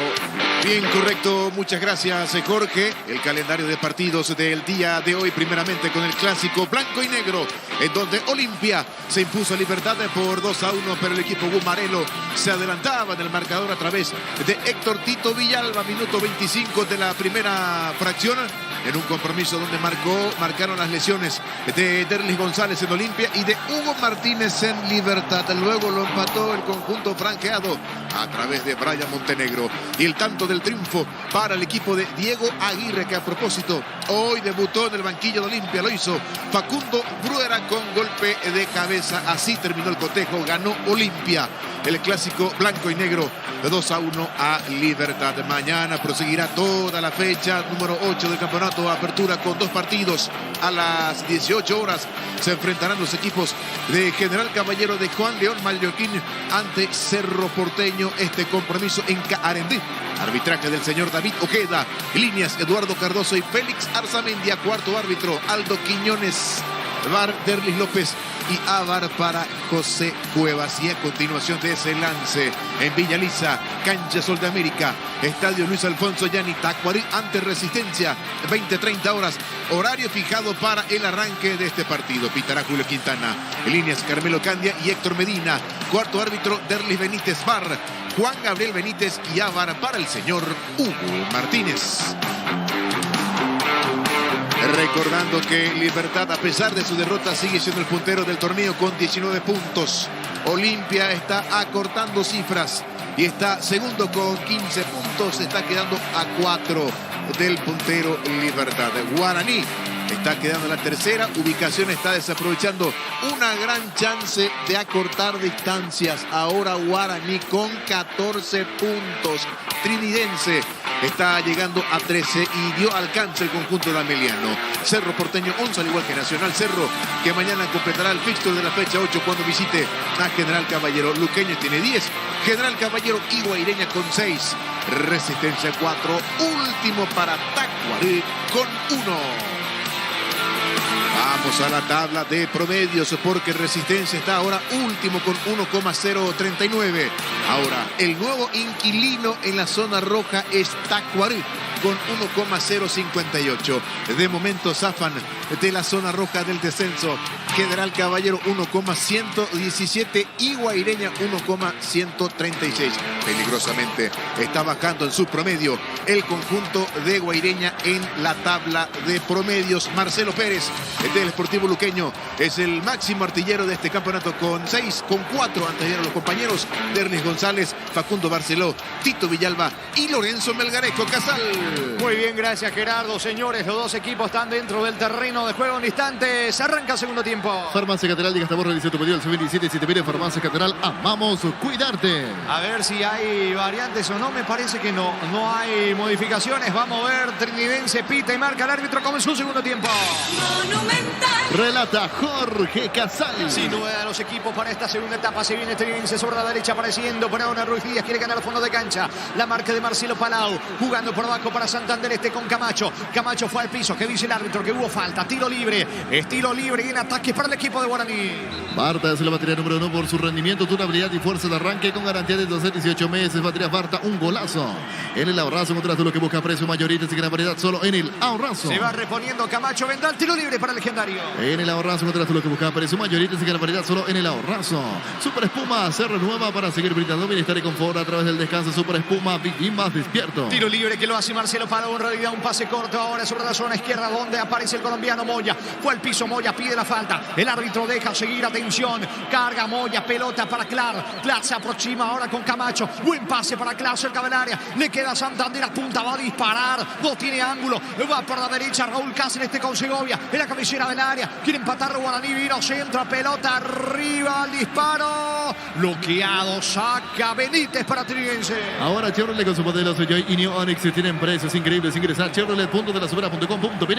Speaker 17: Bien, correcto, muchas gracias Jorge. El calendario de partidos del día de hoy, primeramente con el clásico blanco y negro, en donde Olimpia se impuso a Libertad por 2-1, pero el equipo gumarelo se adelantaba en el marcador a través de Héctor Tito Villalba, minuto 25 de la primera fracción, en un compromiso donde marcaron las lesiones de Derlis González en Olimpia y de Hugo Martínez en Libertad. Luego lo empató el conjunto franqueado a través de Brian Montenegro. Y el tanto del triunfo para el equipo de Diego Aguirre, que a propósito hoy debutó en el banquillo de Olimpia, lo hizo Facundo Bruera con golpe de cabeza. Así terminó el cotejo, ganó Olimpia el clásico blanco y negro de 2-1 a Libertad. Mañana proseguirá toda la fecha número 8 del campeonato, apertura con 2 partidos. A las 18 horas se enfrentarán los equipos de General Caballero de Juan León Mallorquín ante Cerro Porteño. Este compromiso en Caarendí. Arbitraje del señor David Ojeda. Líneas Eduardo Cardoso y Félix Arzamendia. Cuarto árbitro Aldo Quiñones. VAR Derlis López y AVAR para José Cuevas. Y a continuación de ese lance en Villa Lisa, cancha Sol de América, estadio Luis Alfonso Yani, Tacuarí ante Resistencia, 20-30 horas, horario fijado para el arranque de este partido. Pitará Julio Quintana, líneas Carmelo Candia y Héctor Medina. Cuarto árbitro Derlis Benítez, VAR Juan Gabriel Benítez y AVAR para el señor Hugo Martínez. Recordando que Libertad, a pesar de su derrota, sigue siendo el puntero del torneo con 19 puntos. Olimpia está acortando cifras y está segundo con 15 puntos. Se está quedando a 4 del puntero Libertad. Guaraní está quedando en la tercera ubicación, está desaprovechando una gran chance de acortar distancias. Ahora Guaraní con 14 puntos. Trinidense está llegando a 13 y dio alcance el conjunto de Ameliano. Cerro Porteño 11, al igual que Nacional. Cerro, que mañana completará el fixture de la fecha 8 cuando visite a General Caballero. Luqueño tiene 10, General Caballero y Guaireña con 6. Resistencia 4, último para Tacuarí con 1. Vamos a la tabla de promedios porque Resistencia está ahora último con 1,039. Ahora, el nuevo inquilino en la zona roja es Tacuarí con 1,058. De momento zafan de la zona roja del descenso General Caballero 1,117 y Guaireña 1,136. Peligrosamente está bajando en su promedio el conjunto de Guaireña en la tabla de promedios. Marcelo Pérez del Sportivo Luqueño es el máximo artillero de este campeonato con 6, con 4 antes de los compañeros Derlis González, Facundo Barceló, Tito Villalba y Lorenzo Melgarejo Casal.
Speaker 5: Muy bien, gracias Gerardo. Señores, los dos equipos están dentro del terreno de juego en instantes. Arranca el segundo tiempo. tiempo.
Speaker 16: Farmacia Catedral, diga hasta vos, realiza tu pedido al 17 y si te pide Farmacia Catedral, amamos cuidarte.
Speaker 5: A ver si hay variantes o no, me parece que no. No hay modificaciones. Vamos a ver, Trinidense pita y marca el árbitro. Comenzó un segundo tiempo.
Speaker 16: Relata Jorge Casal.
Speaker 5: Sin duda los equipos para esta segunda etapa. Se viene Trinidense sobre la derecha apareciendo. Para Ruiz Díaz quiere ganar al fondo de cancha. La marca de Marcelo Palau. Jugando por abajo para Santander con Camacho. Camacho fue al piso. ¿Qué dice el árbitro? Que hubo falta. Tiro libre. Estilo libre y en ataque para el equipo de Guaraní.
Speaker 16: Barta es la batería número 1 por su rendimiento, durabilidad y fuerza de arranque con garantía de 12 18 meses. Batería Barta, un golazo. En el ahorrazo encontrás lo que busca precio mayorista y gran variedad solo en el ahorrazo.
Speaker 5: Se va reponiendo Camacho. Vendrá el tiro libre para el legendario.
Speaker 16: En el ahorrazo encontrás lo que busca precio mayorista y gran variedad solo en el ahorrazo. Super Espuma se renueva para seguir brindando bienestar y confort a través del descanso. Super Espuma, viví más despierto.
Speaker 5: Tiro libre que lo hace Marcelo Palau. En realidad un pase corto ahora sobre la zona izquierda donde aparece el colombiano Moya. Fue al piso Moya, pide la falta. El árbitro deja seguir, atención. Carga Moya, pelota para Clar. Clar se aproxima ahora con Camacho. Buen pase para Clar cerca del área. Le queda Santander a punta, va a disparar. No tiene ángulo. Va por la derecha Raúl Cáceres con Segovia. En la cabecera del área. Quiere empatar Guaraní. Vino centro, pelota arriba al disparo. Bloqueado, saca Benítez para Trinidense.
Speaker 16: Ahora Chevrolet con su modelo Joy y New Onix tienen precios increíbles. Ingresa a Chevrolet.delasubera.com.py.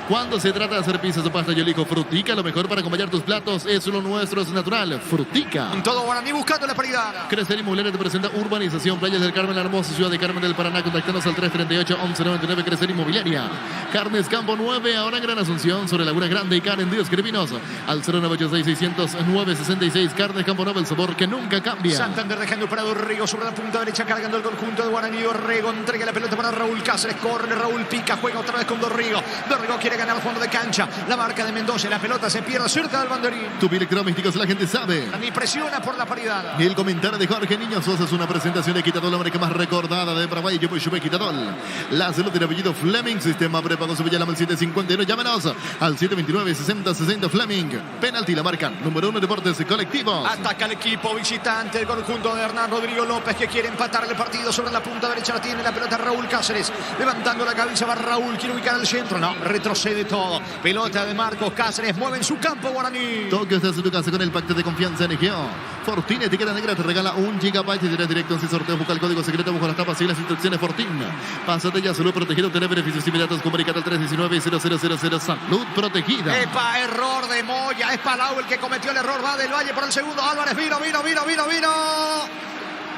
Speaker 16: Cuando se trata de hacer pizzas o pasta, yo elijo Frutica. Lo mejor para acompañar tus platos es lo nuestro, es natural. Frutica.
Speaker 5: Todo Guaraní buscando la paridad.
Speaker 16: Crecer Inmobiliaria te presenta Urbanización Playas del Carmen, la hermosa ciudad de Carmen del Paraná. Contactanos al 338-1199. Crecer Inmobiliaria. Carnes Campo 9, ahora en Gran Asunción, sobre Laguna Grande y Karen Díaz Crepinoso. Al 0986-600-966. Carnes Campo 9, el sabor que nunca cambia.
Speaker 5: Santander dejando para Dorrigo sobre la punta derecha, cargando el conjunto de Guaraní. Dorrigo entrega la pelota para Raúl Cáceres. Corre Raúl, pica, juega otra vez con Dorrigo. Dorrigo quiere ganar al fondo de cancha. La marca de Mendoza, la pelota se pierde cerca del banderín.
Speaker 16: Tu electrodomésticos, la gente sabe.
Speaker 5: Ni presiona por la paridad.
Speaker 16: Y el comentario de Jorge Niño Sosa es una presentación de Quitadol, la marca más recordada de Paraguay. Yo soy Quitadol. La salud de apellido Fleming, sistema prepago su llama al 751. Llámenos al 729-6060 Fleming. Penalti, la marca número 1 Deportes Colectivos.
Speaker 5: Ataca el equipo visitante, el conjunto de Hernán Rodrigo López, que quiere empatar el partido sobre la punta derecha. La tiene la pelota Raúl Cáceres. Levantando la cabeza va Raúl, quiere ubicar el centro. No, retrocede todo. Pelota de Marcos Cáceres, mueve en su campo Guaraní.
Speaker 16: Tokio está en tu casa con el pacto de confianza en Egeo. Fortuna etiqueta negra te regala 1 GB y dirás directo en su sorteo. Busca el código secreto bajo las tapas y las instrucciones Fortuna. Pásate ya, salud protegido, tener beneficios inmediatos. Comunicate al 319-0000. Salud protegida.
Speaker 5: Epa, error de Moya. Es Palau el que cometió el error. Va del Valle por el segundo. Álvarez vino.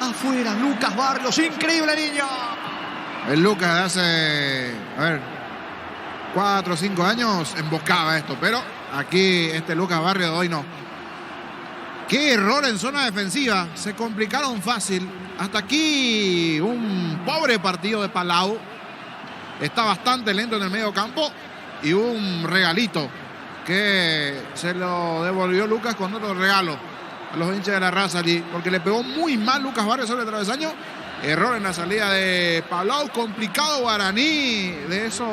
Speaker 5: Afuera, Lucas Barrios. Increíble, niño.
Speaker 6: El Lucas hace, 4 o 5 años emboscaba esto, pero aquí este Lucas Barrios de hoy no. Qué error en zona defensiva. Se complicaron fácil. Hasta aquí un pobre partido de Palau. Está bastante lento en el medio campo. Y un regalito que se lo devolvió Lucas con otro regalo a los hinchas de la raza allí. Porque le pegó muy mal Lucas Barrios sobre el travesaño. Error en la salida de Palau, complicado Guaraní, de esos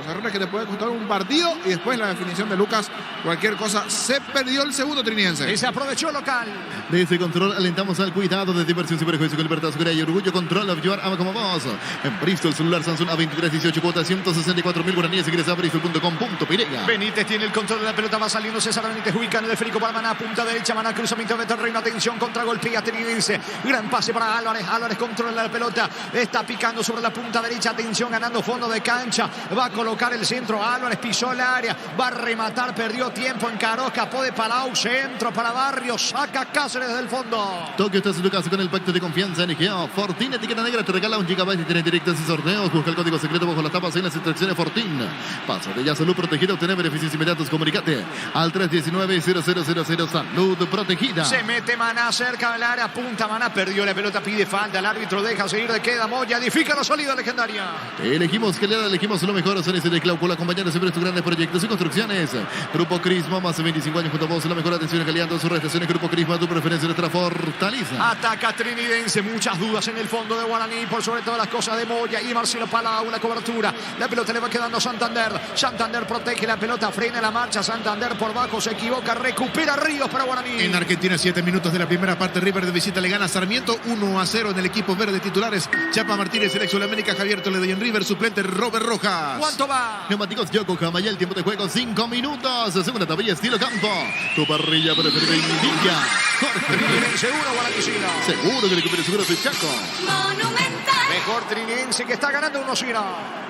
Speaker 6: errores que te puede costar un partido. Y después la definición de Lucas, cualquier cosa, se perdió el segundo trinidense.
Speaker 5: Y se aprovechó el local.
Speaker 16: De ese control alentamos al cuidado de diversión sin prejuicio con libertad, seguridad y orgullo. Control of Your Ama como vos. En Bristol, celular Samsung A23 18 cuotas 164.000 guaraníes. Ingresa a bristol.com.py.
Speaker 5: Benítez tiene el control de la pelota, va saliendo César Benítez, ubicando el Federico para Maná, punta derecha, Maná, cruzamiento de terreno, atención, contra golpea Trinidense. Gran pase para Álvarez, Álvarez controla la pelota, está picando sobre la punta derecha, atención, ganando fondo de cancha, va a colocar el centro, Álvarez pisó el área, va a rematar, perdió tiempo, encaró, escapó de Palau, centro para Barrios, saca Cáceres desde el fondo.
Speaker 16: Tokio está en tu casa con el pacto de confianza en Egeo. Fortín, etiqueta negra, te regala 1 GB y tienes directos y sorteos. Busca el código secreto bajo las tapas en las instrucciones Fortín. Paso de ya, salud protegida, obtener beneficios inmediatos. Comunicate al 319-0000. Salud protegida.
Speaker 5: Se mete Maná cerca del área, punta Maná, perdió la pelota, pide falta, el árbitro deja seguir, de queda Moya, edifica la salida legendaria.
Speaker 16: Elegimos Gelera, elegimos lo mejor. Son ese de Cláusula, acompañando siempre estos grandes proyectos y construcciones. Grupo Crisma, más de 25 años junto a vos, la mejor atención y calidad en sus prestaciones. Grupo Crisma, tu preferencia, nuestra fortaleza.
Speaker 5: Ataca Trinidense, muchas dudas en el fondo de Guaraní, por sobre todas las cosas de Moya y Marcelo Palau, la cobertura. La pelota le va quedando a Santander. Santander protege la pelota, frena la marcha. Santander por bajo, se equivoca, recupera Ríos para Guaraní.
Speaker 17: En Argentina, 7 minutos de la primera parte, River de visita le gana a Sarmiento 1-0 en el equipo verde. de titulares. Chapa Martínez, selección América, Javier Toledo y en River, suplente Robert Rojas.
Speaker 5: ¿Cuánto va?
Speaker 16: Neumáticos Yokohama, ya el tiempo de juego 5 minutos. Segunda tabilla estilo campo. Tu parrilla preferida indica. Jorge Rivera.
Speaker 5: Seguro, Guaranicino.
Speaker 16: Seguro que recupere seguro Chaco.
Speaker 5: Mejor Trinense que está ganando 1-0.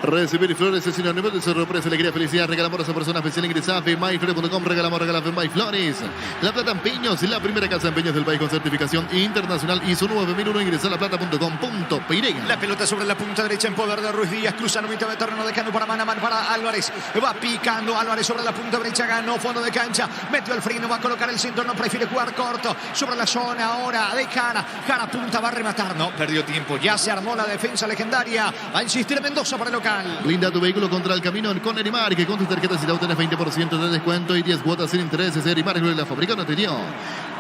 Speaker 16: Recibir flores es sinónimo de sorpresa, alegría, felicidad. Regalamos a esa persona especial. Ingresa a FMyFlores.com. Regalamos FMyFlores. La Plata Empeños, la primera casa de empeños del país con certificación internacional ISO 9001. Ingresa a laplata.com.py.
Speaker 5: La pelota sobre la punta derecha en poder de Ruiz Díaz. Cruzando mitad de terreno de Cano para Manaman para Álvarez. Va picando Álvarez sobre la punta derecha. Ganó fondo de cancha. Metió el freno. Va a colocar el centro. No prefiere jugar corto. Sobre la zona ahora de Jara. Jara punta. Va a rematar. No, perdió tiempo. Ya se armó la defensa legendaria. Va a insistir Mendoza para el local.
Speaker 16: Blinda tu vehículo contra el camino con Erimar, que con tus tarjetas y tenés 20% de descuento y 10 cuotas sin intereses. Erimar, la fábrica no te dio.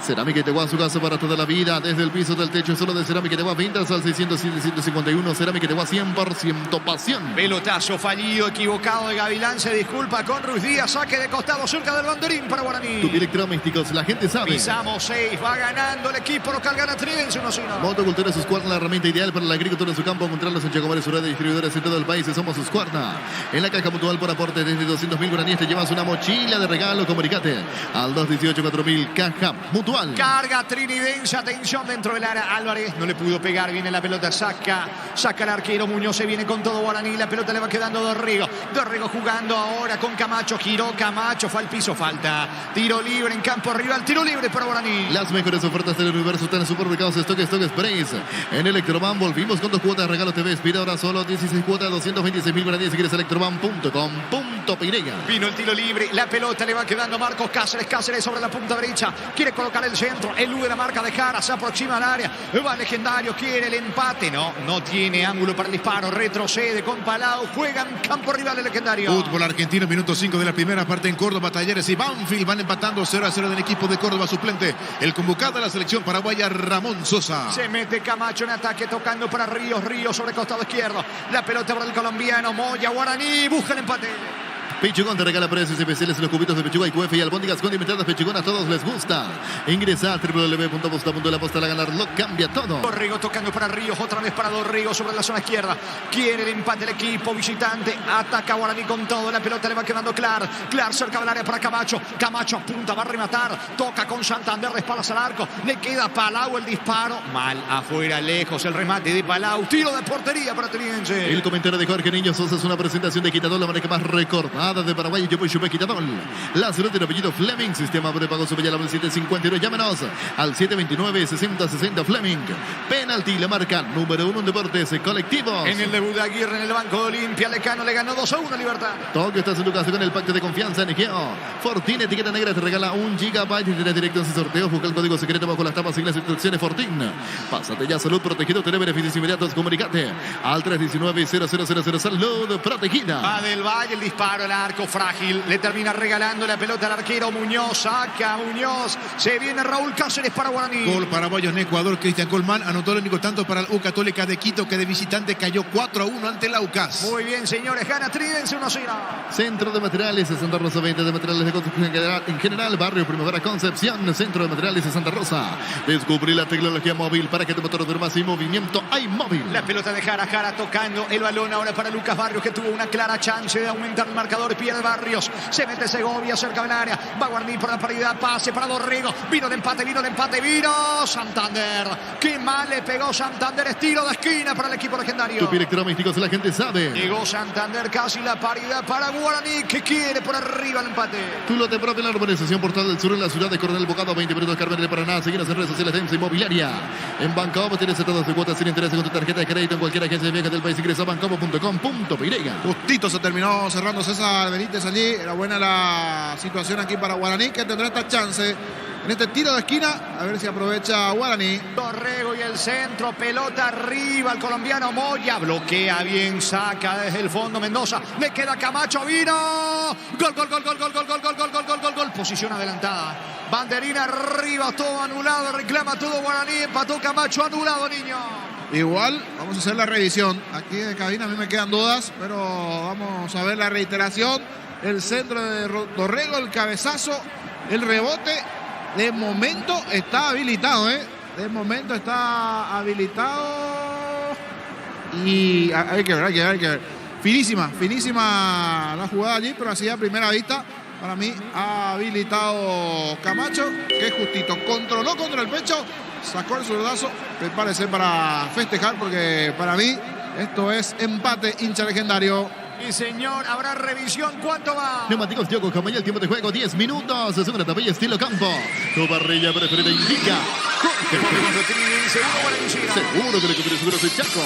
Speaker 16: Cerámica Iteguá, su casa para toda la vida. Desde el piso del techo solo de Cerámica Iteguá. Pintas al 607-151. Cerámica Iteguá, 100% pasión.
Speaker 5: Pelotazo fallido, equivocado de Gavilán. Se disculpa con Ruiz Díaz. Saque de costado cerca del banderín para Guaraní.
Speaker 16: Tu electrodomésticos, la gente sabe.
Speaker 5: Pisamos 6. Va ganando el equipo local. Gana Trinense 1-0.
Speaker 16: Motocultura Suscuarna, la herramienta ideal para la agricultura en su campo. Encontrarlos en Chacomare, su red de distribuidores en todo el país. Somos Suscuarna. En la caja mutual por aporte desde 200.000 guaraníes te llevas una mochila de regalo. Comunicate al 218-4000. Caja mutual.
Speaker 5: Carga Trinidense, atención dentro del área. Álvarez no le pudo pegar, viene la pelota, saca el arquero. Muñoz se viene con todo Guaraní. La pelota le va quedando a Dorrego. Dorrego jugando ahora con Camacho. Giró Camacho, fue al piso, falta. Tiro libre en campo rival, tiro libre para Guaraní.
Speaker 16: Las mejores ofertas del universo están en supermercados Stock Express. En Electroman volvimos con 2 cuotas de regalo TV. Pide ahora solo 16 cuotas, 226.000 guaraníes. Si quieres electroman.com.py.
Speaker 5: Vino el tiro libre, la pelota le va quedando a Marcos Cáceres. Cáceres sobre la punta derecha. Quiere colocar el centro. Elude la marca de Jara, se aproxima al área. Va Legendario, quiere el empate. No tiene ángulo para el disparo. Retrocede con Palau. Juega en campo rival el Legendario.
Speaker 17: Fútbol argentino, minuto 5 de la primera parte en Córdoba. Talleres y Banfield van empatando 0-0 del equipo de Córdoba. Suplente, el convocado de la selección paraguaya, Ramón Sosa.
Speaker 5: Se mete Camacho en ataque, tocando para Ríos. Ríos sobre el costado izquierdo. La pelota para el colombiano. Moya, Guaraní, busca el empate.
Speaker 16: Pechugón te regala precios especiales en los cubitos de pechuga y QF y albóndigas condimentadas. Pechugón, a todos les gusta. Ingresa a www.posta.la. Ganar lo cambia todo.
Speaker 5: Dorrego tocando para Ríos, otra vez para Dorrego sobre la zona izquierda. Quiere el empate el equipo visitante. Ataca Guaraní con todo. La pelota le va quedando Clar cerca del área para Camacho. Camacho apunta, va a rematar. Toca con Santander, de espaldas al arco. Le queda Palau el disparo. Mal afuera, lejos el remate de Palau. Tiro de portería para Trinense.
Speaker 16: El comentario de Jorge Niño Sosa es una presentación de Quitadol, la marca más recordada de Paraguay. Yo Chupe Quitadol. La salud del apellido Fleming. Sistema prepago sobre la 759. Llámenos al 729-6060 Fleming. Penalti, la marca número 1 en deportes colectivos.
Speaker 5: En el debut de Aguirre en el banco de Olimpia, Lecano le ganó 2-1 a Libertad.
Speaker 16: Tokio estás en tu casa con el pacto de confianza en Egeo. Fortín, etiqueta negra, te regala 1 GB y tendrás directo en ese sorteo. Busca el código secreto bajo las tapas y las instrucciones. Fortín. Pásate ya, salud protegido, tener beneficios inmediatos. Comunicate al 319-0000. Salud protegida.
Speaker 5: Va del Valle, el disparo, el arco frágil. Le termina regalando la pelota al arquero Muñoz. Saca Muñoz. Se viene Raúl Cáceres para Guaraní.
Speaker 17: Gol paraguayo en Ecuador. Cristian Colmán anotó el único tanto para el U Católica de Quito, que de visitante cayó 4-1 ante el Aucas.
Speaker 5: Muy bien, señores. Gana Trinense 1-0.
Speaker 16: Centro de Materiales de Santa Rosa, 20 de materiales de construcción en general. Barrio Primavera Concepción. Centro de Materiales de Santa Rosa. Descubrí la tecnología móvil para que tu motor duerma sin movimiento. Hay móvil.
Speaker 5: La pelota de Jara tocando el balón ahora para Lucas Barrios, que tuvo una clara chance de aumentar el marcador. Pierde Barrios. Se mete Segovia cerca del área. Va Guaraní por la paridad. Pase para Dorrego. Vino el empate. Vino Santander. Qué mal le pegó Santander. Estilo de esquina para el equipo legendario.
Speaker 16: Tu electrodomésticos, la gente sabe.
Speaker 5: Llegó Santander, casi la paridad para Guaraní, que quiere por arriba el empate.
Speaker 16: Tu lote propio en la urbanización Portal del Sur, en la ciudad de Coronel Bocado, 20 minutos Carmen de Paraná. Seguinos en redes sociales de EMSA Inmobiliaria. En Bancomo tienes todas tus cuotas sin interés con tu tarjeta de crédito en cualquier agencia de viajes del país. Ingresa a bancomo.com.py.
Speaker 6: Justito se terminó cerrando César Benítez allí. Era buena la situación aquí para Guaraní, que tendrá esta chance en este tiro de esquina. A ver si aprovecha Guaraní.
Speaker 5: Dorrego y el centro. Pelota arriba. El colombiano Moya bloquea bien. Saca desde el fondo Mendoza. Le queda Camacho. Vino. Gol. Posición adelantada. Banderina arriba. Todo anulado. Reclama todo Guaraní. Empató Camacho. Anulado, niño.
Speaker 6: Igual, vamos a hacer la revisión. Aquí de cabina a mí me quedan dudas, pero vamos a ver la reiteración. El centro de Dorrego, el cabezazo, el rebote. De momento está habilitado, De momento está habilitado. Y hay que ver. Finísima la jugada allí, pero así a primera vista, para mí ha habilitado Camacho, que es justito. Controló contra el pecho, sacó el zurdazo, prepárese para festejar, porque para mí esto es empate, hincha legendario.
Speaker 5: Y señor, habrá revisión. ¿Cuánto va?
Speaker 16: Neumáticos Diogo Camaya, el tiempo de juego 10 minutos. Es una tapilla estilo campo. Tu parrilla preferida indica. Seguro que le cubre seguro soy Chaco.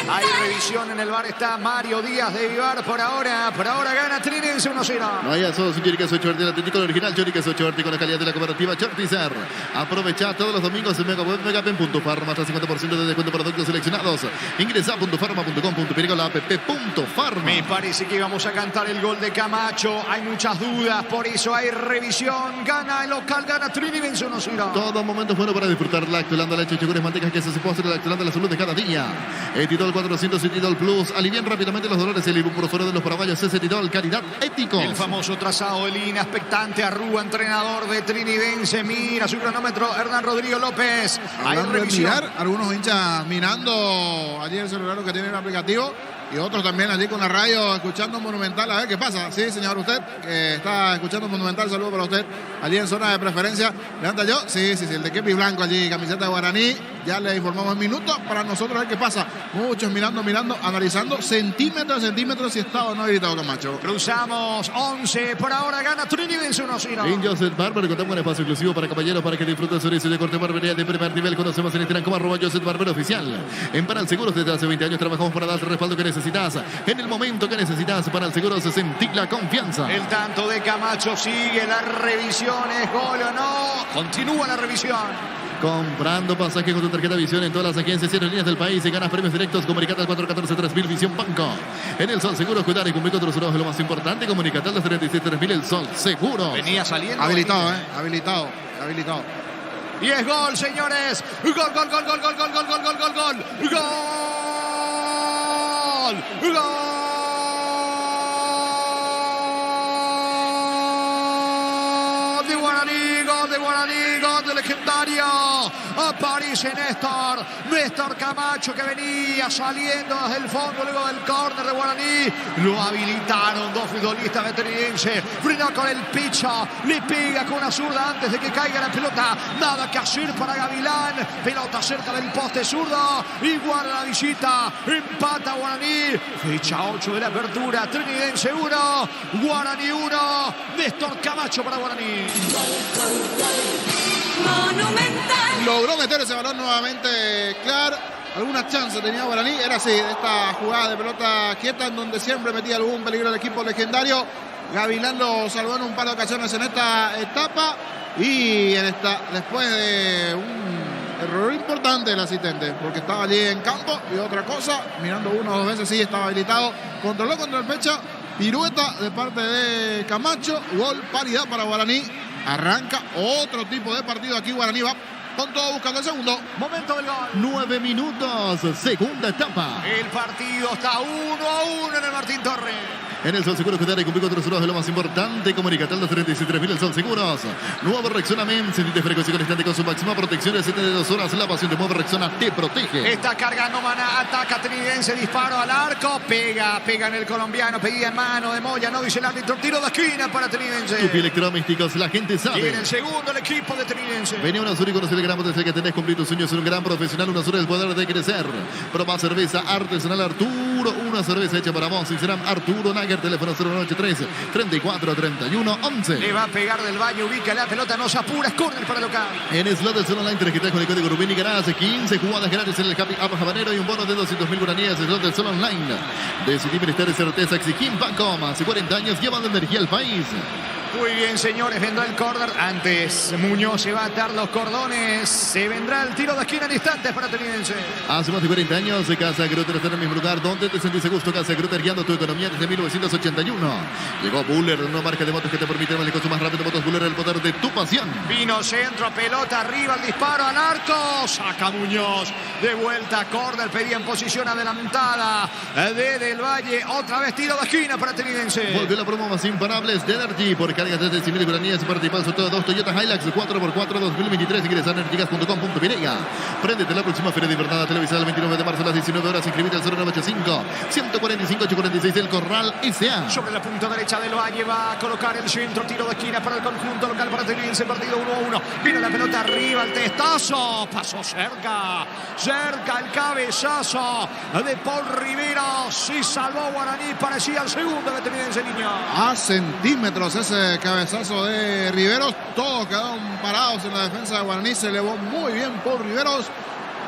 Speaker 5: Hay revisión en el bar. Está Mario Díaz de Vivar por ahora. Por ahora gana Trinense 1-0.
Speaker 16: No hay asos. Choriqueso Shorty, el Atlético original. Choriqueso Shorty con la calidad de la cooperativa Shortizer. Aprovecha todos los domingos en Megapen.farma. Hasta 50% de descuento para productos seleccionados. Ingresa a .farma.com.py con la app.farma.
Speaker 5: Me parece que vamos a cantar el gol de Camacho. Hay muchas dudas, por eso hay revisión. Gana el local, gana Trinense 1-0.
Speaker 16: Todo momento bueno para disfrutar Lactolanda, leche, yogures, mantecas, quesos y postres. Lactolanda, la salud de cada día. Etitol 400 y Etitol Plus. Alivian rápidamente los dolores. El ibuprofeno de los paraguayos es Etitol, calidad éticos.
Speaker 5: El famoso trazado de línea expectante. Arrúa, entrenador de Trinidense. Mira su cronómetro, Hernán Rodrigo López. Hay revisión.
Speaker 6: Mirar, algunos hinchas mirando allí el celular que tiene el aplicativo. Y otros también allí con la radio escuchando Monumental. A ver qué pasa. Sí, señor, usted que está escuchando Monumental, saludo para usted. Allí en zona de preferencia. ¿Levanta yo? Sí, el de Kepi Blanco allí, camiseta de Guaraní. Ya le informamos en minutos para nosotros a ver qué pasa. Muchos mirando, analizando centímetro a centímetro si está o no habilitado Camacho.
Speaker 5: Cruzamos 11. Por ahora gana Trinidad 1-0.
Speaker 16: En Joseph Barber contamos con espacio exclusivo para caballeros para que disfruten servicio de corte barbería de primer nivel. Conocemos en Instagram como @Joseph Barber Oficial. En Panal Seguros desde hace 20 años trabajamos para dar el respaldo que necesitas. En el momento que necesitas, Panal Seguros, sentir la confianza.
Speaker 5: El tanto de Camacho sigue la revisión. ¿Es gol o no? Continúa la revisión.
Speaker 16: Comprando pasajes con tu tarjeta Visión en todas las agencias y aerolíneas del país y ganas premios directos. Comunicate al 414-3000 Visión Banco. En el Sol Seguro, cuidar y cumplir con tus seguros es lo más importante. Comunicate al 36-3000 El Sol Seguro.
Speaker 5: Venía saliendo.
Speaker 6: Habilitado.
Speaker 5: Y es gol, señores. Gol. De Guaraní, gol de legendario. Aparece Néstor Camacho, que venía saliendo desde el fondo luego del córner de Guaraní. Lo habilitaron dos futbolistas de Trinense. Frenó con el picho, le pega con una zurda antes de que caiga la pelota. Nada que hacer para Gavilán. Pelota cerca del poste zurdo. Igual la visita. Empata Guaraní. Fecha 8 de la apertura. Trinense 1, Guaraní 1. Néstor Camacho para Guaraní.
Speaker 6: Monumental. Logró meter ese balón nuevamente, claro. Alguna chance tenía Guaraní. Era así, de esta jugada de pelota quieta en donde siempre metía algún peligro el equipo legendario. Gavilán lo salvó en un par de ocasiones en esta etapa. Y después de un error importante del asistente, porque estaba allí en campo y otra cosa, mirando una o dos veces, sí estaba habilitado. Controló contra el pecho. Pirueta de parte de Camacho. Gol, paridad para Guaraní. Arranca otro tipo de partido aquí. Guaraní va con todo buscando el segundo.
Speaker 5: Momento del gol.
Speaker 16: 9 minutos, segunda etapa.
Speaker 5: El partido está 1-1 en el Martín Torres.
Speaker 16: En el Sol Seguros, cuidar y cumplir con tus seguros es lo más importante. Comunicate al 36.000 El Sol Seguros. Nuevo Rexona MEM. Sentite frecuencia constante con su máxima protección de 72 horas. La pasión de Nuevo Rexona te protege.
Speaker 5: Está cargando Maná. Ataca Trinense. Disparo al arco. Pega en el colombiano. Pedía en mano de Moya. No dice el árbitro. Tiro de esquina para Trinense.
Speaker 16: Tupi Electrodomésticos. La gente sabe.
Speaker 5: Y en el segundo el equipo de Trinense.
Speaker 16: Venía una Azul y conocer el gran potencial que tenés. Cumplir tus sueños. Ser un gran profesional. Una Azul es el poder de crecer. Proba cerveza artesanal Arturo. Una cerveza hecha para vos. Sinceram Arturo Nager. Teléfono 093-34-31-11.
Speaker 5: Le va a pegar del Valle, ubica la pelota, no se apura, es córner para el local.
Speaker 16: En Slot del Sol Online, tarjeta con el código Rubén y ganás 15 jugadas gratis en el Happy App Habanero y un bono de 200.000 guaraníes. Slot del Sol Online. Decidí Ministerio de Certeza, Exiquín Bancom. Hace 40 años llevando energía al país.
Speaker 5: Muy bien, señores, vendrá el córner. Antes Muñoz se va a atar los cordones. Se vendrá el tiro de esquina en instantes para Trinense.
Speaker 16: Hace más de 40 años, Casa Grutter está en el mismo lugar donde te sentís a gusto. Casa Grutter guiando tu economía desde 1981. Llegó Buller, una marca de motos que te permite el costo más rápido. Motos Buller, el poder de tu pasión.
Speaker 5: Vino centro, pelota arriba, el disparo al arco. Saca Muñoz. De vuelta, córner, pedía en posición adelantada de Del Valle. Otra vez tiro de esquina para Trinense.
Speaker 16: Volvió la promo más imparables de Energy por Recarga 3 guaraníes para tipar sobre todo 2 Toyota Hilux 4x4 2023. Ingresa a energías.com.pirega. Préndete la próxima Feria de Invernada televisada el 29 de marzo a las 19 horas. Inscribite al 0985 145 846 del Corral S.A.
Speaker 5: Sobre la punta derecha del Valle va a colocar el centro, tiro de esquina para el conjunto local partenense, partido 1-1. Vino la pelota arriba, el testazo, pasó cerca el cabezazo de Paul Rivera. Sí salvó Guaraní, parecía el segundo partenense, niño.
Speaker 6: A centímetros ese cabezazo de Riveros. Todos quedaron parados en la defensa de Guaraní. Se elevó muy bien Paul Riveros.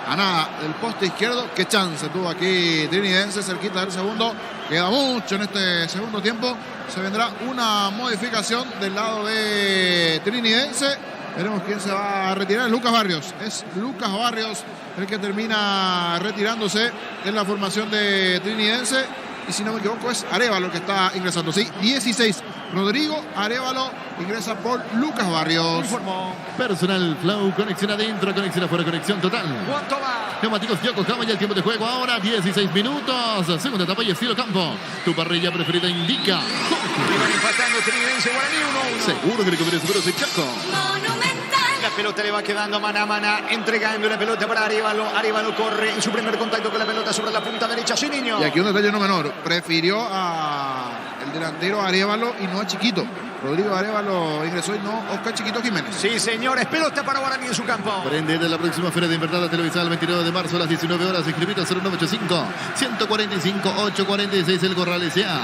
Speaker 6: A nada del poste izquierdo. Qué chance tuvo aquí Trinidense cerquita del segundo. Queda mucho en este segundo tiempo. Se vendrá una modificación del lado de Trinidense. Veremos quién se va a retirar. Es Lucas Barrios. Es Lucas Barrios el que termina retirándose en la formación de Trinidense. Y si no me equivoco es Arévalo el que está ingresando. Sí, 16. Rodrigo Arévalo ingresa por Lucas Barrios.
Speaker 16: Informó. Personal Flow, conexión adentro, conexión afuera, conexión total.
Speaker 5: ¿Cuánto va?
Speaker 16: Neumáticos Yokohama y el tiempo de juego ahora 16 minutos. Segunda etapa y estilo campo. Tu parrilla preferida indica.
Speaker 5: Iban empatando Trinidense, Guaraní 1-1.
Speaker 16: Seguro que recupere su de Chaco.
Speaker 5: La pelota le va quedando mano a mano, entregando la pelota para Arévalo. Arévalo corre en su primer contacto con la pelota sobre la punta derecha. Sí, niño.
Speaker 6: Y aquí un detalle no menor. Prefirió al delantero Arévalo y no a Chiquito. Rodrigo Arévalo ingresó y no Oscar Chiquito Jiménez.
Speaker 5: Sí, señores, pelota para Guaraní en su campo.
Speaker 16: Prende de la próxima Feria de Invernada televisada el 29 de marzo a las 19 horas. Inscribite al 0985 145 846 el Corral S.A.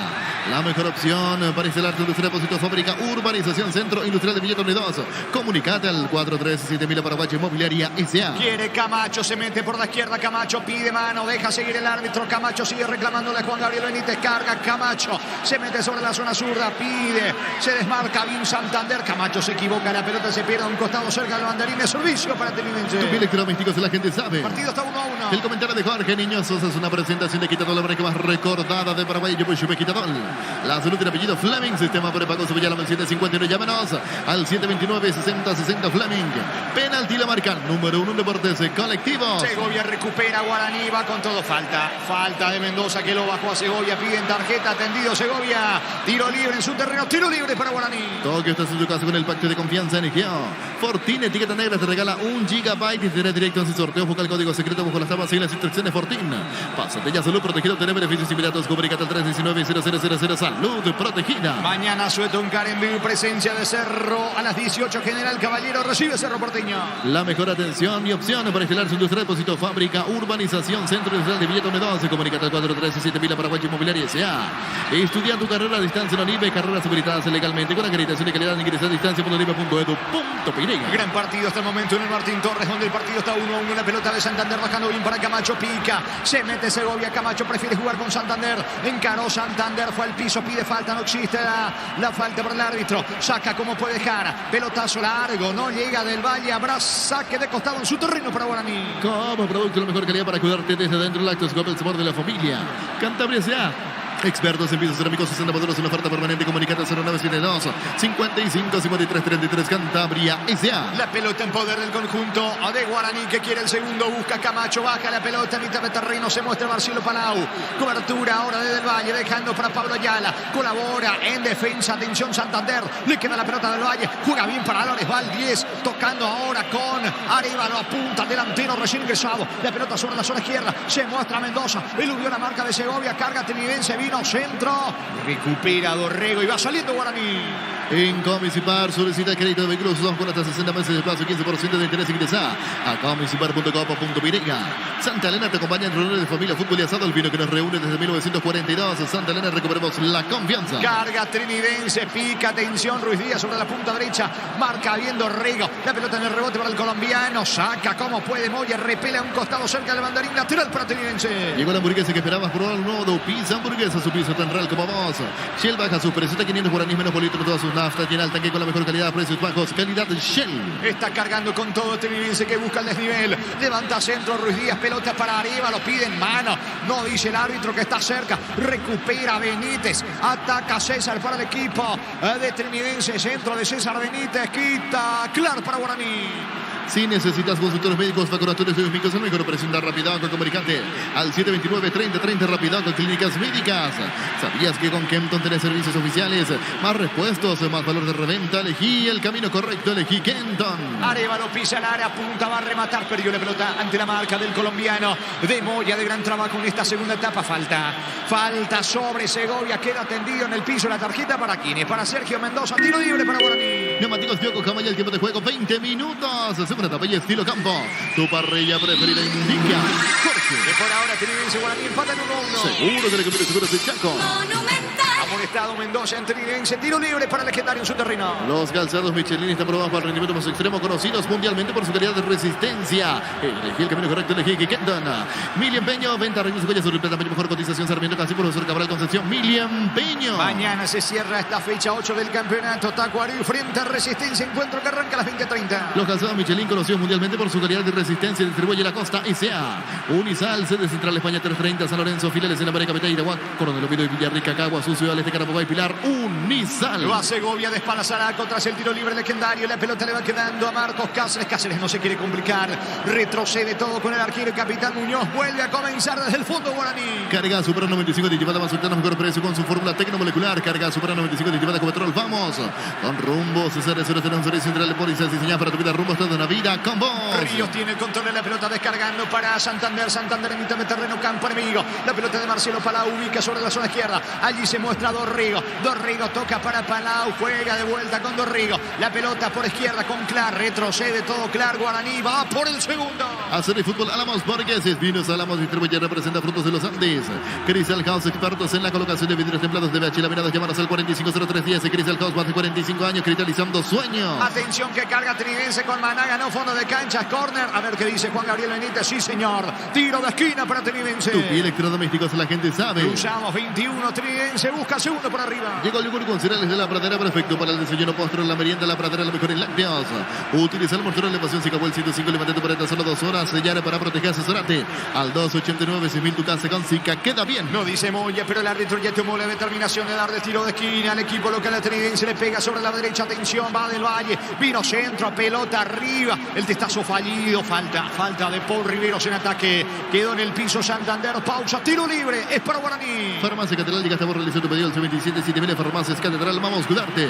Speaker 16: La mejor opción para instalar tu industria, depósito, fábrica, urbanización, centro industrial de Villa 2. Comunicate al 437.000 Paraguay Inmobiliaria S.A.
Speaker 5: Quiere Camacho, se mete por la izquierda. Camacho pide mano, deja seguir el árbitro. Camacho sigue reclamándole a Juan Gabriel Benítez. Carga Camacho, se mete sobre la zona zurda, pide, se desmarca bien Santander. Camacho se equivoca, la pelota se pierde a un costado cerca del banderín de servicio para Trinidense.
Speaker 16: Tu electrodomésticos, la gente sabe.
Speaker 5: Partido está 1-1.
Speaker 16: El comentario de Jorge Niños Sosa es una presentación de Quitadol, la marca más recordada de Paraguay. Yo soy Quitadol. La salud del apellido Fleming. Sistema prepago sobre el 759. Llámenos al 729-6060 Fleming. Penalti la marca número 1 en deportes colectivos.
Speaker 5: Segovia recupera, Guaraní va con todo. Falta de Mendoza que lo bajó a Segovia. Piden tarjeta, atendido Segovia. Tiro libre en su terreno. Tiro libre para Guaraní.
Speaker 16: Tokio, estás en tu casa con el pacto de confianza en Egeo. Fortín, etiqueta negra, te regala 1 GB y tendrá directo en su sorteo. Busca el código secreto bajo las tablas y las instrucciones Fortín. Pásate ya, salud protegido, tener beneficios inmediatos. Comunicate al 319-0000. Salud protegida.
Speaker 5: Mañana Sueto en Carenville, presencia de Cerro a las 18. General Caballero recibe Cerro Porteño.
Speaker 16: La mejor atención y opción para instalar su industria, depósito, fábrica, urbanización, centro industrial de Villa 2. Comunicate al 437.000 Paraguay Inmobiliaria S.A. Estudia tu carrera a distancia en ONIVE, carreras habilitadas legalmente con acreditación de calidad. Ingresa a distancia.live.edu.pirega.
Speaker 5: Gran partido hasta el momento en el Martín Torres, donde el partido está 1-1. La pelota de Santander bajando bien para Camacho, pica, se mete Segovia. Camacho prefiere jugar con Santander. Encaró Santander, fue al piso, pide falta, no existe la falta para el árbitro. Saca como puede dejar, pelotazo largo, no llega del Valle, habrá saque de costado en su terreno para Guaraní.
Speaker 16: Como producto de la mejor calidad para cuidarte desde dentro, Lactoscope, el sabor de la familia. Cantabria S.A. Expertos en pisos cerámicos, 60 modelos en oferta permanente. Comunicate al 0972 55 53 33 Cantabria S.A.
Speaker 5: La pelota en poder del conjunto de Guaraní que quiere el segundo. Busca Camacho, baja la pelota, mitad de terreno. Se muestra Marcelo Palau. Cobertura ahora de Del Valle, dejando para Pablo Ayala. Colabora en defensa. Atención Santander. Le queda la pelota Del Valle. Juega bien para Álvarez Valdés. Tocando ahora con Arévalo. Apunta delantero recién ingresado. La pelota sobre la zona izquierda. Se muestra Mendoza. Eludió la marca de Segovia. Carga Trinidense. Vino centro, recupera Dorrego y va saliendo Guaraní.
Speaker 16: En Comisipar solicita crédito de vehículos usados con hasta 60 meses de plazo y 15% de interés. Ingresa a comisipar.com.pirega. Santa Elena te acompaña en reuniones de familia, fútbol y asado. El vino que nos reúne desde 1942. Santa Elena, recuperemos la confianza.
Speaker 5: Carga Trinidense, pica, atención Ruiz Díaz sobre la punta derecha. Marca bien Dorrego. La pelota en el rebote para el colombiano. Saca como puede Moya, repele a un costado cerca del banderín lateral para Trinidense.
Speaker 16: Llegó la hamburguesa que esperabas probar, un nuevo Pizza Hamburguesa. Su piso tan real como vos. Shell baja sus precios de 500 guaraníes menos por litro. Todas sus naftas llena el tanque con la mejor calidad, precios bajos, calidad Shell.
Speaker 5: Está cargando con todo Trinidense que busca el desnivel. Levanta centro Ruiz Díaz, pelota para arriba, lo piden mano. No dice el árbitro que está cerca. Recupera Benítez. Ataca César para el equipo de Trinidense. Centro de César Benítez. Quita Clar para Guaraní.
Speaker 16: Si necesitas consultores médicos, laboratorios médicos, el mejor precio de Rapidaco, comunicate al 729-3030 Rapidaco Clínicas Médicas. ¿Sabías que con Kenton tenés servicios oficiales, más repuestos, más valor de reventa? Elegí el camino correcto, elegí Kenton.
Speaker 5: Arevalo pisa el área, punta, va a rematar, perdió la pelota ante la marca del colombiano de Moya, de gran trabajo en esta segunda etapa. Falta sobre Segovia, queda tendido en el piso la tarjeta para Quines, para Sergio Mendoza, tiro libre para Guaraní.
Speaker 16: Neumáticos Fioco Camaya, el tiempo de juego 20 minutos. Segunda etapa y estilo campo. Tu parrilla preferida indica Jorge.
Speaker 5: Que por ahora Trinidense Guaraní empatan 1-1.
Speaker 16: Seguro que le conviene seguros de Chaco.
Speaker 5: Amonestado Mendoza en Trinidense, tiro libre para el legendario en su terreno.
Speaker 16: Los calzados Michelin están probados para el rendimiento más extremo, conocidos mundialmente por su calidad de resistencia. Elegí el camino correcto, elegí Kenton. Mili Empeño, venta arreglos y huellas sobre el plata, mejor cotización, Sarmiento Casi, profesor Cabral Concepción, Mili Empeño.
Speaker 5: Mañana se cierra esta fecha 8 del campeonato. Tacuarí frente a Resistencia, encuentro que arranca a las 20:30.
Speaker 16: Los calzados Michelin, conocidos mundialmente por su calidad de resistencia, distribuye la Costa S.A. Unisal, sede central España 330, San Lorenzo, filiales en la América, Capital, Iraguac, Coronel Oviedo y Villarrica, Cagua, Sucio, Este, Carabobo, Pilar, Unisal.
Speaker 5: Va Segovia de Espalazaraco tras el tiro libre legendario. La pelota le va quedando a Marcos Cáceres. Cáceres no se quiere complicar. Retrocede todo con el arquero y capitán Muñoz. Vuelve a comenzar desde el fondo Guaraní.
Speaker 16: Carga Supera 95 aditivada más sultana, mejor precio con su fórmula tecnomolecular. Carga Supera 95 aditivada con petrol. Vamos con Rumbo. César tenemos un servicio central de pólizas diseñada para tu vida. Rumbo toda una vida con vos.
Speaker 5: Ríos tiene el control de la pelota descargando para Santander. Santander en mitad de terreno, campo enemigo. La pelota de Marcelo Palau ubica sobre la zona izquierda. Allí se muestra Dorrigo. Dorrigo toca para Palau, juega de vuelta con Dorrigo. La pelota por izquierda con Clar, retrocede todo Clar. Guaraní va por el segundo.
Speaker 16: Hacer el fútbol Álamos Borges, Vinos Álamos distribuye, representa Frutos de los Andes. Crystal House, expertos en la colocación de vidrios templados de BH laminados. Llámanos al 450310. Crystal House, más de 45 años cristalizando sueños.
Speaker 5: Atención que carga Trinidense con Maná, ganó fondo de cancha, córner. A ver qué dice Juan Gabriel Benítez. Sí, señor. Tiro de esquina para Trinidense.
Speaker 16: Tupi Electrodomésticos, la gente sabe.
Speaker 5: Cruzamos 21, Trinidense busca segundo por arriba.
Speaker 16: Llegó el yogur con cereales de la Pradera, perfecto para el desayuno, postre, la merienda, la Pradera, lo mejor en lácteos. Utiliza el motor de elevación Sicabel 105, levante tu pared solo 2 horas. Sellar para proteger, asesorate al 289-6000, tu casa con Sica, queda bien.
Speaker 5: No dice Moya, pero el árbitro ya tomó la determinación de dar de tiro de esquina al equipo local de Trinidense. Le pega sobre la derecha, atención, va del Valle, vino centro, pelota arriba, el testazo fallido, falta de Paul Riveros en ataque, quedó en el piso Santander, pausa, tiro libre, es para Guaraní.
Speaker 16: Farmacia Catedral, llegaste a realizar tu pedido al 277000. Farmacias Catedral, vamos a cuidarte.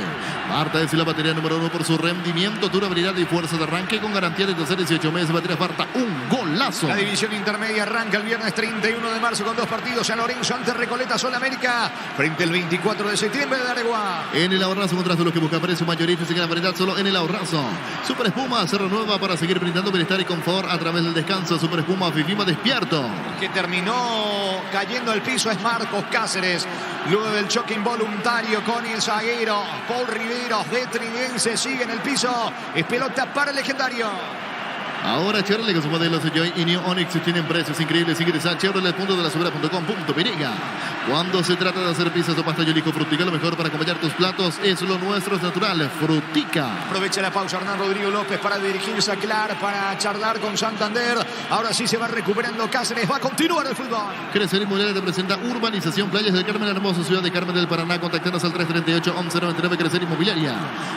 Speaker 16: Marta es la batería número 1 por su rendimiento, durabilidad y fuerza de arranque con garantía de 18 meses. Batería Farta, un golazo.
Speaker 5: La división intermedia arranca el viernes 31 de marzo con 2 partidos. San Lorenzo ante Recoleta, Sol América, frente al 24 de septiembre de Areguá.
Speaker 16: En el Ahorrazo, contrato los que busca precio mayorista y gran variedad solo en el Ahorrazo. Super Espuma se renueva para seguir brindando bienestar y confort a través del descanso. Super Espuma Fifima despierto.
Speaker 5: Que terminó cayendo al piso es Marcos Cáceres. Luego del choque involuntario con el zaguero Paul Riveros de Trinidense, sigue en el piso. Es pelota para el legendario.
Speaker 16: Ahora Chevrolet con sus modelos Joy y New Onix tienen precios increíbles. Ingresa a chevrolet.delasubera.com.py. Cuando se trata de hacer pizzas o pasta, yo elijo Frutica. Lo mejor para acompañar tus platos es lo nuestro, es natural. Frutica.
Speaker 5: Aprovecha la pausa Hernán Rodrigo López para dirigirse a Clar, para charlar con Santander. Ahora sí se va recuperando Cáceres, va a continuar el fútbol.
Speaker 16: Crecer Inmobiliaria te presenta Urbanización Playas del Carmen Hermoso, ciudad de Carmen del Paraná. Contactanos al 338-1199. Crecer Inmobiliaria.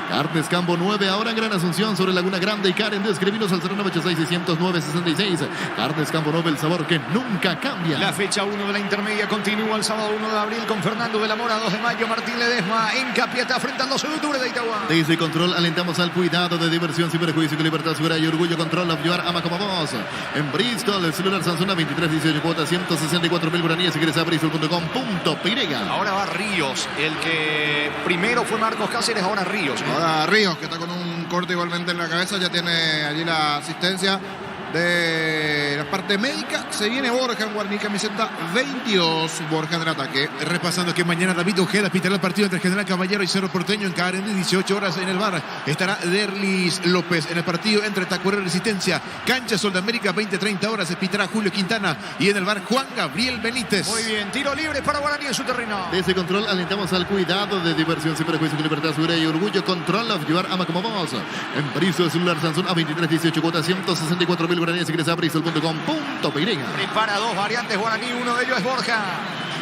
Speaker 16: Carnes Campo 9, ahora en Gran Asunción, sobre Laguna Grande y Karen. Escribinos al 096-609-66. Carnes Campo 9, el sabor que nunca cambia.
Speaker 5: La fecha 1 de la intermedia continúa el sábado 1 de abril con Fernando de la Mora, 2 de mayo, Martín Ledesma en Capiatá frente al 12 de octubre de Itagua.
Speaker 16: Desde Control alentamos al cuidado de diversión sin perjuicio, con libertad, seguridad y orgullo. Control, ayudar, ama como vos. En Bristol, el celular Samsung 2318 cuotas, 164.000 guaraníes. Ingresa a bristol.com.py.
Speaker 5: Ahora va Ríos, el que primero fue Marcos Cáceres, ahora Ríos.
Speaker 6: Ahora Ríos, que está con un corte igualmente en la cabeza, ya tiene allí la asistencia de la parte médica. Se viene Borja en Guaraní, camiseta 22, Borja en el ataque.
Speaker 17: Repasando que mañana David Ojeda pitará el partido entre General Caballero y Cerro Porteño en Karen, 18 horas en el bar. Estará Derlis López en el partido entre Tacuarembó y Resistencia. Cancha Sol de América, 20-30 horas. Pitará Julio Quintana y en el bar Juan Gabriel Benítez.
Speaker 5: Muy bien, tiro libre para Guaraní en su terreno.
Speaker 16: Desde Control alentamos al cuidado de diversión sin prejuicio, con libertad, seguridad y orgullo. Control, ayudar, ama como vos. En Bristol, el celular Samsung a 2318 cuotas, 164.000 guaraníes. Ingresa a bristol.com.py.
Speaker 5: Prepara 2 variantes Guaraní, uno de ellos es Borja.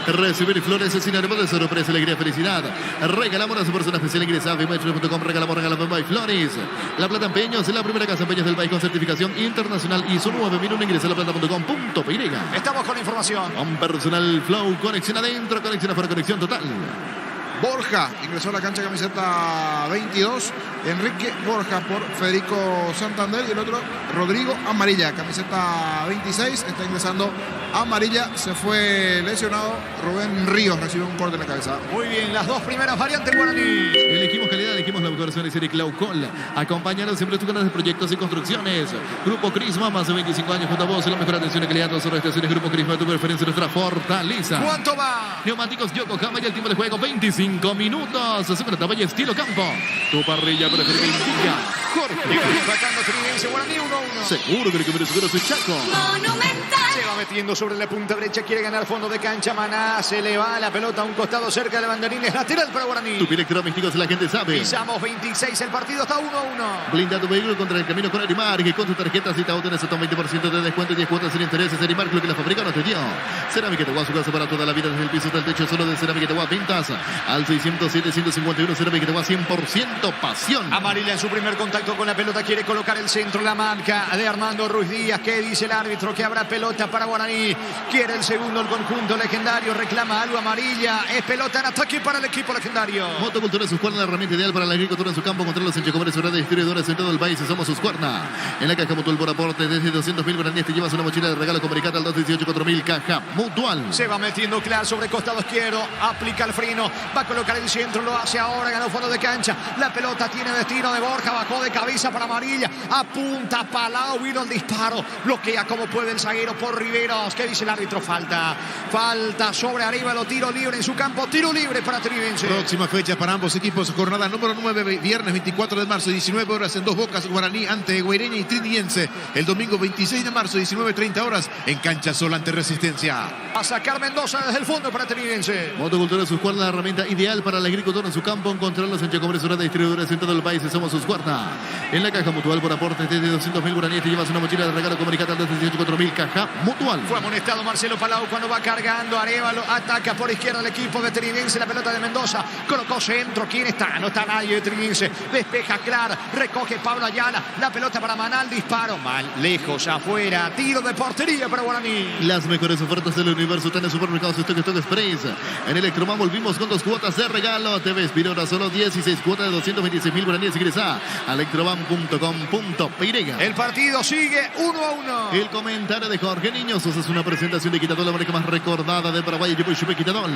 Speaker 16: Recibir flores es sinónimo de sorpresa, alegría, felicidad. Regalamos a su persona especial. Ingresa a FIMAIFlores.com. Regalamos by Flores. La Plata Empeños es la primera casa de empeños del país con certificación internacional ISO 9001. Ingresa a laplata.com.py.
Speaker 5: Estamos con la información.
Speaker 16: Con personal flow, conexión adentro, conexión afuera, conexión total.
Speaker 6: Borja ingresó a la cancha camiseta 22. Enrique Borja por Federico Santander. Y el otro, Rodrigo Amarilla, camiseta 26. Está ingresando amarilla. Se fue lesionado. Rubén Ríos recibió un corte en la cabeza.
Speaker 5: Muy bien, las dos primeras variantes guaraní.
Speaker 16: Elegimos calidad, elegimos la mejor versión de serie Claucol. Acompañanos siempre tus ganas de proyectos y construcciones. Grupo Crisma, más de 25 años junto a vos. La mejor atención y calidad. Dos estaciones. Grupo Crisma, tu preferencia, nuestra fortaleza.
Speaker 5: ¿Cuánto va?
Speaker 16: Neumáticos Yokohama y el tiempo de juego 25 minutos. Segunda etapa y estilo campo. Tu parrilla preferida indica Jorge.
Speaker 5: Sacando Trinidense Guaraní 1-1.
Speaker 16: Seguro que el que merece seguro es Chaco.
Speaker 5: Se va metiendo sobre la punta derecha. Quiere ganar fondo de cancha. Maná se le va la pelota a un costado cerca de banderines. Lateral para Guaraní.
Speaker 16: Tu electrodomésticos la gente sabe.
Speaker 5: Pisamos 26. El partido está 1-1.
Speaker 16: Blinda tu vehículo contra el camino con Arimark. Y con tu tarjeta Cita Auto tenés hasta un 20% de descuento y 10 cuotas sin intereses. Arimark, lo que la fábrica no te dio. Cerámica Teguá, su casa para toda la vida. Desde el piso hasta el techo, solo de Cerámica Teguá. Pintas al 607-151. Cerámica Teguá, 100% pasión.
Speaker 5: Amarilla en su primer contacto con la pelota. Quiere colocar el centro. La marca de Armando Ruiz Díaz. ¿Qué dice el árbitro? Que habrá pelota para Guaraní. Quiere el segundo el conjunto legendario. Reclama algo amarilla. Es pelota en ataque para el equipo legendario.
Speaker 16: Motocultura Suscuerna, la herramienta ideal para la agricultura en su campo. Contra los enchecomeres sobre distribuidores en todo el país. Somos Suscuerna. En la caja mutual por aporte desde 200.000 guaraníes te llevas una mochila de regalo con Mericata al 218-4000. Caja mutual.
Speaker 5: Se va metiendo claro sobre costado izquierdo. Aplica el freno. Va a colocar el centro. Lo hace ahora. Ganó fondo de cancha. La pelota tiene destino de Borja. Bajó de cabeza para amarilla. Apunta Palau. Vino el disparo. Bloquea como puede el zaguero por Riveros. ¿Qué dice el árbitro? Falta sobre Arévalo. Tiro libre en su campo. Tiro libre para Trinidense.
Speaker 17: Próxima fecha para ambos equipos. Jornada número 9, viernes 24 de marzo, 19 horas en Dos Bocas, Guaraní ante Guaireña y Trinidense. El domingo 26 de marzo, 19:30 horas en Cancha Sol ante Resistencia.
Speaker 5: A sacar Mendoza desde el fondo para Trinidense.
Speaker 16: Motocultura Suscuerna, la herramienta ideal para el agricultor en su campo. Encontrarlos en Enchecomeres sobre distribuidores en todo el país. Somos Suscuerna. En la caja mutual por aporte desde 200.000 guaraníes te llevas una mochila de regalo con Mericata al 218-4000. Caja mutual.
Speaker 5: Fue amonestado Marcelo Palau cuando va cargando. Arévalo ataca por izquierda el equipo de Trinidense. La pelota de Mendoza. Colocó centro. ¿Quién está? No está nadie de Trinidense. Despeja Clara. Recoge Pablo Ayala. La pelota para Manal. Disparo. Mal. Lejos. Afuera. Tiro de portería para Guaraní.
Speaker 16: Las mejores ofertas del universo están en supermercados Stock Express. En Electromán volvimos con 2 cuotas de regalo. TV Espirora. Solo 16 cuotas de 226.000 guaraníes. Ingresa a electroban.com.py.
Speaker 5: El partido sigue 1-1.
Speaker 16: El comentario de Jorge Niños. Es una presentación de Quitadol, la marca más recordada de Paraguay. Yo Chupe Quitadol.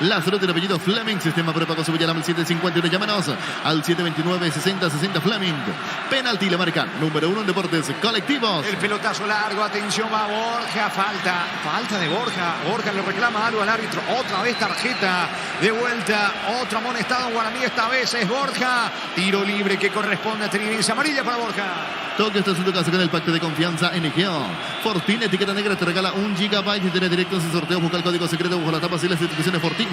Speaker 16: La salud del apellido Fleming. Sistema prepago sobre el 751. Llámanos al 729-60-60 Fleming. Penalti, la marca número 1 en deportes colectivos.
Speaker 5: El pelotazo largo. Atención, va Borja. Falta de Borja. Borja le reclama algo al árbitro. Otra vez tarjeta de vuelta. Otro amonestado en Guaraní. Esta vez es Borja. Tiro libre que corresponde a Trinidense. Amarilla para Borja.
Speaker 16: Tokio está en tu casa con el pacto de confianza NGO. Fortin, etiqueta negra, te regala 1 GB de internet directo sin sorteo. Busca el código secreto bajo las tapas y las instituciones Fortin.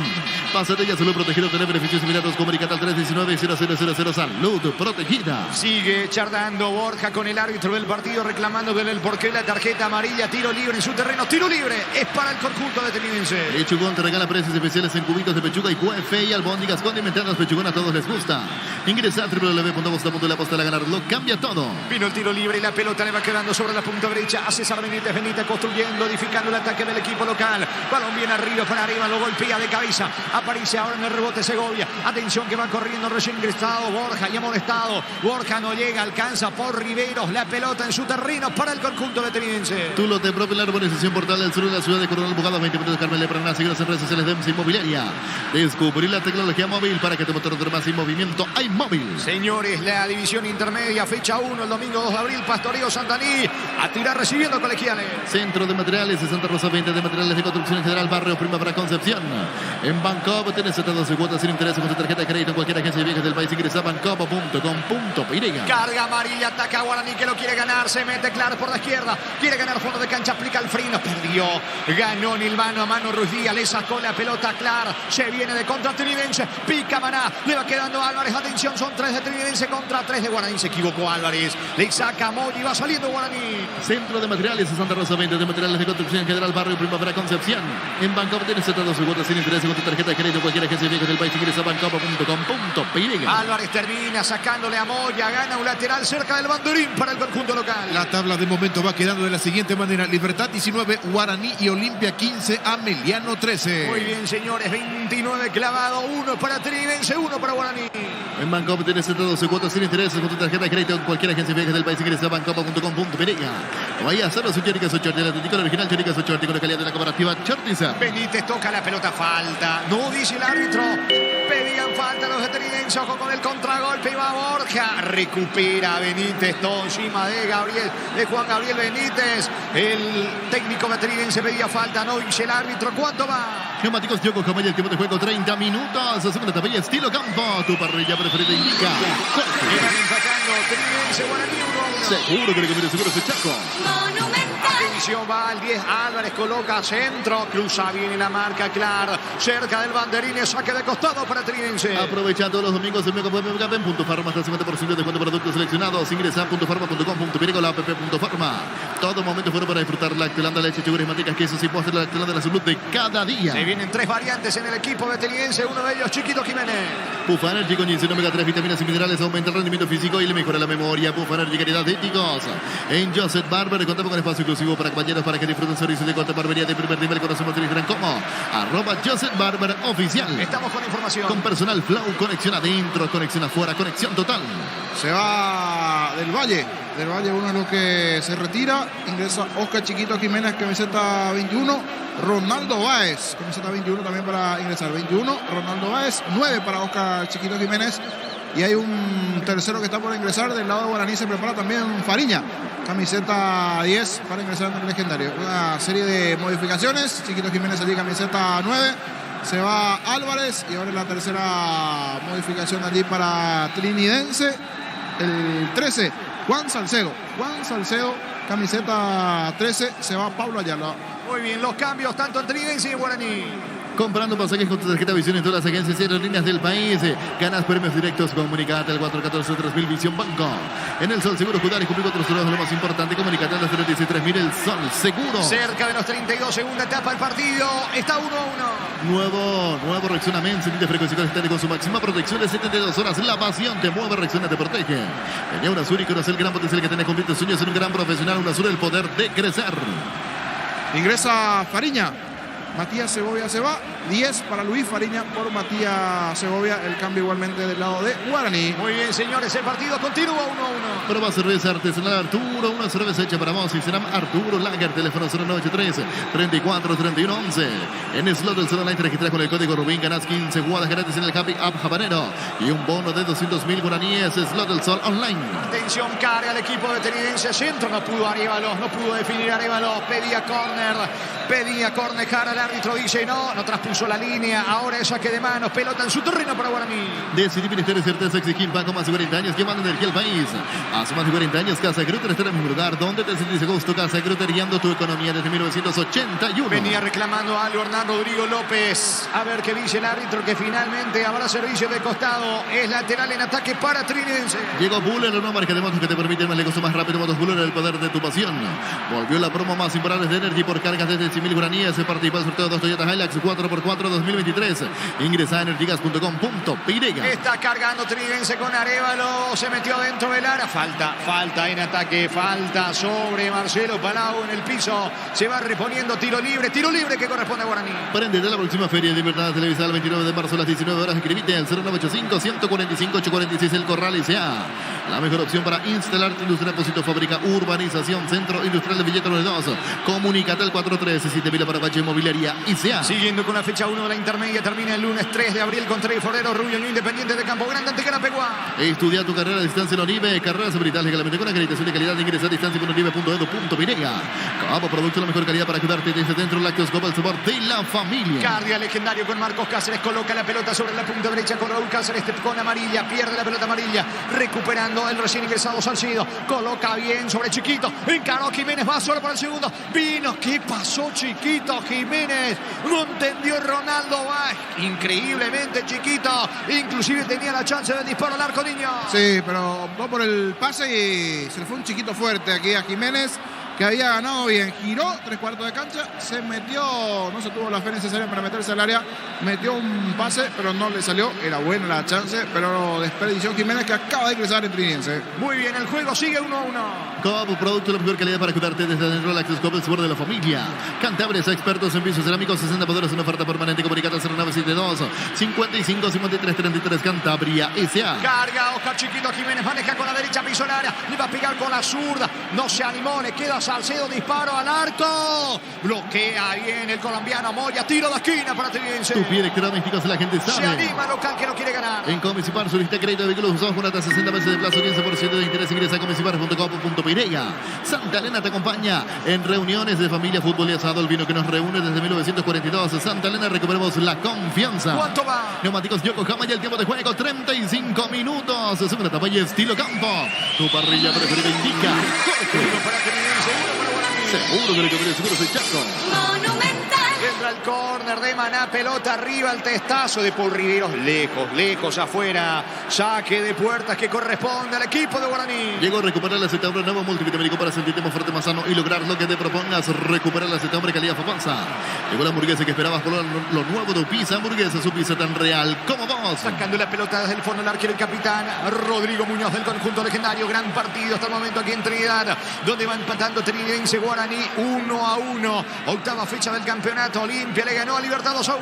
Speaker 16: Pásate ya, salud protegido, tener beneficios inmediatos. Comunicate al 319-0000. Salud protegida.
Speaker 5: Sigue chardando Borja con el árbitro del partido, reclamando con el porqué la tarjeta amarilla. Tiro libre en su terreno. Tiro libre es para el conjunto de Trinidense.
Speaker 16: Lechugón te regala precios especiales en cubitos de pechuga y QF y albóndigas condimentadas. Pechugón a todos les gusta. Ingresa a www.bosta.la ganar. Lo cambia todo.
Speaker 5: Vino el tiro libre y la pelota le va quedando sobre la punta derecha a César Benítez. Benítez construyendo, edificando el ataque del equipo local. Balón bien arriba para arriba, lo golpea de cabeza. Aparece ahora en el rebote Segovia. Atención que va corriendo recién ingresado Borja y amonestado. Borja no llega, alcanza por Riveros. La pelota en su terreno para el conjunto de Trinidense.
Speaker 16: Tú lo te propio en la urbanización Portal del Sur de la ciudad de Coronel Bogado, 20 minutos de Carmen Leprana. Sigue las redes sociales de MC Inmobiliaria. Descubrir la tecnología móvil para que tu motor duerma sin movimiento. Hay móvil.
Speaker 5: Señores, la división intermedia, fecha 1, el domingo 2 de abril, Pastoreo Santaní. A tirar recibiendo colegiales.
Speaker 16: Centro de materiales de Santa Rosa, 20 de materiales de construcción en general, barrio Primavera Concepción. En Bancob tenés 12 cuotas sin interés con tu tarjeta de crédito en cualquier agencia de viajes del país. Ingresa a bancob.com.py.
Speaker 5: Carga amarilla, ataca Guaraní que lo quiere ganar. Se mete claro por la izquierda. Quiere ganar fondo de cancha, aplica el freno. Perdió. Ganó Nilvano a mano Ruiz Díaz. Le sacó la pelota a Clar. Se viene de contra Trinidense. Pica Maná. Le va quedando Álvarez. Atención. Atención, son 3 de Trinidense contra 3 de Guaraní. Se equivocó Álvarez. Le saca Moy y va saliendo Guaraní.
Speaker 16: Centro de Materiales Santa Rosa, venta de materiales de construcción general, barrio Primavera Concepción. En Bancopo tienes 72 cuotas sin interés con tu tarjeta de crédito. Cualquier agencia de viajes del país ingresa a bancopo.com.py.
Speaker 5: Álvarez termina sacándole a Moya. Gana un lateral cerca del banderín para el conjunto local.
Speaker 17: La tabla de momento va quedando de la siguiente manera. Libertad 19, Guaraní y Olimpia 15, Ameliano 13.
Speaker 5: Muy bien, señores. 29 clavado. 1 para Trinidense, 1 para Guaraní.
Speaker 16: En Bancopo tienes 72 cuotas sin intereses con tu tarjeta de crédito en cualquier agencia de viajes del país ingresa a bancopo.com.py. Vaya a hacerlo su Chorica Sochorti, el Atlético original Chorica Sochorti con la calidad de la cooperativa Chortiza.
Speaker 5: Benítez toca la pelota, falta. No dice el árbitro. Pedían falta los de Trinidense. Ojo con el contragolpe. Y va Borja. Recupera Benítez. Todo encima de Juan Gabriel Benítez. El técnico de Trinidense pedía falta. No dice el árbitro. ¿Cuánto va?
Speaker 16: Neumáticos Yoko Jamaya, el tiempo de juego 30 minutos. Segunda tapilla estilo campo. Tu parrilla preferida indica.
Speaker 5: Están empatando Trinidense, Guaraní 1-1.
Speaker 16: Seguro que le conviene, seguro ese Chaco.
Speaker 5: Atención, va al 10. Álvarez coloca centro. Cruza bien la marca, Clar. Cerca del banderín. Saque de costado para Trinidense.
Speaker 16: Aprovecha todos los domingos en Megap en Punto Farma. Hasta el 50% de descuento de productos seleccionados. Ingresa a puntofarma.com.py con la app Puntofarma. Todo momento fueron para disfrutar Lactelanda, leche, yogures, mantequas, quesos y postres. La Lactelanda, la salud de cada día.
Speaker 5: Se vienen 3 variantes en el equipo de Trinidense. Uno de ellos, Chiquito Jiménez.
Speaker 16: Puff Energy con ginseng, omega 3, vitaminas y minerales. Aumenta el rendimiento físico y le mejora la memoria. Puff Energy, calidad de éticos. En Joseph Barber contamos con espacio exclusivo para compañeros para que disfruten servicios de corte barbería de primer nivel. Conocemos en Instagram como @Joseph Barber Oficial.
Speaker 5: Estamos con información.
Speaker 16: Con personal Flow, conexión adentro, conexión afuera, conexión total.
Speaker 6: Se va del Valle uno de los que se retira. Ingresa Oscar Chiquito Jiménez, camiseta 21. Ronaldo Báez, camiseta 21 también para ingresar. 21, Ronaldo Báez. 9 para Oscar Chiquito Jiménez. Y hay un tercero que está por ingresar. Del lado de Guaraní se prepara también Fariña, camiseta 10 para ingresar en el legendario. Una serie de modificaciones. Chiquito Jiménez allí, camiseta 9. Se va Álvarez y ahora la tercera modificación allí para Trinidense. El 13, Juan Salcedo, camiseta 13. Se va Pablo Ayala.
Speaker 5: Muy bien, los cambios tanto en Trinidense y en Guaraní.
Speaker 16: Comprando pasajes con tu tarjeta Visión en todas las agencias y aerolíneas del país. Ganas premios directos. Comunicate al 414-3000 Visión Banco. En el Sol Seguro Judares cumplió 4 horas de lo más importante. Comunicate al 016-3000 El Sol Seguro.
Speaker 5: Cerca de los 32, segunda etapa del partido. Está 1-1.
Speaker 16: Nuevo Rexona de frecuencia constante con su máxima protección de 72 horas. La pasión te mueve, Rexona te protege. Tenía UNASUR y conoce el gran potencial que tiene. Convierte sueños en un gran profesional. UNASUR, el poder de crecer.
Speaker 6: Ingresa Fariña. Matías Segovia se va. 10 para Luis Fariña por Matías Segovia. El cambio igualmente del lado de Guaraní.
Speaker 5: Muy bien, señores, el partido continúa 1-1.
Speaker 16: Prueba cerveza artesanal Arturo. Una cerveza hecha para vos y será Arturo Lager. Teléfono 0983-343111. En Slot del Sol Online te registras con el código Rubín. Ganás 15 jugadas gratis en el Happy App Habanero. Y un bono de 200.000 guaraníes. Slot del Sol Online.
Speaker 5: Atención, carga el equipo de Trinidense. Centro, no pudo Arévalos. No pudo definir Arévalos. Pedía córner. Jara, el árbitro dice no traspuso la línea. Ahora es saque de manos. Pelota en su terreno para Guaraní.
Speaker 16: Decidí Ministerio de Certeza Exigim Banco, más de 40 años llevando energía al país. Hace más de 40 años Casa Grutter está en el mismo lugar donde te sentís a gusto. Casa Grutter guiando tu economía desde 1981.
Speaker 5: Venía reclamando algo Hernán Rodrigo López. A ver qué dice el árbitro, que finalmente habrá servicio de costado. Es lateral en ataque para Trinidense.
Speaker 16: Llegó Buller, una marca de motos que te permite el más negocio más rápido. Motos Buller, el poder de tu pasión. Volvió la promo más imparable de Energy por cargas desde 100.000 guaraníes. Se participa el sorteo de 2 Toyota Hilux 4x4 2023. Ingresa a energygas.com.py.
Speaker 5: Está cargando Trinidense con Arévalo. Se metió dentro del área. Falta en ataque. Falta sobre Marcelo Palau en el piso. Se va reponiendo tiro libre que corresponde a Guaraní.
Speaker 16: Prende de la próxima Feria de Libertad televisada el 29 de marzo a las 19 horas. Escribite al 0985-145-846 El Corral ICA. La mejor opción para instalar tu industria, depósito, fábrica, urbanización, centro industrial de Villeta 2. Comunícate al 437.000 para Valle Inmobiliaria ICA.
Speaker 5: Siguiendo con la fecha 1 de la intermedia, termina el lunes 3 de abril con Trey Forero, Rubio Ñu, Independiente de Campo Grande ante Carapeguá.
Speaker 16: Estudia tu carrera a distancia en Oribe. Carreras habilitadas legalmente con acreditación de calidad. Ingresa a distancia en oribe.edu.py. Amo producto de la mejor calidad para ayudarte desde dentro. Lácteos Copa, el sabor de la familia.
Speaker 5: Guardia legendario con Marcos Cáceres. Coloca la pelota sobre la punta derecha con Raúl Cáceres. Con amarilla. Pierde la pelota amarilla. Recuperando el recién ingresado Salcido. Coloca bien sobre Chiquito. Encaró Jiménez. Va solo para el segundo. Vino. ¿Qué pasó, Chiquito Jiménez? No entendió Ronaldo. Va increíblemente Chiquito. Inclusive tenía la chance del disparo al arco, niño.
Speaker 6: Sí, pero optó por el pase y se le fue un chiquito fuerte aquí a Jiménez, que había ganado bien. Giró 3/4 de cancha, se metió, no se tuvo la fe necesaria para meterse al área. Metió un pase, pero no le salió. Era buena la chance, pero desperdició Jiménez, que acaba de ingresar en Trinidad.
Speaker 5: Muy bien, el juego sigue 1-1.
Speaker 16: Como producto de la mejor calidad para cuidarte desde dentro. Lácteos Copa, el sabor de la familia. Cantables, expertos en pisos cerámicos. 60 poderes, una oferta permanente. Comunicate al 0972 55 53 33. Cantabria S.A.
Speaker 5: Carga, Oscar Chiquito Jiménez. Maneja con la derecha, piso el área. Le va a pegar con la zurda. No se animó, le queda Salcedo. Disparo al arco. Bloquea bien el colombiano Moya. Tiro de esquina para Trinidad.
Speaker 16: Tu pie electrodomésticos, la gente sabe.
Speaker 5: Se anima local que no quiere ganar.
Speaker 16: En Comisipar, solicita crédito de vehículos usados con hasta 60 meses de plazo, 15% de interés. Ingresa a comisipar.com.pe. Santa Elena te acompaña en reuniones de familia, fútbol y asado. El vino que nos reúne desde 1942. Santa Elena, recuperemos la confianza.
Speaker 5: ¿Cuánto va?
Speaker 16: Neumáticos Yokohama y el tiempo de juego, 35 minutos. Segunda etapa y estilo campo. Tu parrilla preferida indica. Seguro que lo que viene seguro es el Chaco.
Speaker 5: Entra el córner de Maná, pelota arriba, el testazo de Paul Riveros, lejos afuera. Saque de puertas que corresponde al equipo de Guaraní.
Speaker 16: Llegó a recuperar la acetambre nuevo multivitamínico para sentirte más fuerte, más sano y lograr lo que te propongas. Recuperar la acetambre calidad Fapanza. Llegó la hamburguesa que esperabas por lo nuevo de Pizza Hamburguesa, su pizza tan real como vos.
Speaker 5: Sacando la pelota desde el fondo del arquero, el capitán Rodrigo Muñoz del conjunto legendario. Gran partido hasta el momento aquí en Trinidad, donde va empatando Trinidense Guaraní 1-1. Octava fecha del campeonato. Olimpia le ganó a Libertad 2-1.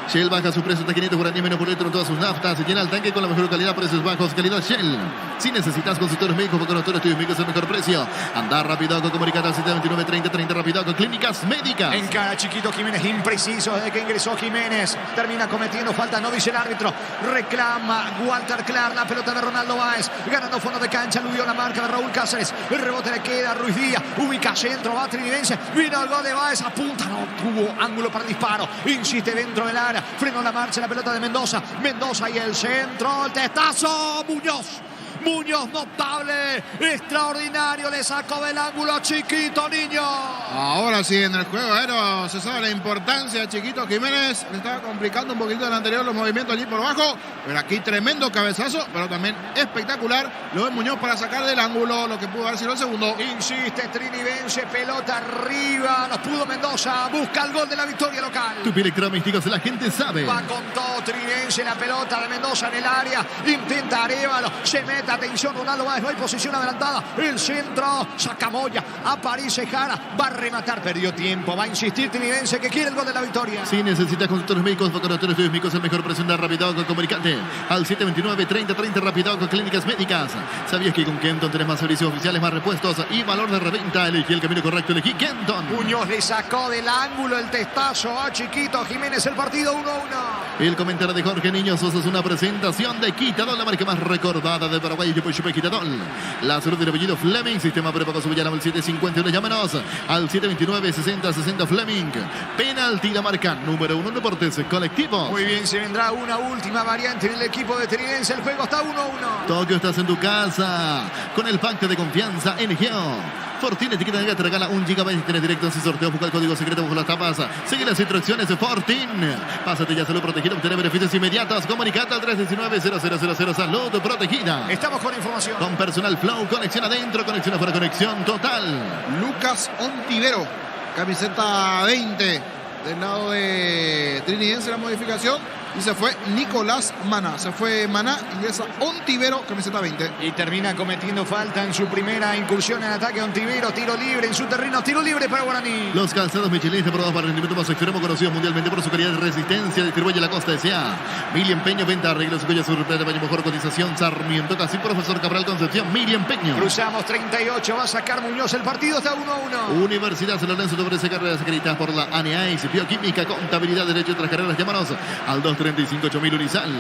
Speaker 16: Shell baja su precio hasta 500 Guaraní menos por litro en todas sus naftas. Se llena el tanque con la mejor calidad, precios bajos, calidad Shell. Si necesitas consultores médicos, con doctores estudios médicos, el mejor precio. Anda rápido, comunicate al 729-30-30 rápido, clínicas médicas.
Speaker 5: En cara Chiquito Jiménez, impreciso desde que ingresó Jiménez. Termina cometiendo falta, no dice el árbitro. Reclama Walter Clark, la pelota de Ronaldo Báez. Ganando fondo de cancha, aludió la marca de Raúl Cáceres. El rebote le queda a Ruiz Díaz. Ubica centro, va Trinidense. Vino el gol de Báez, apunta, no tuvo ángulo para el disparo. Insiste dentro del área. Frenó la marcha, la pelota de Mendoza. Mendoza y el centro, el testazo. Muñoz notable, extraordinario, le sacó del ángulo a Chiquito, niño.
Speaker 6: Ahora sí, en el juego aéreo se sabe la importancia de Chiquito Jiménez. Le estaba complicando un poquito el anterior los movimientos allí por abajo, pero aquí tremendo cabezazo, pero también espectacular. Lo de Muñoz para sacar del ángulo lo que pudo haber sido el segundo.
Speaker 5: Insiste Trinidense, pelota arriba, los pudo Mendoza, busca el gol de la victoria local.
Speaker 16: Tu pie electrodomésticos, la gente sabe.
Speaker 5: Va con todo Trinidense, la pelota de Mendoza en el área, intenta Arévalo, se mete, atención Ronaldo Báez, no hay posición adelantada, el centro, saca Moya, aparece Jara, va a rematar, perdió tiempo, va a insistir Trinidense que quiere el gol de la victoria.
Speaker 16: Si necesitas consultores médicos, doctores estudios médicos, el mejor precio de Rapidoc, comunicante al 729-30-30 Rapidoc, clínicas médicas. ¿Sabías que con Kenton tenés más servicios oficiales, más repuestos y valor de reventa? Elegí el camino correcto, elegí Kenton.
Speaker 5: Muñoz le sacó del ángulo el testazo a Chiquito Jiménez, el partido 1-1.
Speaker 16: El comentario de Jorge Niños Sosa es una presentación de Quitadol, la marca más recordada de Paraguay. Yo Chupe Quitadol. La salud del apellido Fleming, sistema prepago Subellana al 751. Llámenos al 729-60-60 Fleming. Penalti, la marca número 1 en deportes colectivos.
Speaker 5: Muy bien, se vendrá una última variante en el equipo de Trinidad. El juego está 1-1.
Speaker 16: Tokio, estás en tu casa con el pacto de confianza en Geo. Fortin, etiqueta de te regala 1 GB de internet directo en su sorteo. Busca el código secreto bajo las tapas. Sigue las instrucciones de Fortin. Pásate ya, salud protegida, obtener beneficios inmediatos. Comunicate al 319-0000 salud protegida.
Speaker 5: Estamos con información.
Speaker 16: Con personal Flow, conexión adentro, conexión afuera, conexión total.
Speaker 6: Lucas Ontivero, camiseta 20 del lado de Trinidense, la modificación. Y se fue Nicolás Maná. Se fue Maná, ingresa Ontivero, camiseta 20.
Speaker 5: Y termina cometiendo falta en su primera incursión en ataque. Ontivero, tiro libre en su terreno, tiro libre para Guaraní.
Speaker 16: Los calzados Michelin, probados para el rendimiento más extremo, conocidos mundialmente por su calidad de resistencia. Distribuye la Costa S.A. Mili Empeño, venta, arreglos, cuello, sur, de baño, mejor cotización. Sarmiento, casi Profesor Cabral Concepción, Mili Empeño.
Speaker 5: Cruzamos 38, va a sacar Muñoz. El partido está 1-1.
Speaker 16: Universidad San Lorenzo te ofrece carreras escritas por la ANEAIS, bioquímica, contabilidad, derecho y otras carreras. Llámanos al 23 35, 8000 Unisal.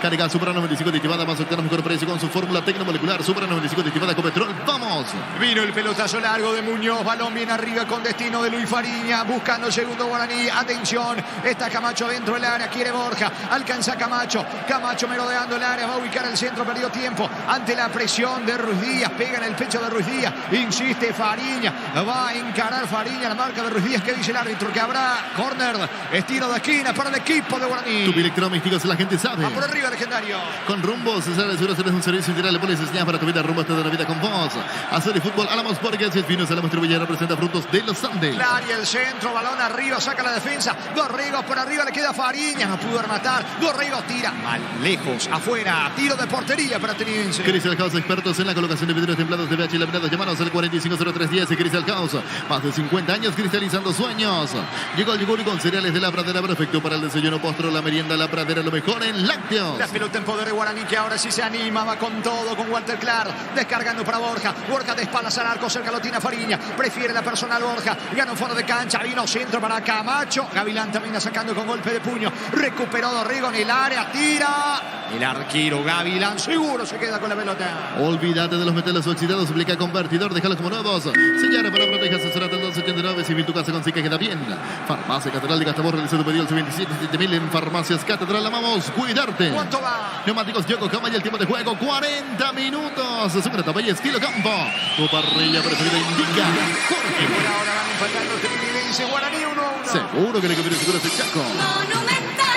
Speaker 16: Carga Supra 95 aditivada más octano mejor precio con su fórmula tecnomolecular. Supra 95 aditivada con petrol. ¡Vamos!
Speaker 5: Vino el pelotazo largo de Muñoz. Balón bien arriba con destino de Luis Fariña. Buscando el segundo Guaraní. Atención. Está Camacho dentro del área. Quiere Borja. Alcanza Camacho. Camacho merodeando el área. Va a ubicar el centro. Perdió tiempo ante la presión de Ruiz Díaz. Pega en el pecho de Ruiz Díaz. Insiste Fariña. Va a encarar Fariña la marca de Ruiz Díaz. ¿Qué dice el árbitro? Que habrá córner. Estiro de esquina para el equipo de Guaraní.
Speaker 16: Tu electrodomésticos, la gente sabe.
Speaker 5: Va por arriba Legendario.
Speaker 16: Con Rumbo, César de Seguros, eres un servicio integral de pólizas para tu vida. Rumbo hasta de la vida con vos. Hacer el fútbol, Álamos Borges, el Finos, Álamos Trujillo representa Frutos de los Andes.
Speaker 5: El área, el centro, balón arriba, saca la defensa. Dorrego por arriba, le queda Fariña. No pudo rematar. Dorrego tira mal, lejos, afuera. Tiro de portería para Trinidense.
Speaker 16: Crystal House, expertos en la colocación de vidrios templados de VH laminados. Llámanos al 450310 y Crystal House. Más de 50 años cristalizando sueños. Llegó el yogur con cereales de la Pradera, perfecto para el desayuno, postre, la merienda, la Pradera, lo mejor en lácteos.
Speaker 5: La pelota en poder de Guaraní, que ahora sí se anima, va con todo, con Walter Clark, descargando para Borja. Borja de espaldas al arco, cerca lo tiene Fariña. Prefiere la personal Borja. Gana un foro de cancha, vino centro para Camacho. Gavilán termina sacando con golpe de puño. Recuperó Dorrego en el área, tira. El arquero Gavilán seguro se queda con la pelota.
Speaker 16: Olvídate de los metales oxidados, aplica convertidor, déjalos como nuevos. Señora para proteger, asesorate al 279. Si tu casa consigue queda bien. Farmacia Catedral de Gastabor, realizó tu pedido al 277000 en Farmacias Catedral. Amamos cuidarte.
Speaker 5: ¿Cuánto va?
Speaker 16: Neumáticos Yokohama y el tiempo de juego 40 minutos. Segunda etapa y estilo campo. Tu parrilla preferida indica Jorge.
Speaker 5: Por ahora van empatando Trinidense, Guaraní 1-1.
Speaker 16: Seguro que le conviene seguro ese Chaco.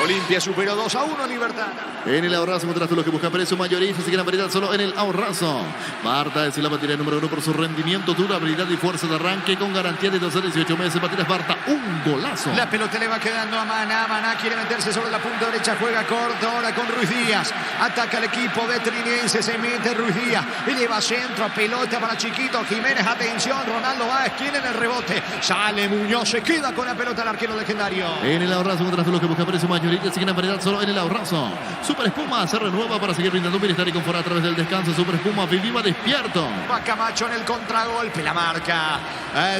Speaker 5: Olimpia superó 2-1 Libertad.
Speaker 16: En el ahorrazo encontraste los que buscan precio mayorista y gran variedad solo en el ahorrazo. Marta es la batería número 1 por su rendimiento, durabilidad y fuerza de arranque con garantía de 12 a 18 meses. Baterías Marta, un golazo.
Speaker 5: La pelota le va quedando a Maná. Maná quiere meterse sobre la punta derecha, juega corto ahora con Ruiz Díaz. Ataca el equipo de Trinidense, se mete Ruiz Díaz. Eleva centro, pelota para Chiquito Jiménez. Atención, Ronaldo Báez, quien en el rebote. Sale Muñoz, se queda con la pelota el arquero Legendario.
Speaker 16: En el ahorrazo encontraste los que buscan precio mayorista y gran variedad solo en el ahorrazo. Super Espuma se renueva para seguir brindando un bienestar y confort a través del descanso. Super Espuma, viva despierto.
Speaker 5: Va Camacho en el contragolpe, la marca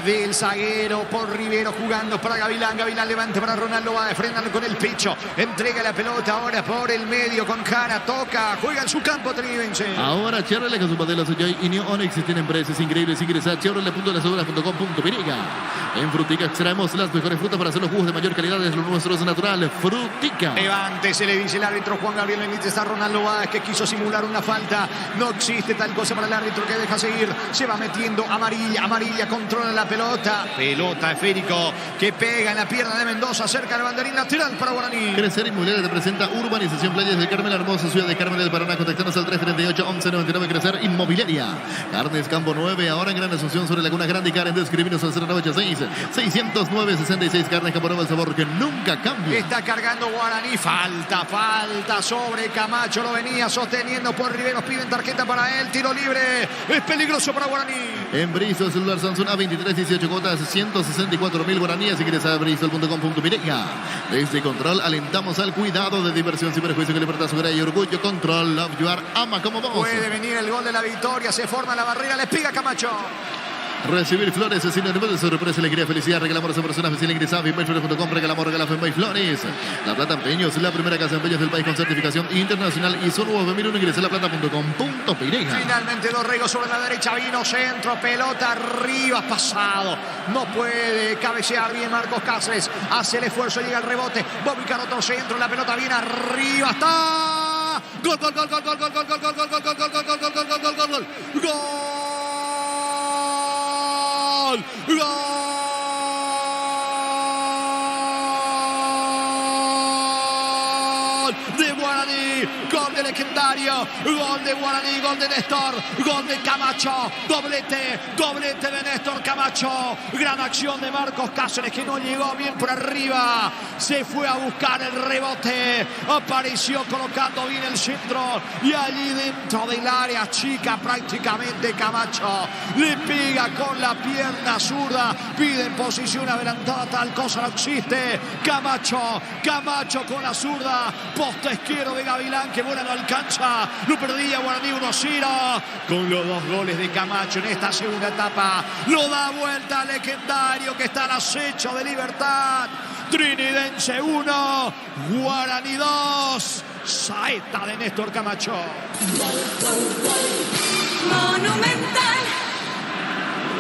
Speaker 5: del zaguero por Rivero jugando para Gavilán. Gavilán levante para Ronaldo Báez, frenando con el pecho. Entrega la pelota ahora por el medio con Jara, toca, juega en su campo Trinidense.
Speaker 16: Ahora Chevrolet con su modelo Joy y New Onix tienen precios increíbles. Ingresa a chevrolet.com.piriga. En Frutica extraemos las mejores frutas para hacer los jugos de mayor calidad. Es lo nuestro, es natural. Frutica.
Speaker 5: Levante, se le dice el árbitro Juan Gabriel Benítez a Ronaldo Báez, que quiso simular una falta. No existe tal cosa para el árbitro, que deja seguir. Se va metiendo amarilla, amarilla, controla la pelota. Pelota esférico que pega en la pierna de Mendoza, cerca del banderín lateral para Guaraní.
Speaker 16: Crecer Inmobiliaria te presenta Urbanización Playas del Carmen, la hermosa ciudad de Carmen del Paraná. Contactanos al 338-1199. Crecer Inmobiliaria. Carnes Campo 9, ahora en Gran Asunción sobre Laguna Grande y Karen. Escribinos al 0986-609-66. Carnes Campo 9, el sabor que nunca cambia.
Speaker 5: Está cargando Guaraní. Falta sobre Camacho. Lo venía sosteniendo por Riveros. Piden tarjeta para él. Tiro libre. Es peligroso para Guaraní.
Speaker 16: En Bristol, celular Samsung A23, 18 cuotas, 164.000 guaraníes. Si quieres a bristol.com.piriga. Desde Control alentamos al cuidado de diversión sin perjuicio que libertad, seguridad y orgullo. Control, love you are, ama como vos.
Speaker 5: Puede venir el gol de la victoria. Se forma la barrera. Le pega Camacho.
Speaker 16: Recibir flores es sinónimo de sorpresa, alegría, felicidad. Regalamos a esa persona especial. Ingresa a FenbayFlores.com. Regalamos, regala Fenbay Flores. La Plata Empeños, la primera casa de empeños del país con certificación internacional. Y solo 2001. Ingresa a laplata.com.piriga.
Speaker 5: Finalmente Dorrego sobre la derecha. Vino centro, pelota arriba, pasado. No puede cabecear bien Marcos Cáceres. Hace el esfuerzo, llega el rebote. Va a ubicar otro centro. La pelota viene arriba. Está. Gol, gol, gol, gol, gol, gol, gol, gol, gol, gol, gol, gol, gol, gol, gol, gol, gol, gol, gol, gol. ¡Gol! De Guaraní, gol de Legendario, gol de Guaraní, gol de Néstor, gol de Camacho, doblete de Néstor Camacho, gran acción de Marcos Cáceres, que no llegó bien por arriba, se fue a buscar el rebote, apareció colocando bien el centro y allí dentro del área chica prácticamente Camacho le pega con la pierna zurda, pide en posición adelantada, tal cosa no existe. Camacho con la zurda, poste izquierdo de Gavilán, que bola no alcanza, lo perdía Guaraní 1-0. Con los dos goles de Camacho en esta segunda etapa, lo da vuelta Legendario, que está al acecho de Libertad. Trinidense 1, Guaraní 2. Saeta de Néstor Camacho.
Speaker 6: Monumental.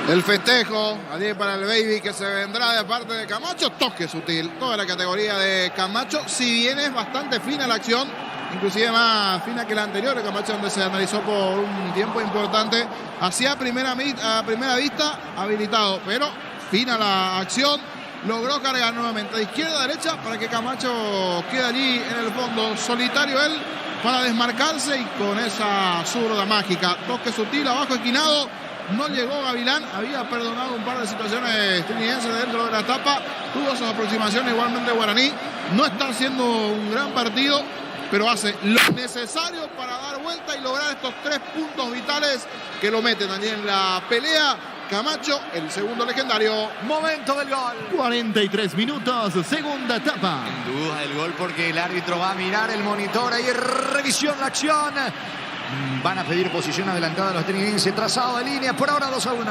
Speaker 6: El festejo allí para el baby que se vendrá de parte de Camacho. Toque sutil. Toda la categoría de Camacho. Si bien es bastante fina la acción, inclusive más fina que la anterior de Camacho, donde se analizó por un tiempo importante. Hacia a primera vista habilitado, pero fina la acción. Logró cargar nuevamente de izquierda a derecha para que Camacho quede allí en el fondo. Solitario él para desmarcarse y con esa zurda mágica. Toque sutil abajo esquinado. No llegó Gavilán. Había perdonado un par de situaciones trinidenses dentro de la etapa. Tuvo sus aproximaciones igualmente Guaraní. No está haciendo un gran partido, pero hace lo necesario para dar vuelta y lograr estos 3 puntos vitales que lo meten allí en la pelea. Camacho, el segundo legendario.
Speaker 5: Momento del gol.
Speaker 16: 43 minutos, segunda etapa.
Speaker 5: Sin duda el gol porque el árbitro va a mirar el monitor. Ahí revisión la acción. Van a pedir posición adelantada a los trinidenses. Trazado de línea, por ahora 2-1.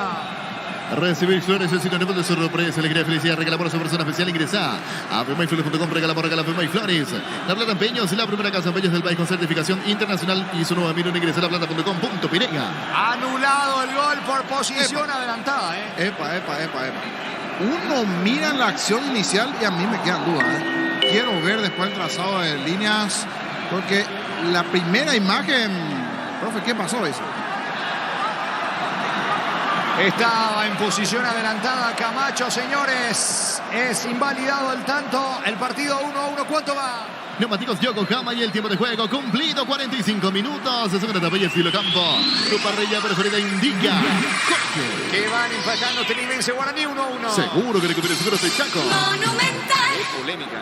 Speaker 16: Recibir flores es sinónimo de sorpresa, alegría, felicidad, regala por su persona especial. Ingresa a FEMAYFlores.com, regala FEMAYFlores. La Plata en Peños, la primera casa en Peños del país con certificación internacional. Y su nueva mira, ingresa a laplata.com.pirega.
Speaker 5: Anulado el gol por posición adelantada.
Speaker 6: Epa. Uno mira la acción inicial y a mí me quedan dudas. Quiero ver después el trazado de líneas, porque la primera imagen, profe, ¿qué pasó eso?
Speaker 5: Estaba en posición adelantada Camacho, señores. Es invalidado el tanto. El partido 1-1. ¿Cuánto va?
Speaker 16: Neumáticos Yokohama y el tiempo de juego cumplido. 45 minutos. Segunda etapa y estilo campo. Tu parrilla preferida indica
Speaker 5: que van empatando Trinidense Guaraní 1-1.
Speaker 16: Seguro que recupere seguro de Chaco.
Speaker 6: Monumental.
Speaker 2: Es polémica,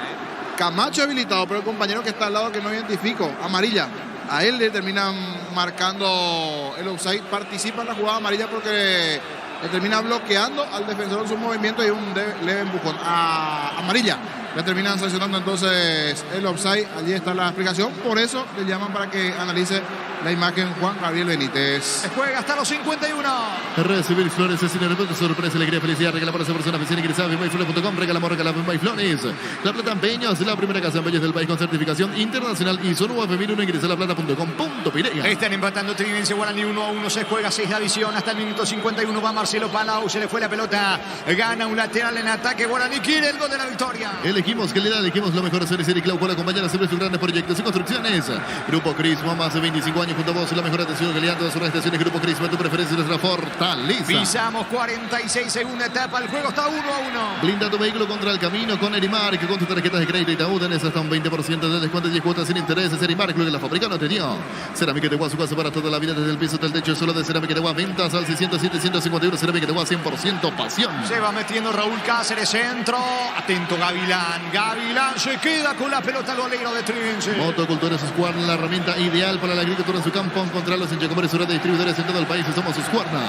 Speaker 6: Camacho habilitado, pero el compañero que está al lado que no identifico. Amarilla. A él le terminan marcando el offside. Participa en la jugada amarilla porque le termina bloqueando al defensor en su movimiento y un leve empujón. A amarilla le terminan sancionando entonces el offside. Allí está la explicación. Por eso le llaman para que analice la imagen Juan Gabriel Benítez.
Speaker 5: Se juega hasta los 51.
Speaker 16: Recibir flores es sinónimo de sorpresa, alegría, felicidad. Regala por esa persona oficial. Ingresa a FEMAYFlores.com, regala FEMAYFlores. La Plata en Peños, la primera casa en Peños del país con certificación internacional. Y su nueva femenino, ingresa a laplata.com.pirega.
Speaker 5: Están empatando Trinidense Guaraní 1-1. Se juega 6 de adición. Hasta el minuto 51 va Marcelo Palau. Se le fue la pelota. Gana un lateral en ataque. Guaraní quiere el gol de la victoria.
Speaker 16: Elegimos calidad, elegimos lo mejor. Serie Clau con la compañera siempre sus grandes proyectos y construcciones. Grupo Crismo, más de 25 años junto a vos. La mejor atención y calidad de todas sus estaciones. Grupo Crismo, tu preferencia, nuestra fortaleza.
Speaker 5: Pisamos 46, segunda etapa. El juego está 1-1.
Speaker 16: Blinda tu vehículo contra el camino con Erimark. Con tus tarjetas de crédito Itaú tenés hasta un 20% de descuento y 10 cuotas sin intereses. Erimark, lo que la fábrica no te dio. Cerámica de Guá, su casa para toda la vida, desde el piso hasta el techo. Solo de Cerámica de Guá. Ventas al 607-151. Cerámica de Guá, 100% pasión.
Speaker 5: Se va metiendo Raúl Cáceres, centro. Atento Gavilán. Gavilán se queda con la pelota golero de Trinidense.
Speaker 16: Motocultores Husqvarna, la herramienta ideal para la agricultura en su campo. Encontrarlos en Chacomores, de distribuidores en todo el país. Somos Husqvarna.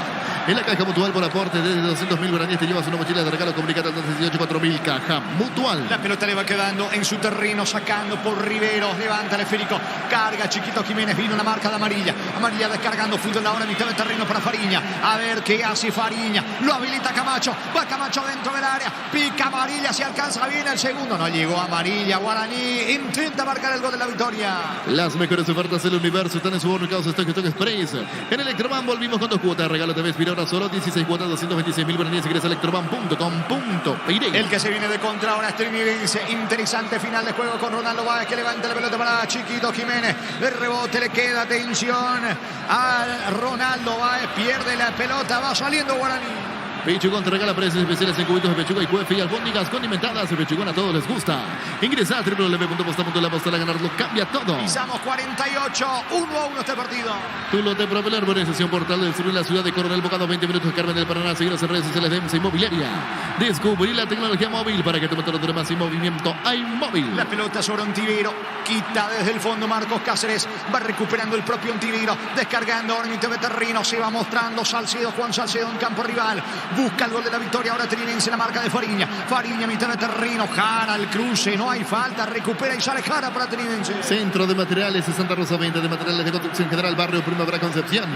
Speaker 16: En la caja mutual por aporte desde 200.000 guaraníes te llevas una mochila de regalo. Comunicate al 218-4000. Caja mutual.
Speaker 5: La pelota le va quedando en su terreno, sacando por Riveros. Levanta el esférico. Carga Chiquito Jiménez. Vino la marca de Amarilla. Amarilla descargando fútbol ahora, mitad de terreno para Fariña. A ver qué hace Fariña. Lo habilita Camacho. Va Camacho dentro del área. Pica Amarilla. Si alcanza bien el segundo. No llegó Amarilla. Guaraní intenta marcar el gol de la victoria.
Speaker 16: Las mejores ofertas del universo están en su supermercados Stock Express. En Electroban volvimos con 2 cuotas. Regalo TV Espira ahora solo 16 cuotas, 226.000 guaraníes. Ingresa a electroban.com.pirega.
Speaker 5: El que se viene de contra ahora es Trinidense. Interesante final de juego con Ronaldo Báez, que levanta la pelota para Chiquito Jiménez. El rebote le queda atención a Ronaldo Báez. Pierde la pelota. Va saliendo Guaraní.
Speaker 16: Pechugón te regala precios especiales en cubitos de pechuga y cuefe y albóndigas condimentadas. El Pechugón a todos les gusta. Ingresa a www.posta.la Posta. Ganarlo cambia todo.
Speaker 5: Pisamos 48, 1-1 este partido.
Speaker 16: Tu lote Propeller, organización Portal del Sur en la ciudad de Coronel Bocado, 20 minutos de Carmen del Paraná. Seguiros en redes sociales de EMSA Inmobiliaria. Descubrí la tecnología móvil para que tu motor dure más en movimiento. Hay móvil.
Speaker 5: La pelota sobre Ontivero. Quita desde el fondo Marcos Cáceres. Va recuperando el propio Ontivero. Descargando ahora en mitad de terreno. Se va mostrando Salcedo, Juan Salcedo en campo rival. busca el gol de la victoria. Ahora Trinense, la marca de Fariña. Fariña, mitad de terreno, Jara al cruce, no hay falta, recupera y sale Jara para Trinense.
Speaker 16: Centro de Materiales de Santa Rosa, venta de materiales de construcción general, barrio Primavera Concepción.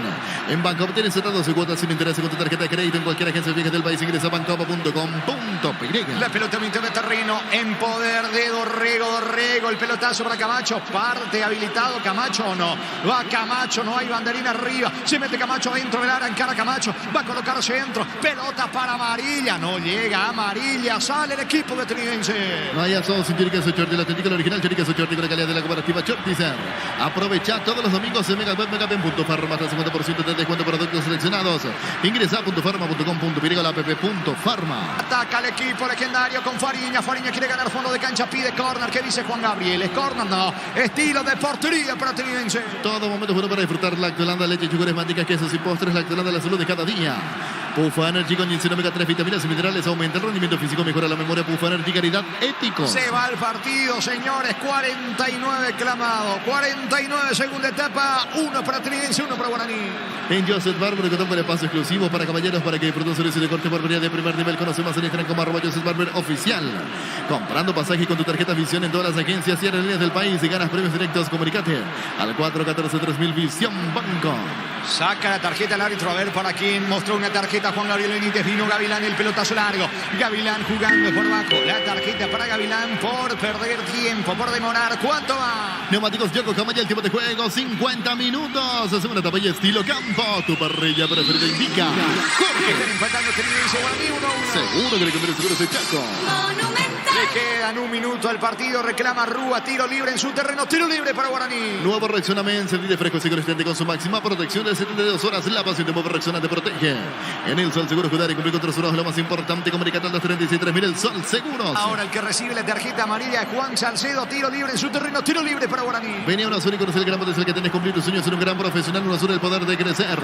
Speaker 16: En Banco obtienes 12 cuotas sin interés con tu tarjeta de crédito en cualquier agencia fija del país. Ingresa a bancopa.com.py.
Speaker 5: La pelota mitad de terreno en poder de Dorrego. El pelotazo para Camacho. Parte habilitado Camacho o no. Va Camacho, no hay banderina arriba. Se mete Camacho dentro del área, encara Camacho. Va a colocarse dentro. Pelota para Amarilla. No llega Amarilla. Sale el equipo de Trinense.
Speaker 16: No hay asado sin Choriqueso Chorti, el auténtico, el original Choriqueso Chorti con la calidad de la cooperativa Chortizer. Aprovecha todos los domingos en Megapen.farma hasta 50% de descuento por productos seleccionados. Ingresa a .farma.com.py o la app.farma.
Speaker 5: Ataca el equipo legendario con Fariña. Fariña quiere ganar fondo de cancha, pide córner. ¿Qué dice Juan Gabriel? ¿Es córner? No. Estilo de portería para Trinense.
Speaker 16: Todo momento bueno para disfrutar Lactolanda, leche, yogures, manteca, quesos y postres. Lactolanda, la salud de cada día. Pufa Energy con ginseng omega 3, vitaminas y minerales, aumenta el rendimiento físico, mejora la memoria. Pufa Energy, calidad ético.
Speaker 5: Se va el partido, señores. 49 clamado, 49 segunda etapa. 1 para Trinense, 1 para Guaraní.
Speaker 16: En Joseph Barber, contamos con espacio exclusivo para caballeros para que disfruten un servicio de corte barbería de primer nivel. Conoce más en Instagram como @Joseph Barber oficial. Comprando pasajes con tu tarjeta Visión en todas las agencias y aerolíneas del país y ganas premios directos. Comunicate al 414-3000 Visión Banco.
Speaker 5: Saca la tarjeta al árbitro, a ver para quién mostró una tarjeta. Juan Gabriel Benítez, vino Gavilán, el pelotazo largo. Gavilán jugando por abajo. La tarjeta para Gavilán por perder tiempo, por demorar. ¿Cuánto va?
Speaker 16: Neumáticos Yoko Camaya, el tiempo de juego 50 minutos. Segunda etapa y estilo campo. Tu parrilla preferida indica.
Speaker 5: Jorge. Están empatando Trinense, Guaraní 1-1.
Speaker 16: Seguro que le conviene seguro ese Chaco.
Speaker 5: Le quedan un minuto al partido. Reclama Rúa. Tiro libre en su terreno. Tiro libre para Guaraní.
Speaker 16: Nuevo Rexonament, servicio fresco y seguro con su máxima protección de 72 horas. La pasión de nuevo Rexona te protege. En el Sol Seguro Cuidar y cumplir con 3 horas lo más importante. Comunicate al 236-3000. El Sol Seguros.
Speaker 5: Ahora el que recibe la tarjeta amarilla es Juan Salcedo. Tiro libre en su terreno. Tiro libre para Guaraní.
Speaker 16: Venía una Azul y conocer el gran potencial que tenés. Cumplir tus sueños. Ser un gran profesional. Una Azul, el poder de crecer.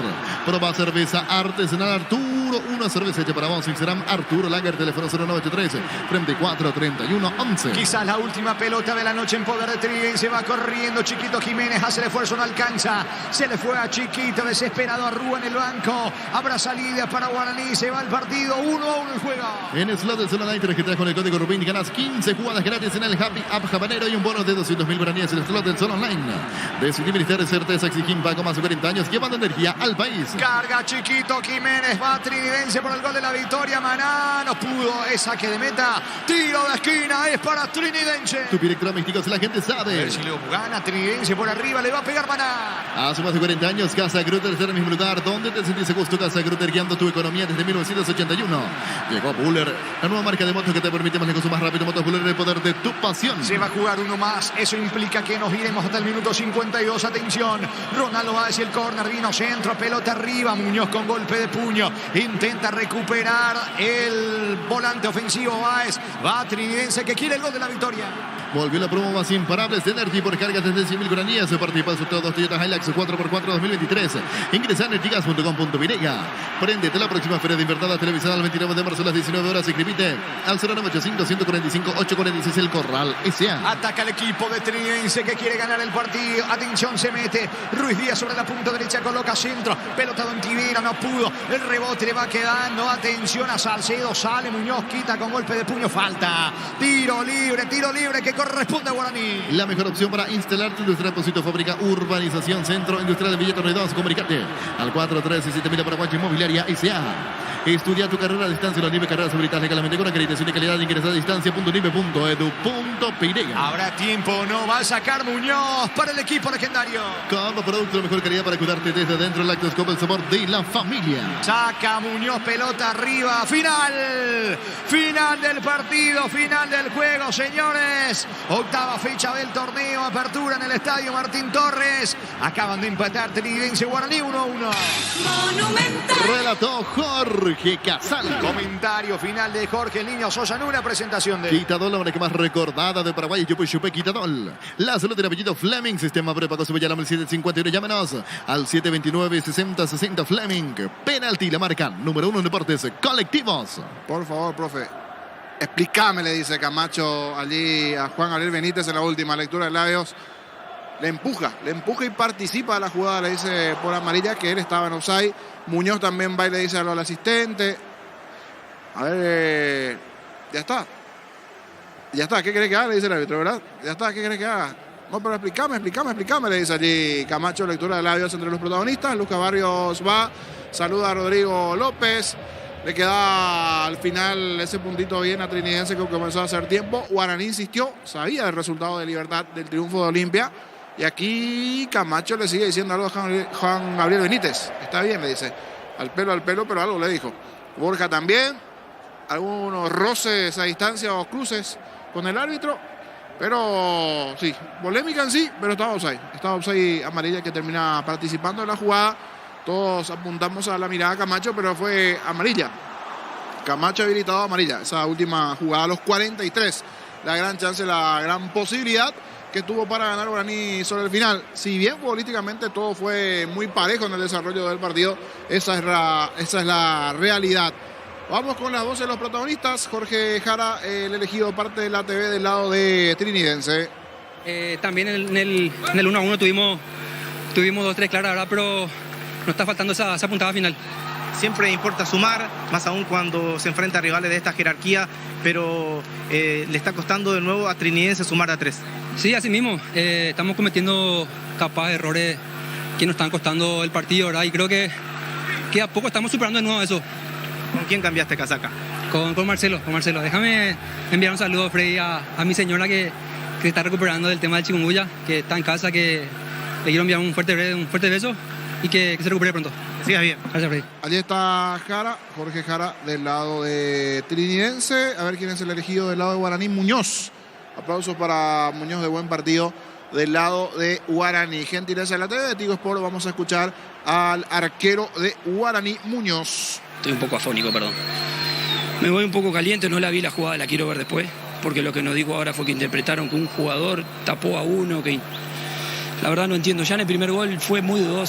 Speaker 16: Proba cerveza artesanal Arturo. Una cerveza hecha para vos. Instagram Arturo Lager. Teléfono 0983 34 31 11.
Speaker 5: Quizás la última pelota de la noche en poder de Trinense. Va corriendo Chiquito Jiménez. Hace el esfuerzo. No alcanza. Se le fue a Chiquito. Desesperado a Rúa en el banco. Habrá salida para Guaraní. Se va el partido. 1-1 el juego.
Speaker 16: En el slot del Zona Night registras con el código Rubín y ganas 15 jugadas gratis en el Happy App Habanero y un bono de 200.000 guaraníes en el slot del Zona Online. Decidir certeza exigim pago más de 40 años llevando energía al país.
Speaker 5: Carga Chiquito Jiménez. Va Trinense por el gol de la victoria. Maná no pudo. Es saque de meta. Tiro de esquina. Es para Trinense.
Speaker 16: Tu electrodomésticos la gente sabe.
Speaker 5: A ver si le gana Trinense por arriba. Le va a pegar Maná.
Speaker 16: Hace más de 40 años Casa Grutter está en el mismo lugar donde te sentís a gusto. Casa Grutter guiando tu economía desde 1981. Llegó Buller, la nueva marca de motos que te permite más negocio más rápido. Motos Buller, el poder de tu pasión.
Speaker 5: Se va a jugar uno más. Eso implica que nos iremos hasta el minuto 52. Atención. Ronaldo va hacia el córner. Vino centro. Pelota arriba. Muñoz con golpe de puño. Intenta recuperar el volante ofensivo Báez. Va Trinense que quiere el gol de la victoria.
Speaker 16: Volvió la promo más imparable de Energy por cargas desde 100.000 guaraníes. Participa en sorteo 2 Toyota Hilux 4x4 2023. Ingresa a energygas.com.py. Préndete la próxima feria de invertada televisada el 29 de marzo a las 19 horas. Inscribite al 0985-145-846 El Corral S.A.
Speaker 5: Ataca el equipo de Trinense que quiere ganar el partido. Atención, se mete Ruiz Díaz sobre la punta derecha. Coloca centro. Pelota Don Tivera. No pudo. El rebote le va quedando. Atención a Salcedo. Sale Muñoz. Quita con golpe de puño. Falta. Tiro libre que corresponde a Guaraní.
Speaker 16: La mejor opción para instalar tu industria, depósito, fábrica, urbanización, centro industrial de Villa 2. Comunicate al 437.000 Paraguay Inmobiliaria S.A. Estudia tu carrera a distancia. Los niveles carreras habilitadas legalmente con acreditación de calidad. Ingresa a distancia.nive.edu.py.
Speaker 5: Habrá tiempo, no va a sacar Muñoz para el equipo legendario.
Speaker 16: Como producto de mejor calidad para cuidarte desde dentro. Lactoscope, el sabor de la familia.
Speaker 5: Saca Muñoz, pelota arriba. Final del partido, final del juego, señores. Octava fecha del torneo. Apertura en el estadio Martín Torres. Acaban de empatar Trinense Guaraní 1-1.
Speaker 16: Monumental. Relató Jorge Casal.
Speaker 5: Comentario final de Jorge El Niño Sosa en una presentación de
Speaker 16: Quitadol, la marca más recordada de Paraguay. Yo pues chupé Quitadol. La salud del apellido Fleming. Sistema prepago sube ya al 751. Llámenos al 729-6060 Fleming. Penalti, la marca número 1 en deportes colectivos.
Speaker 6: Por favor, profe. Explícame, le dice Camacho allí a Juan Gabriel Benítez en la última lectura de labios. Le empuja y participa de la jugada, le dice por amarilla que él estaba en offside. Muñoz también va y le dice al asistente. A ver, ya está. Ya está, ¿qué querés que haga? Le dice el árbitro, ¿verdad? Ya está, ¿qué querés que haga? No, pero explícame, le dice allí Camacho, lectura de labios entre los protagonistas. Lucas Barrios va, saluda a Rodrigo López. Le queda al final ese puntito bien a Trinidense que comenzó a hacer tiempo. Guaraní insistió, sabía del resultado de Libertad, del triunfo de Olimpia. Y aquí Camacho le sigue diciendo algo a Juan Gabriel Benítez. Está bien, le dice. Al pelo, pero algo le dijo. Borja también. Algunos roces a distancia o cruces con el árbitro. Pero sí, polémica en sí, pero estaba offside. Estaba offside amarilla que termina participando en la jugada. Todos apuntamos a la mirada a Camacho, pero fue amarilla. Camacho habilitado a amarilla. Esa última jugada a los 43. La gran chance, la gran posibilidad que tuvo para ganar Guaraní sobre el final. Si bien futbolísticamente todo fue muy parejo en el desarrollo del partido, esa es la realidad. Vamos con las voces de los protagonistas. Jorge Jara, el elegido parte de la TV del lado de Trinidense.
Speaker 1: También en el 1-1 tuvimos 2-3 claras, ¿verdad? Pero nos está faltando esa puntada final.
Speaker 8: Siempre importa sumar, más aún cuando se enfrenta a rivales de esta jerarquía, pero le está costando de nuevo a Trinidense sumar a 3.
Speaker 1: Sí, así mismo. Estamos cometiendo capaz errores que nos están costando el partido, ¿verdad? Y creo que a poco estamos superando de nuevo eso.
Speaker 8: ¿Con quién cambiaste casaca?
Speaker 1: Con Marcelo. Déjame enviar un saludo, Freddy, a mi señora que está recuperando del tema del chikungunya, que está en casa, que le quiero enviar un fuerte beso y que se recupere pronto.
Speaker 8: Que sigas bien.
Speaker 1: Gracias, Freddy.
Speaker 6: Allí está Jara, Jorge Jara, del lado de Trinidense. A ver quién es el elegido del lado de Guaraní. Muñoz. Aplausos para Muñoz, de buen partido del lado de Guaraní. Gentileza de la TV de Tigo Sport. Vamos a escuchar al arquero de Guaraní, Muñoz.
Speaker 23: Estoy un poco afónico, perdón. Me voy un poco caliente, no la vi la jugada, la quiero ver después, porque lo que nos dijo ahora fue que interpretaron que un jugador tapó a uno, que la verdad no entiendo. Ya en el primer gol fue muy dudoso.